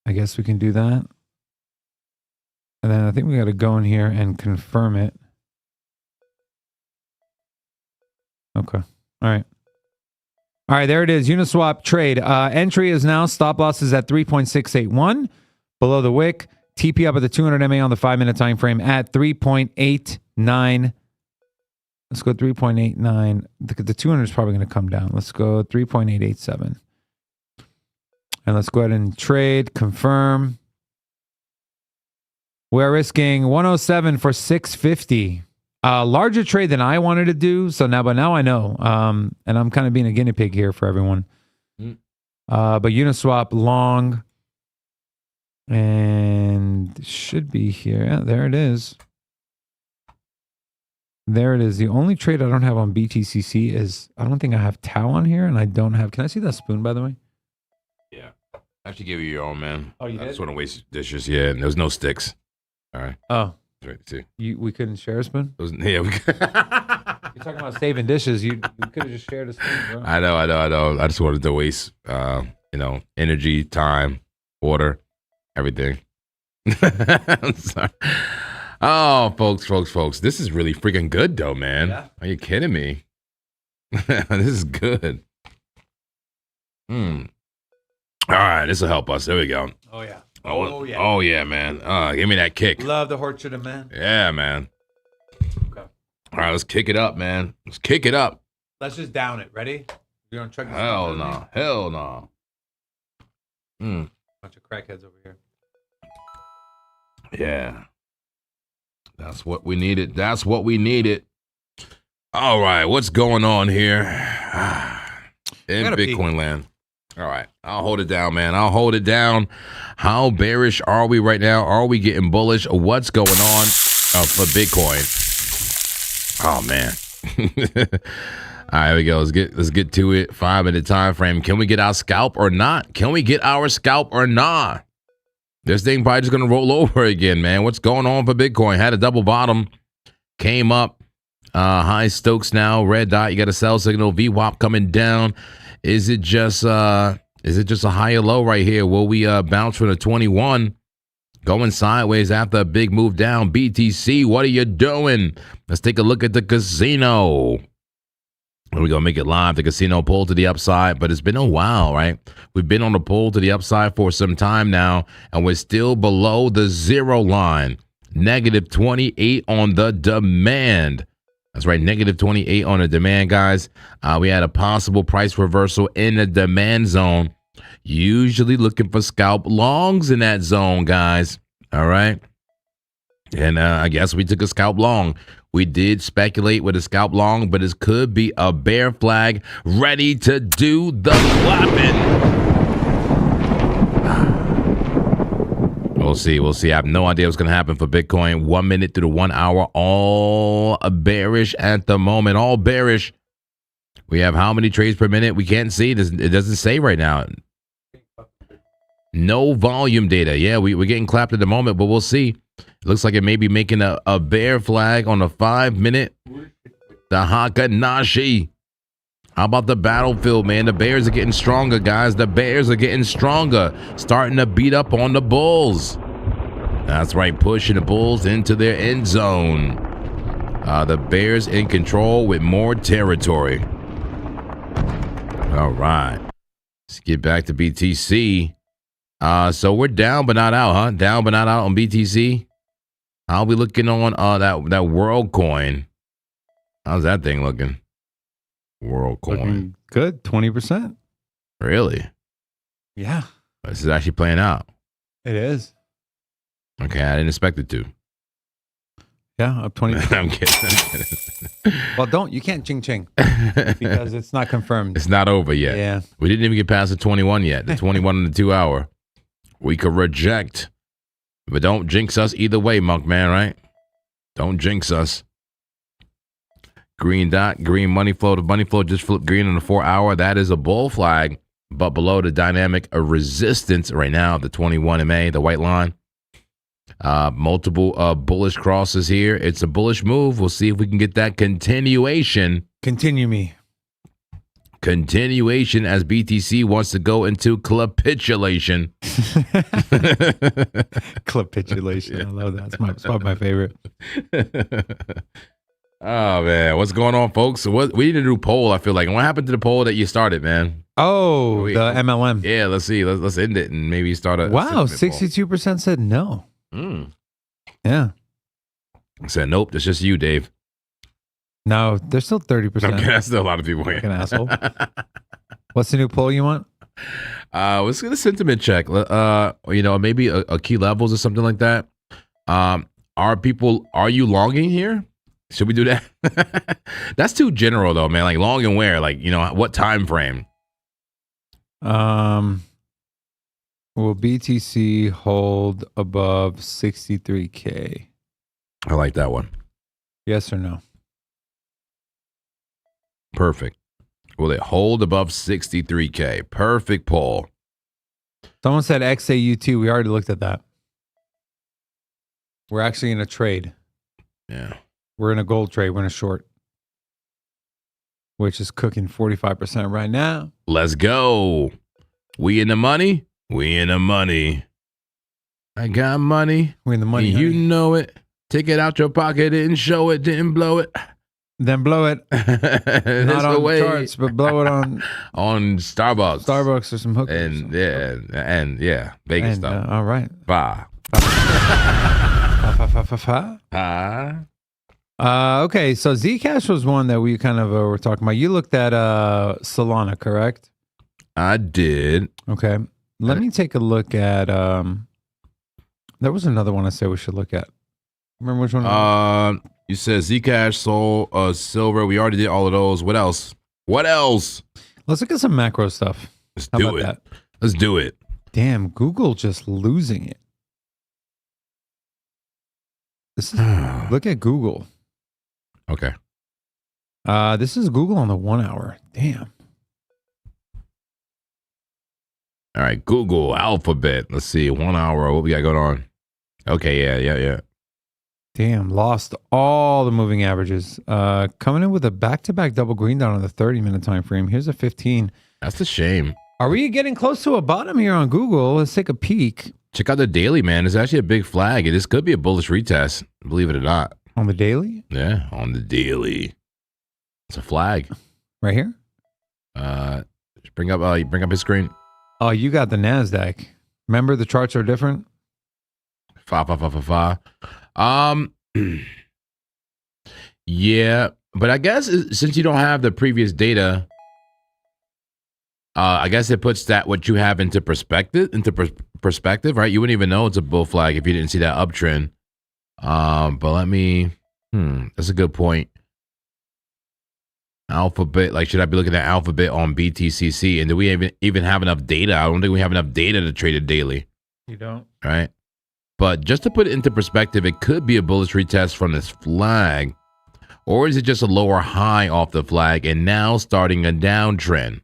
I guess we can do that. And then I think we got to go in here and confirm it. Okay. All right. All right, there it is. Uniswap trade. Entry is now. Stop loss is at 3.681. Below the wick. TP up at the 200 MA on the 5-minute time frame at 3.89. Let's go 3.89. The 200 is probably going to come down. Let's go 3.887. And let's go ahead and trade. Confirm. We're risking 107 for 650. Larger trade than I wanted to do. So now, but now I know. And I'm kind of being a guinea pig here for everyone. But Uniswap long and should be here. Yeah, there it is. There it is. The only trade I don't have on BTCC is I don't think I have Tau on here, and I don't have. Can I see that spoon, by the way? Yeah, I should give you your own, man. Oh, you I did? just want to waste dishes. Yeah, and there's no sticks. All right. Oh, Right. See. we couldn't share a spoon. Yeah. You're talking about saving dishes. You could have just shared a spoon, bro. I know. I just wanted to waste, energy, time, water, everything. I'm sorry. Oh, folks. This is really freaking good, though, man. Yeah. Are you kidding me? This is good. All right, this will help us. There we go. Oh yeah. Oh yeah, man. Give me that kick. Love the Orchard of Man. Yeah, man. Okay. All right, let's kick it up, man. Let's kick it up. Let's just down it. Ready? You're gonna check this Hell out, no. Hell no. Bunch of crackheads over here. Yeah. That's what we needed. That's what we needed. All right, what's going on here? In gotta Bitcoin pee. land. All right. I'll hold it down, man. I'll hold it down. How bearish are we right now? Are we getting bullish? What's going on for Bitcoin? Oh, man. All right, here we go. Let's get to it. 5-minute time frame. Can we get our scalp or not? Can we get our scalp or not? This thing probably just going to roll over again, man. What's going on for Bitcoin? Had a double bottom. Came up. High Stokes now. Red dot. You got a sell signal. VWAP coming down. Is it just a higher low right here? Will we bounce from the 21? Going sideways after a big move down. BTC, what are you doing? Let's take a look at the casino. We're going to make it live. The casino pull to the upside, but it's been a while, right? We've been on the pull to the upside for some time now, and we're still below the zero line. Negative 28 on the demand. That's right, negative 28 on the demand, guys. We had a possible price reversal in the demand zone. Usually looking for scalp longs in that zone, guys. All right. And I guess we took a scalp long. We did speculate with a scalp long, but it could be a bear flag ready to do the clapping. We'll see. We'll see. I have no idea what's going to happen for Bitcoin. 1 minute through the 1 hour, all bearish at the moment. All bearish. We have how many trades per minute? We can't see. It doesn't say right now. No volume data. Yeah, we're getting clapped at the moment, but we'll see. It looks like it may be making a bear flag on the 5 minute. The Hakanashi. How about the battlefield, man? The Bears are getting stronger, guys. The Bears are getting stronger. Starting to beat up on the Bulls. That's right, pushing the Bulls into their end zone. The Bears in control with more territory. All right. Let's get back to BTC. So we're down but not out, huh? Down but not out on BTC. How are we looking on that world coin? How's that thing looking? World coin. Looking good, 20%. Really? Yeah. This is actually playing out. It is. Okay, I didn't expect it to. Yeah, up 20%. I'm kidding. Well, you can't ching because it's not confirmed. It's not over yet. Yeah. We didn't even get past the 21 yet. The 21 in the 2 hour. We could reject. But don't jinx us either way, Monk Man, right? Don't jinx us. Green dot, green money flow. The money flow just flipped green on the 4 hour. That is a bull flag, but below the dynamic of resistance right now, the 21 MA, the white line. Multiple bullish crosses here. It's a bullish move. We'll see if we can get that continuation. Continue me. Continuation as BTC wants to go into capitulation. Capitulation. I love that. It's probably my favorite. Oh man, what's going on, folks? We need to do a poll. I feel like. And what happened to the poll that you started, man? Oh, the MLM. Yeah, let's see. Let's end it and maybe start a. Wow, 62% said no. Yeah. I said nope. That's just you, Dave. No, there's still 30%. Okay, that's still a lot of people here. Like an asshole. What's the new poll you want? Let's get a sentiment check. Maybe a key levels or something like that. Are you longing here? Should we do that? That's too general though, man. Like long and where? Like, what time frame? Will BTC hold above 63K? I like that one. Yes or no? Perfect. Will it hold above 63K? Perfect poll. Someone said XAU2. We already looked at that. We're actually in a trade. Yeah. We're in a gold trade. We're in a short, which is cooking 45% right now. Let's go. We in the money? We in the money. I got money. We're in the money. You know it. Take it out your pocket. Didn't show it. Didn't blow it. Then blow it. Not on the charts, but blow it on Starbucks. Starbucks or some hookers. And Vegas stuff. All right. Bye. Okay, so Zcash was one that we kind of were talking about. You looked at Solana, correct? I did. Okay. Let me take a look at there was another one I said we should look at. Remember which one? You said Zcash, Sol, Silver. We already did all of those. What else? Let's look at some macro stuff. Let's How do about it. that? Let's do it. Damn, Google just losing it. This is look at Google. Okay. This is Google on the 1 hour. Damn. All right. Google, Alphabet. Let's see. 1 hour. What we got going on? Okay. Yeah. Damn, lost all the moving averages. Coming in with a back-to-back double green down on the 30-minute time frame. Here's a 15. That's a shame. Are we getting close to a bottom here on Google? Let's take a peek. Check out the daily, man. It's actually a big flag. This could be a bullish retest, believe it or not. On the daily? Yeah, on the daily. It's a flag. Right here? Bring up his screen. Oh, you got the NASDAQ. Remember the charts are different? Fa. Yeah, but I guess since you don't have the previous data, I guess it puts what you have into perspective, right? You wouldn't even know it's a bull flag if you didn't see that uptrend. But let me, that's a good point. Alphabet, like, should I be looking at Alphabet on BTCC? And do we even have enough data? I don't think we have enough data to trade it daily. You don't? Right? But just to put it into perspective, it could be a bullish retest from this flag, or is it just a lower high off the flag and now starting a downtrend?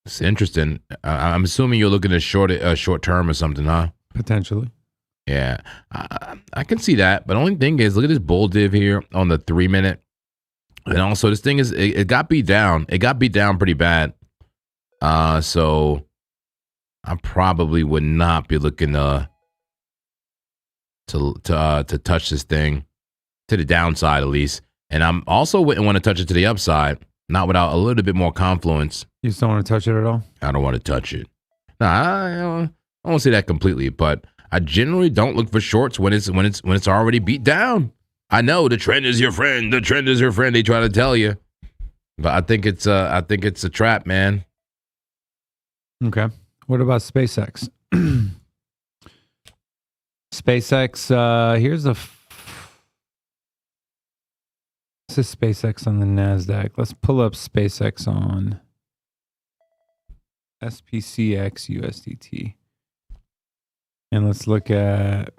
It's interesting. I'm assuming you're looking at short term or something, huh? Potentially. Yeah, I can see that. But the only thing is, look at this bull div here on the 3 minute. And also this thing is, it got beat down. It got beat down pretty bad. So I probably would not be looking to touch this thing to the downside at least. And I'm also wouldn't want to touch it to the upside, not without a little bit more confluence. You just don't want to touch it at all? I don't want to touch it. No, I won't say that completely, but I generally don't look for shorts when it's already beat down. I know the trend is your friend. The trend is your friend. They try to tell you, but I think it's a trap, man. Okay. What about SpaceX? SpaceX. Here's this is SpaceX on the NASDAQ. Let's pull up SpaceX on SPCX USDT. And let's look at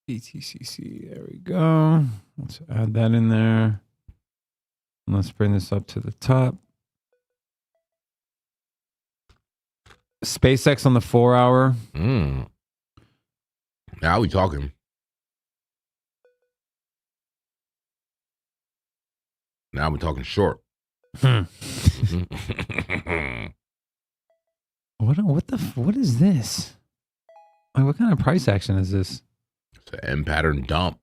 BTCC. There we go. Let's add that in there. And let's bring this up to the top. SpaceX on the 4 hour. Now we talking. Now we're talking short. What is this? Like, what kind of price action is this? It's an M pattern dump.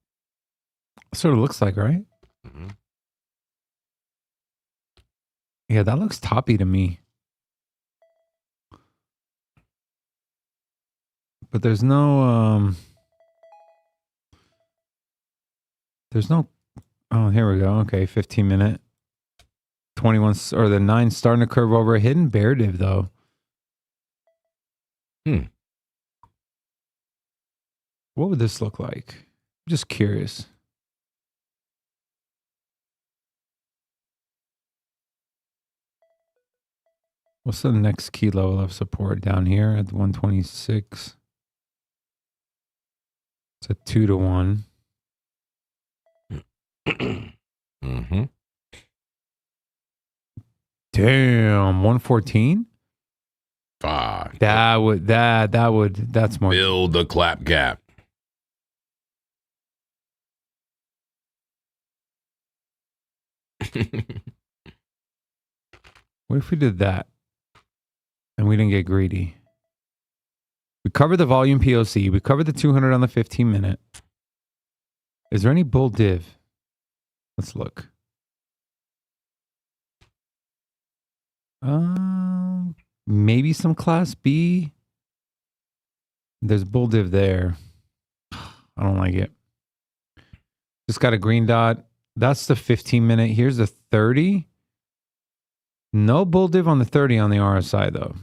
Sort of looks like, right? Mm-hmm. Yeah, that looks toppy to me. But there's no oh, here we go. Okay, 15-minute. 21 or the 9 starting to curve over a hidden bear div though. What would this look like? I'm just curious. What's the next key level of support down here at 126? It's a 2-to-1. Mm-hmm. Damn, 114? Fuck. That's more. Build the clap gap. What if we did that and we didn't get greedy? We covered the volume POC. We covered the 200 on the 15-minute. Is there any bull div? Let's look. Maybe some class B. There's bull div there. I don't like it. Just got a green dot. That's the 15-minute. Here's the 30. No bull div on the 30 on the RSI though.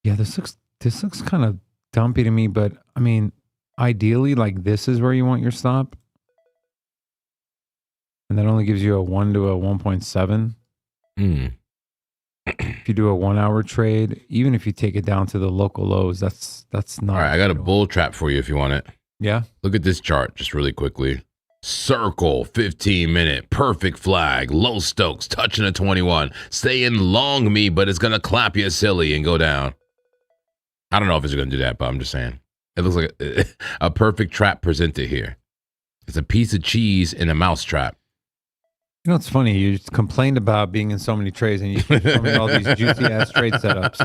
Yeah, this looks kind of dumpy to me, but I mean, ideally, like this is where you want your stop. And that only gives you a 1 to a 1.7. If you do a 1 hour trade, even if you take it down to the local lows, that's not. All right, I got a bull trap for you if you want it. Yeah. Look at this chart just really quickly. Circle, 15-minute, perfect flag, low Stokes, touching a 21. Staying long me, but it's going to clap you silly and go down. I don't know if it's going to do that, but I'm just saying. It looks like a perfect trap presented here. It's a piece of cheese in a mouse trap. You know, it's funny. You just complained about being in so many trades and you keep showing all these juicy-ass trade setups.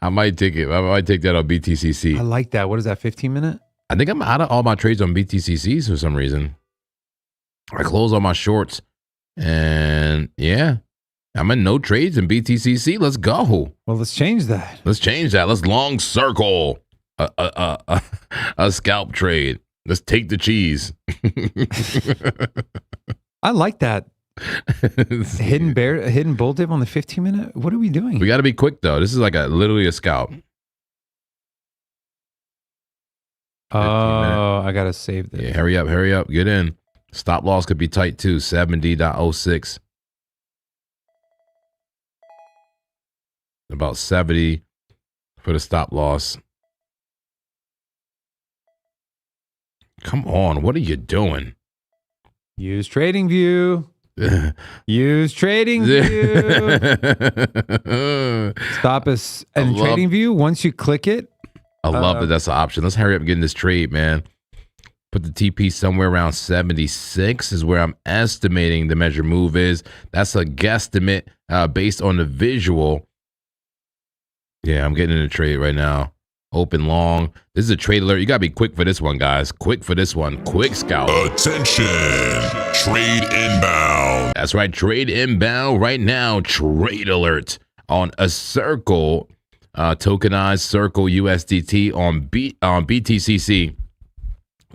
I might take it. I might take that on BTCC. I like that. What is that, 15-minute? I think I'm out of all my trades on BTCCs for some reason. I closed all my shorts. And yeah, I'm in no trades in BTCC. Let's go. Well, let's change that. Let's change that. Let's long circle a scalp trade. Let's take the cheese. I like that. Hidden bull dip on the 15-minute? What are we doing? We got to be quick, though. This is like literally a scalp. Oh, I got to save this. Yeah, hurry up. Get in. Stop loss could be tight, too. 70.06. About 70 for the stop loss. Come on. What are you doing? Use Trading View. Use Trading View. Stop us. And Trading View, once you click it. I love that that's an option. Let's hurry up and get in this trade, man. Put the TP somewhere around 76 is where I'm estimating the measure move is. That's a guesstimate based on the visual. Yeah, I'm getting in a trade right now. Open long. This is a trade alert. You got to be quick for this one, guys. Quick for this one. Quick scout. Attention. Trade inbound. That's right. Trade inbound right now. Trade alert on a circle. Tokenized Circle USDT on BTCC.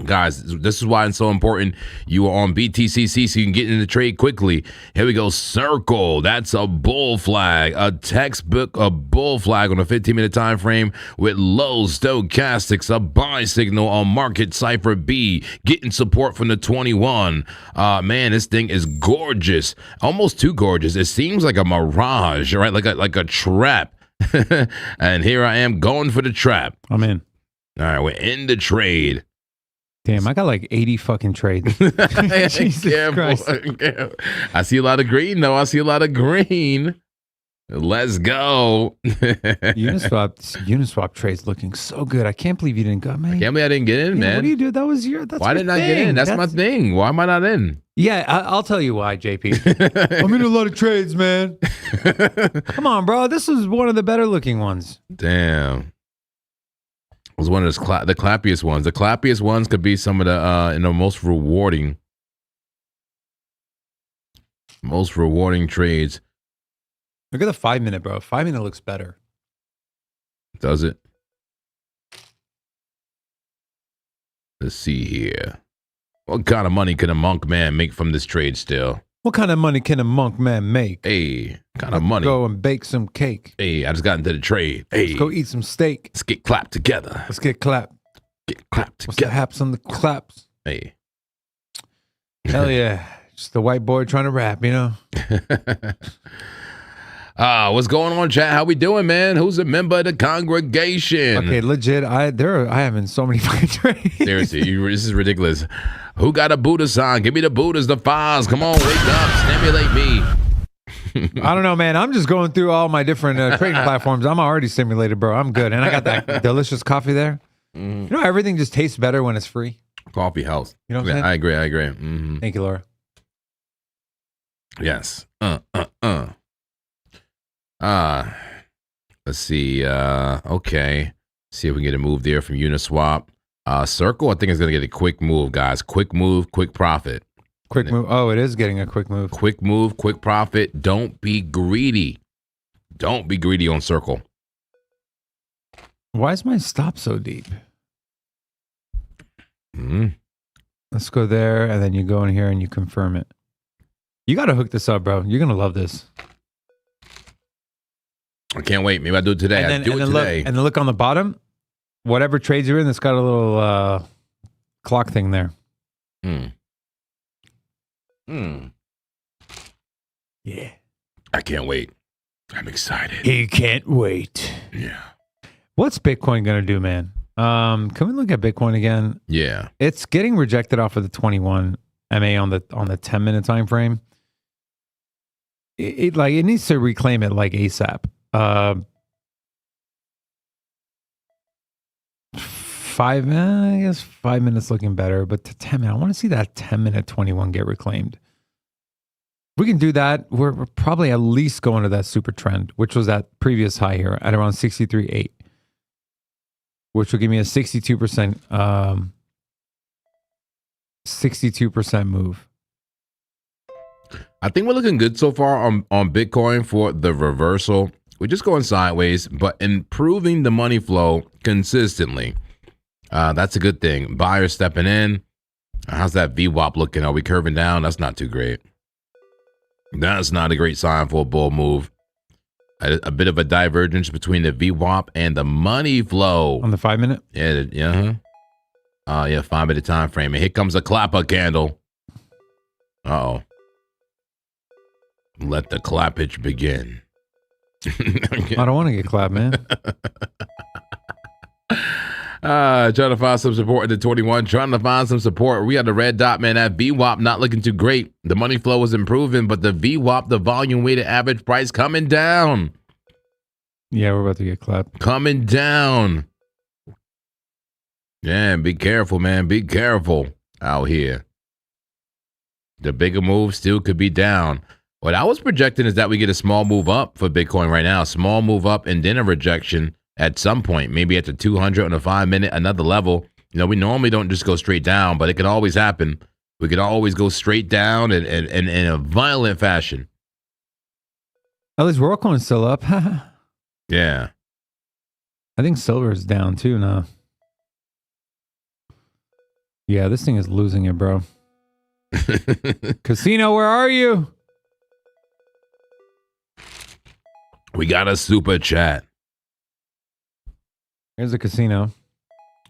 Guys, this is why it's so important. You are on BTCC so you can get in the trade quickly. Here we go. Circle. That's a bull flag. A textbook, a bull flag on a 15-minute time frame with low stochastics. A buy signal on market cipher B. Getting support from the 21. Man, this thing is gorgeous. Almost too gorgeous. It seems like a mirage, right? Like a trap. And here I am going for the trap. I'm in. All right, we're in the trade. Damn, I got like 80 fucking trades. Jesus Christ. I see a lot of green, though. I see a lot of green. Let's go. Uniswap trades looking so good. I can't believe you didn't go, man. I can't believe I didn't get in, man. What do you do? That's why didn't I get in? That's my thing. Why am I not in? Yeah, I'll tell you why, JP. I'm in a lot of trades, man. Come on, bro. This is one of the better looking ones. Damn. It was one of the clappiest ones. The clappiest ones could be some of the most rewarding trades. Look at the 5-minute, bro. 5-minute looks better. Does it? Let's see here. What kind of money can a monk man make from this trade still? What kind of money can a monk man make? Hey, kind of money. Go and bake some cake. Hey, I just got into the trade. Hey, let's go eat some steak. Let's get clapped together. Let's get clapped. Get clapped together. What's the haps on the claps? Hey. Hell yeah. Just the white boy trying to rap, you know? What's going on, chat? How we doing, man? Who's a member of the congregation? Okay, legit. I am in so many fucking trades. Seriously, this is ridiculous. Who got a Buddha sign? Give me the Buddhas, the files. Come on, wake up, stimulate me. I don't know, man. I'm just going through all my different trading platforms. I'm already stimulated, bro. I'm good, and I got that delicious coffee there. You know, everything just tastes better when it's free. Coffee helps. You know what I'm saying? I agree. Mm-hmm. Thank you, Laura. Yes. Let's see. Okay. See if we can get a move there from Uniswap. Circle, I think is going to get a quick move, guys. Quick move, quick profit. Quick move. Oh, it is getting a quick move. Quick move, quick profit. Don't be greedy. Don't be greedy on Circle. Why is my stop so deep? Mm. Let's go there, and then you go in here and you confirm it. You got to hook this up, bro. You're going to love this. I can't wait. Maybe I'll do it today. I'll do it today. And then look on the bottom. Whatever trades you're in, it's got a little clock thing there. Yeah. I can't wait. I'm excited. He can't wait. Yeah. What's Bitcoin going to do, man? Can we look at Bitcoin again? Yeah. It's getting rejected off of the 21 MA on the 10-minute time frame. It needs to reclaim it like ASAP. 5, I guess 5 minutes looking better, but to 10 minutes, I want to see that 10-minute 21 get reclaimed. If we can do that, we're probably at least going to that super trend, which was that previous high here at around 63.8, which will give me a 62% 62% move. I think we're looking good so far on Bitcoin for the reversal. We're just going sideways, but improving the money flow consistently. That's a good thing. Buyers stepping in. How's that VWAP looking? Are we curving down? That's not too great. That's not a great sign for a bull move. A bit of a divergence between the VWAP and the money flow. On the 5 minute? Yeah. Yeah, 5 minute time frame. And here comes a clapper candle. Uh-oh. Let the clappage begin. I don't want to get clapped, man. Trying to find some support at the 21. Trying to find some support. We got the red dot, man. That VWAP not looking too great. The money flow is improving, but the VWAP, the volume weighted average price, coming down. Yeah, we're about to get clapped. Coming down. Yeah, be careful, man. Be careful out here. The bigger move still could be down. What I was projecting is that we get a small move up for Bitcoin right now. Small move up and then a rejection at some point, maybe at the 200 on the 5 minute, another level. You know, we normally don't just go straight down, but it can always happen. We could always go straight down and in a violent fashion. At least WorldCoin's still up. Yeah. I think silver is down too now. Yeah, this thing is losing it, bro. Casino, where are you? We got a super chat. Here's a casino.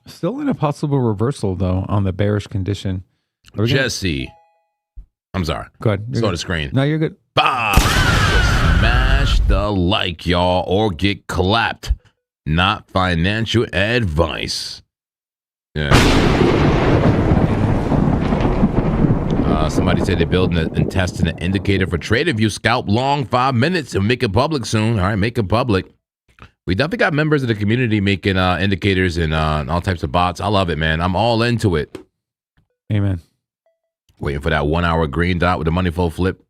Still in a possible reversal, though, on the bearish condition. Jesse. I'm sorry. Go ahead. Saw the screen. No, you're good. Bah! Smash the like, y'all, or get clapped. Not financial advice. Yeah. Somebody said they're building and testing an indicator for TraderView. Scalp long 5 minutes and make it public soon. All right, make it public. We definitely got members of the community making indicators and all types of bots. I love it, man. I'm all into it. Amen. Waiting for that 1 hour green dot with the money flow flip.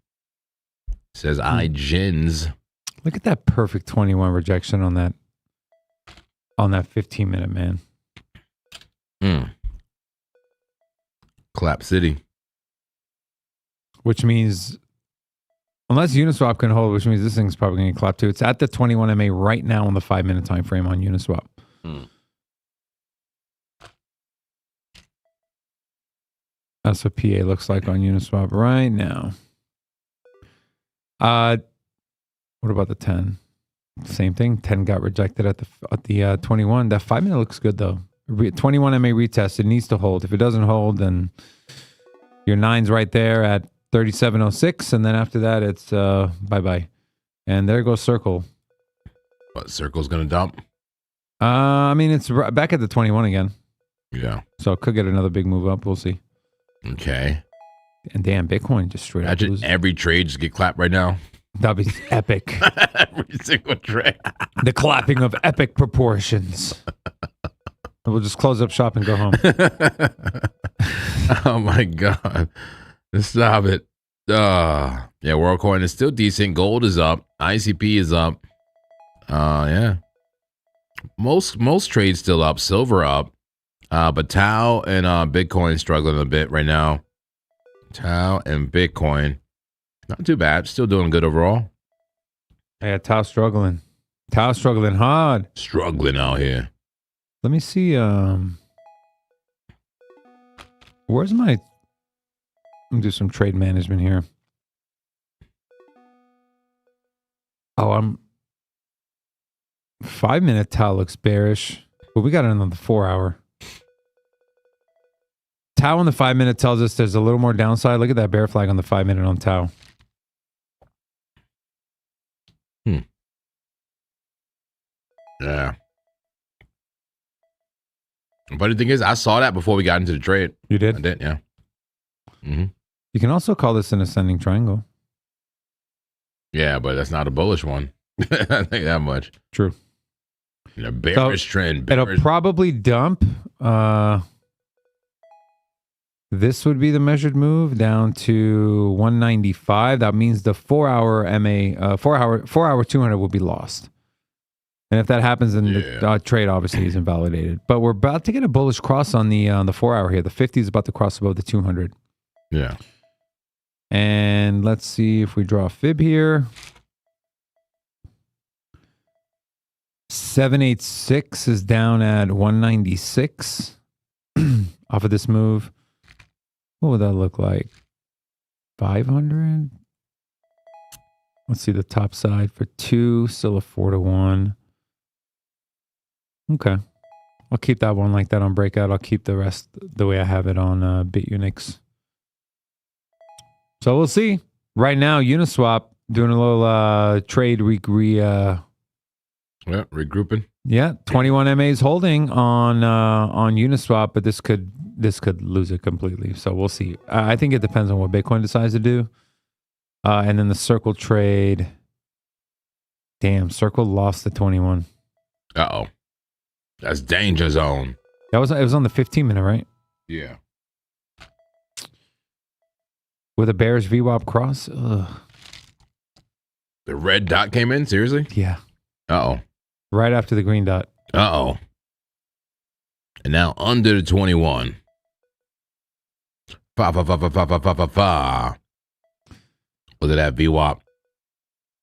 Says iGins. Look at that perfect 21 rejection on that 15-minute, man. Clap City. Which means, unless Uniswap can hold, which means this thing's probably going to clap too. It's at the 21 MA right now on the 5 minute time frame on Uniswap. That's what PA looks like on Uniswap right now. What about the 10? Same thing. 10 got rejected at the 21. That 5 minute looks good though. 21 MA retest. It needs to hold. If it doesn't hold, then your 9's right there at 37.06, and then after that, it's bye-bye. And there goes Circle. What, Circle's going to dump? I mean, it's back at the 21 again. Yeah. So it could get another big move up. We'll see. Okay. And damn, Bitcoin just straight up loses. Every trade just get clapped right now. That'd be epic. Every single trade. The clapping of epic proportions. We'll just close up shop and go home. Oh, my God. Stop it. Yeah, WorldCoin is still decent. Gold is up. ICP is up. Yeah. Most trades still up. Silver up. But Tau and Bitcoin struggling a bit right now. Tau and Bitcoin. Not too bad. Still doing good overall. Yeah, Tau struggling. Tau struggling hard. Struggling out here. Let me see. Where's my... Let me do some trade management here. Oh, 5 minute Tau looks bearish, but we got another 4 hour. Tau on the 5-minute tells us there's a little more downside. Look at that bear flag on the 5-minute on Tau. Yeah. But the thing is, I saw that before we got into the trade. You did? I did, yeah. Mm-hmm. You can also call this an ascending triangle. Yeah, but that's not a bullish one. I think that much. True. A bearish trend. It'll probably dump. This would be the measured move down to 195. That means the 4-hour MA, 4-hour 200 will be lost. And if that happens, then the trade obviously is invalidated. But we're about to get a bullish cross on the 4-hour here. The 50 is about to cross above the 200. Yeah. And let's see if we draw a fib here. 786 is down at 196 off of this move. What would that look like? 500? Let's see the top side for 2, still a 4-to-1. Okay. I'll keep that one like that on breakout. I'll keep the rest the way I have it on BitUnix. So we'll see. Right now, Uniswap doing a little trade regrouping. Yeah, 21 MAs holding on Uniswap, but this could lose it completely. So we'll see. I think it depends on what Bitcoin decides to do. And then the Circle trade. Damn, Circle lost the 21. Uh-oh. That's danger zone. It was on the 15-minute, right? Yeah. With a bearish VWAP cross. Ugh. The red dot came in? Seriously? Yeah. Uh-oh. Right after the green dot. Uh-oh. And now under the 21. Fa. Look at that VWAP.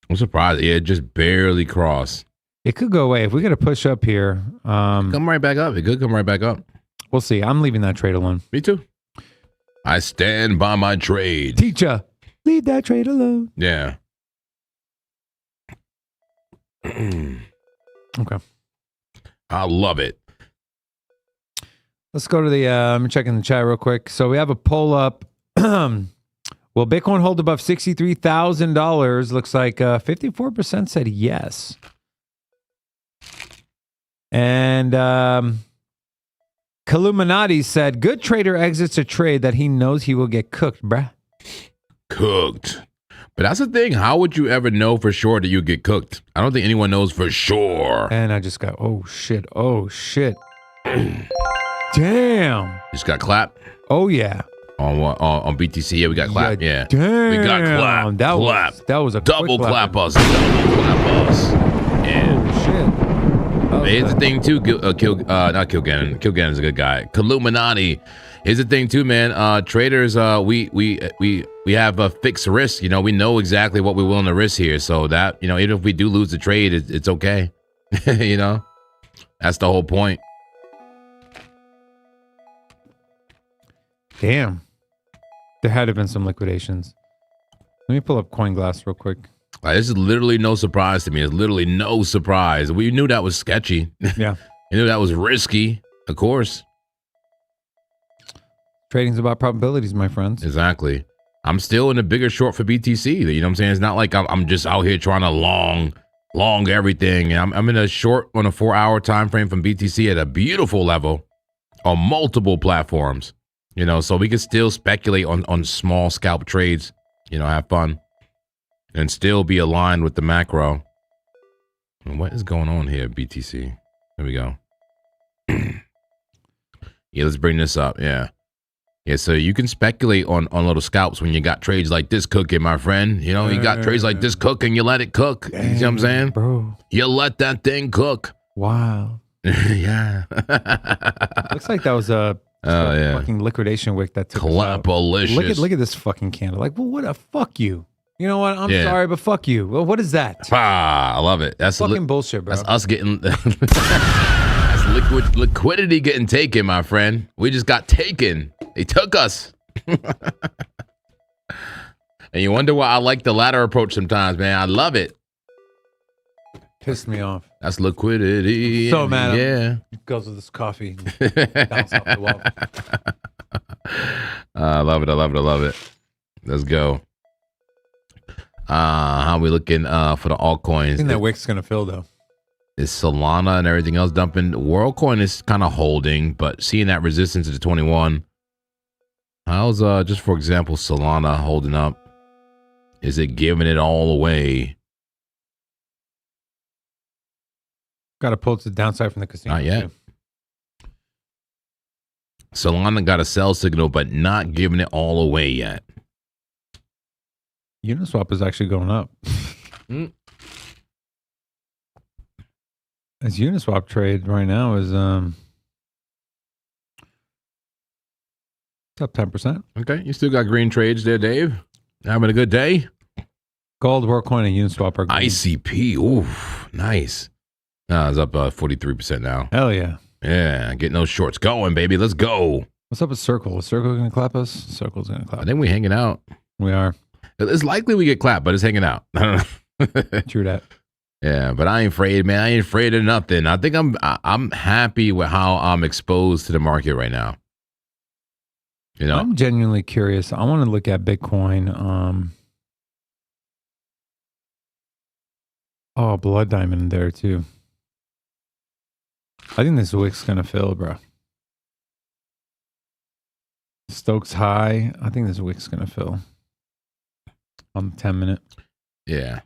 I'm surprised. Yeah, it just barely crossed. It could go away. If we get a push up here. Come right back up. It could come right back up. We'll see. I'm leaving that trade alone. Me too. I stand by my trade. Teacher, leave that trade alone. Yeah. Okay. I love it. Let's go to the, I'm checking the chat real quick. So we have a poll up. Will Bitcoin hold above $63,000? Looks like 54% said yes. And Kaluminati said, good trader exits a trade that he knows he will get cooked, bruh. Cooked. But that's the thing. How would you ever know for sure that you get cooked? I don't think anyone knows for sure. And I just got, oh, shit. Oh, shit. Damn. Just got clapped? Oh, yeah. On what? On BTC? Yeah, we got clapped. Yeah. Damn. We got clapped. That was a double quick clap us. Double clap us. Yeah. Oh, shit. Here's the thing too, not Kilgannon. Kilgannon's a good guy. Kaluminati. Here's the thing too, man. Traders, we have a fixed risk. You know, we know exactly what we're willing to risk here. So that, you know, even if we do lose the trade, it's okay. You know, that's the whole point. Damn. There had to have been some liquidations. Let me pull up CoinGlass real quick. This is literally no surprise to me. It's literally no surprise. We knew that was sketchy. Yeah. We knew that was risky, of course. Trading's about probabilities, my friends. Exactly. I'm still in a bigger short for BTC. You know what I'm saying? It's not like I'm just out here trying to long everything. I'm in a short on a 4-hour time frame from BTC at a beautiful level on multiple platforms. You know, so we can still speculate on small scalp trades. You know, have fun. And still be aligned with the macro. And what is going on here, BTC? There we go. Yeah, let's bring this up. Yeah. Yeah, so you can speculate on little scalps when you got trades like this cooking, my friend. You know, you got trades like this cooking, you let it cook. You see what I'm saying? Bro. You let that thing cook. Wow. Yeah. Looks like that was a fucking liquidation wick that took Clapalicious. Look at this fucking candle. Like, well, what a fuck you. You know what? I'm sorry, but fuck you. Well, what is that? I love it. That's fucking bullshit, bro. That's us getting that's liquidity getting taken, my friend. We just got taken. They took us. And you wonder why I like the latter approach sometimes, man. I love it. Pissed me off. That's liquidity. So mad. Yeah. It goes with this coffee. Bounce off the wall. I love it. I love it. I love it. Let's go. How we looking for the altcoins? I think that wick's gonna fill though. Is Solana and everything else dumping? WorldCoin is kind of holding, but seeing that resistance to 21. How's just for example Solana holding up? Is it giving it all away? Got to pull to the downside from the casino. Not yet. Too. Solana got a sell signal, but not giving it all away yet. Uniswap is actually going up. This Uniswap trade right now is it's up 10%. Okay, you still got green trades there, Dave. Having a good day. Gold, WorldCoin, and Uniswap are green. ICP, ooh, nice. It's up 43% now. Hell yeah. Yeah, getting those shorts going, baby. Let's go. What's up with Circle? Is Circle going to clap us? Circle's going to clap. I think we're hanging out. We are. It's likely we get clapped, but it's hanging out. True that. Yeah, but I ain't afraid, man. I ain't afraid of nothing. I think I'm happy with how I'm exposed to the market right now. You know, I'm genuinely curious. I want to look at Bitcoin. Oh, Blood Diamond in there too. I think this wick's going to fill, bro. Stokes high. I think this wick's going to fill on the 10-minute. Yeah.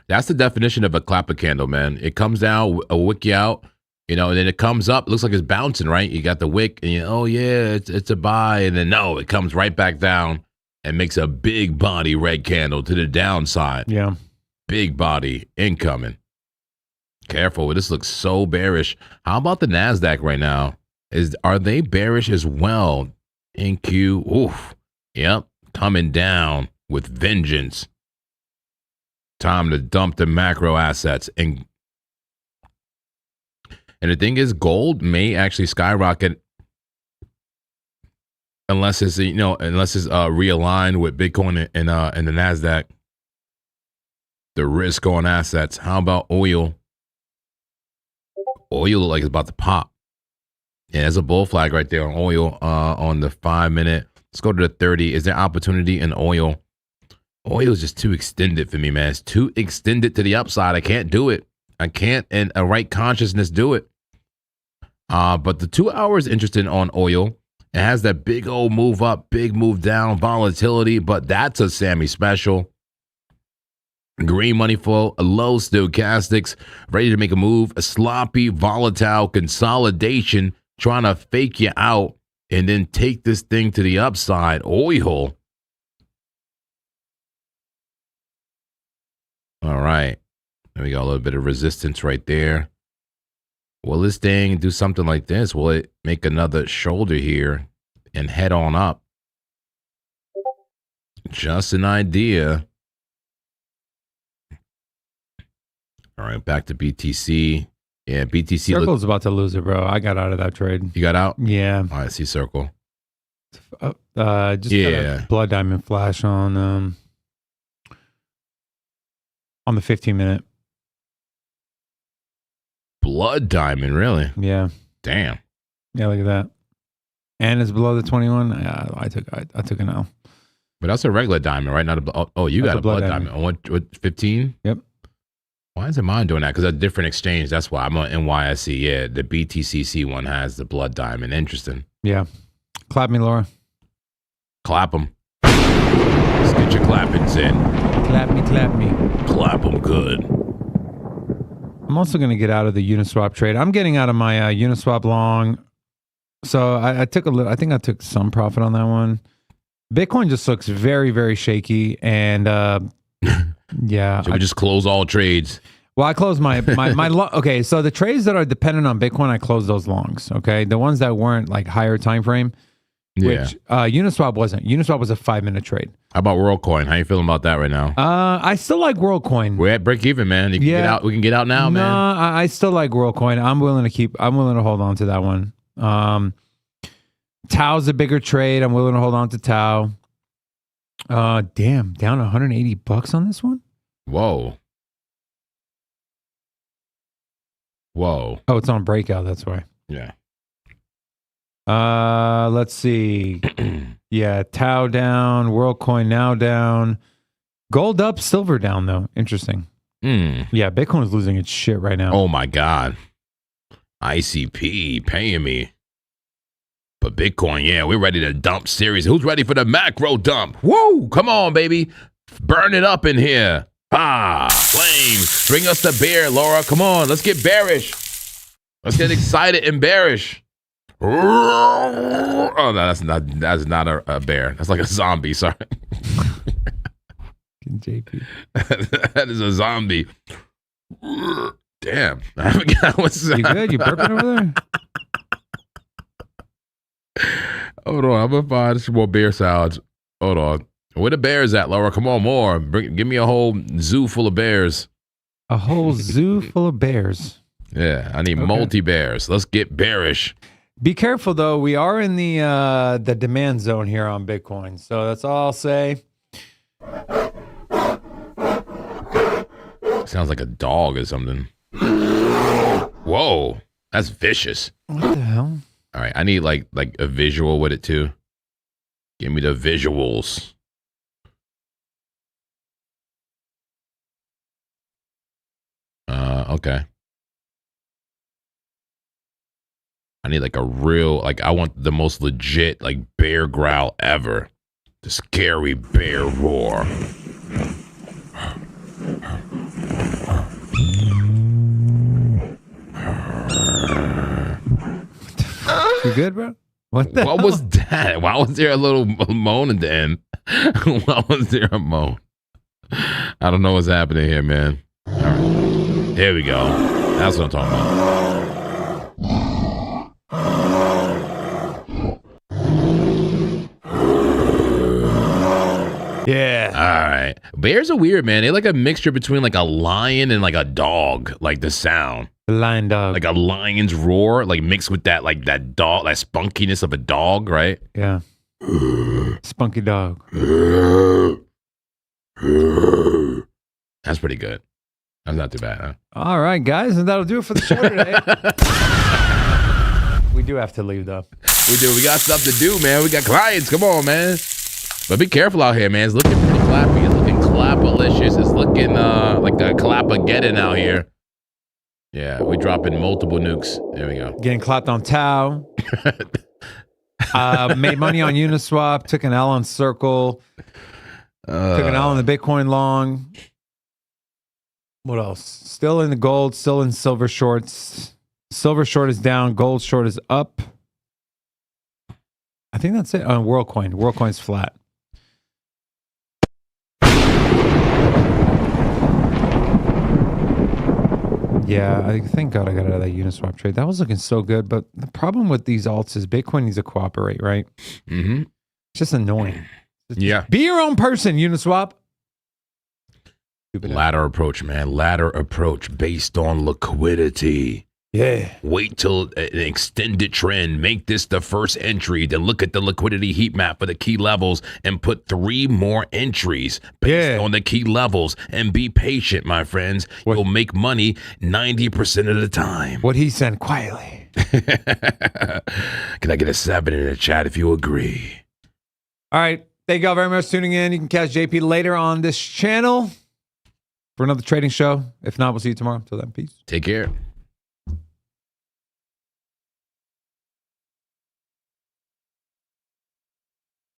That's the definition of a clapper candle, man. It comes down, a wick out, you know, and then it comes up. It looks like it's bouncing, right? You got the wick, and oh yeah, it's a buy, and then no, it comes right back down and makes a big body red candle to the downside. Yeah, big body incoming. Careful, this looks so bearish. How about the Nasdaq right now? Are they bearish as well? NQ, oof, yep, coming down with vengeance. Time to dump the macro assets. And the thing is, gold may actually skyrocket unless it's realigned with Bitcoin and the Nasdaq. The risk on assets. How about oil? Oil look like it's about to pop. Yeah, there's a bull flag right there on oil on the 5-minute. Let's go to the 30. Is there opportunity in oil? Oil is just too extended for me, man. It's too extended to the upside. I can't do it. I can't in a right consciousness do it. But the 2 hours interesting on oil. It has that big old move up, big move down, volatility, but that's a Sammy special. Green money flow, a low stochastics, ready to make a move, a sloppy, volatile consolidation, trying to fake you out and then take this thing to the upside. Oil. All right. There we go. A little bit of resistance right there. Will this thing do something like this? Will it make another shoulder here and head on up? Just an idea. All right, back to BTC. Yeah, BTC. Circle's about to lose it, bro. I got out of that trade. You got out? Yeah. All right, see Circle. Just got a Blood Diamond flash on the 15-minute. Blood Diamond, really? Yeah. Damn. Yeah, look at that. And it's below the 21. Yeah, I took an L. But that's a regular diamond, right? Not a. Oh, you got a blood diamond. On what 15? Yep. Why isn't mine doing that? Because a different exchange. That's why I'm on NYSE. Yeah, the BTCC one has the blood diamond. Interesting. Yeah. Clap me, Laura. Clap them. Let's get your clappings in. Clap me, clap me. Clap them good. I'm also going to get out of the Uniswap trade. I'm getting out of my Uniswap long. So I took a little. I think I took some profit on that one. Bitcoin just looks very, very shaky, and yeah. Should we just close all trades? Well, I closed my okay. So the trades that are dependent on Bitcoin, I closed those longs. Okay, the ones that weren't like higher time frame, which Uniswap wasn't. Uniswap was a 5-minute trade. How about WorldCoin? How you feeling about that right now? I still like WorldCoin. We're at break even, man. You can get out. We can get out now, man. No, I still like WorldCoin. I'm willing to hold on to that one. Tau's a bigger trade. I'm willing to hold on to Tau. Damn, down $180 on this one. Whoa. Whoa. Oh, it's on breakout. That's why. Yeah. Let's see. Yeah, Tau down, WorldCoin now down. Gold up, silver down though. Interesting. Yeah, Bitcoin is losing its shit right now. Oh my God. ICP paying me. But Bitcoin, yeah, we're ready to dump series. Who's ready for the macro dump? Woo! Come on, baby. Burn it up in here. Ah, flames. Bring us the bear, Laura. Come on, let's get bearish. Let's get excited and bearish. Oh, no, that's not a bear. That's like a zombie. Sorry. JP. That is a zombie. Damn. I forgot what's You good? You burping over there? Hold on, I'm gonna find some more bear sounds. Hold on. Where the bears at, Laura? Come on, more. Give me a whole zoo full of bears. A whole zoo full of bears. Yeah, I need multi-bears. Let's get bearish. Be careful though. We are in the demand zone here on Bitcoin. So that's all I'll say. Sounds like a dog or something. Whoa, that's vicious. What the hell? All right, I need like a visual with it too. Give me the visuals. Okay. I need like a real, like I want the most legit like bear growl ever. The scary bear roar. You good, bro? What was that? Why was there a little moan at the end? Why was there a moan? I don't know what's happening here, man. All right. There we go. That's what I'm talking about. Yeah. All right. Bears are weird, man. They're like a mixture between like a lion and like a dog, like the sound. The lion dog. Like a lion's roar, like mixed with that, like that dog, that spunkiness of a dog, right? Yeah. Spunky dog. That's pretty good. That's not too bad, huh? All right, guys, and that'll do it for the show today. We do have to leave, though. We do. We got stuff to do, man. We got clients. Come on, man. But be careful out here, man. It's looking pretty clappy. It's looking clapalicious. It's looking like a clapageddon out here. Yeah, we dropping multiple nukes. There we go. Getting clapped on Tau. Made money on Uniswap. Took an L on Circle. Took an L on the Bitcoin long. What else? Still in the gold. Still in silver shorts. Silver short is down. Gold short is up. I think that's it on WorldCoin. WorldCoin's flat. Yeah, I thank God I got out of that Uniswap trade. That was looking so good, but the problem with these alts is Bitcoin needs to cooperate, right? Mm-hmm. It's just annoying. Yeah. Be your own person, Uniswap. Ladder approach, man. Ladder approach based on liquidity. Yeah. Wait till an extended trend. Make this the first entry. Then look at the liquidity heat map for the key levels and put 3 more entries based on the key levels. And be patient, my friends. You'll make money 90% of the time. What he said quietly. Can I get a 7 in the chat if you agree? All right. Thank y'all very much for tuning in. You can catch JP later on this channel for another trading show. If not, we'll see you tomorrow. Till then, peace. Take care.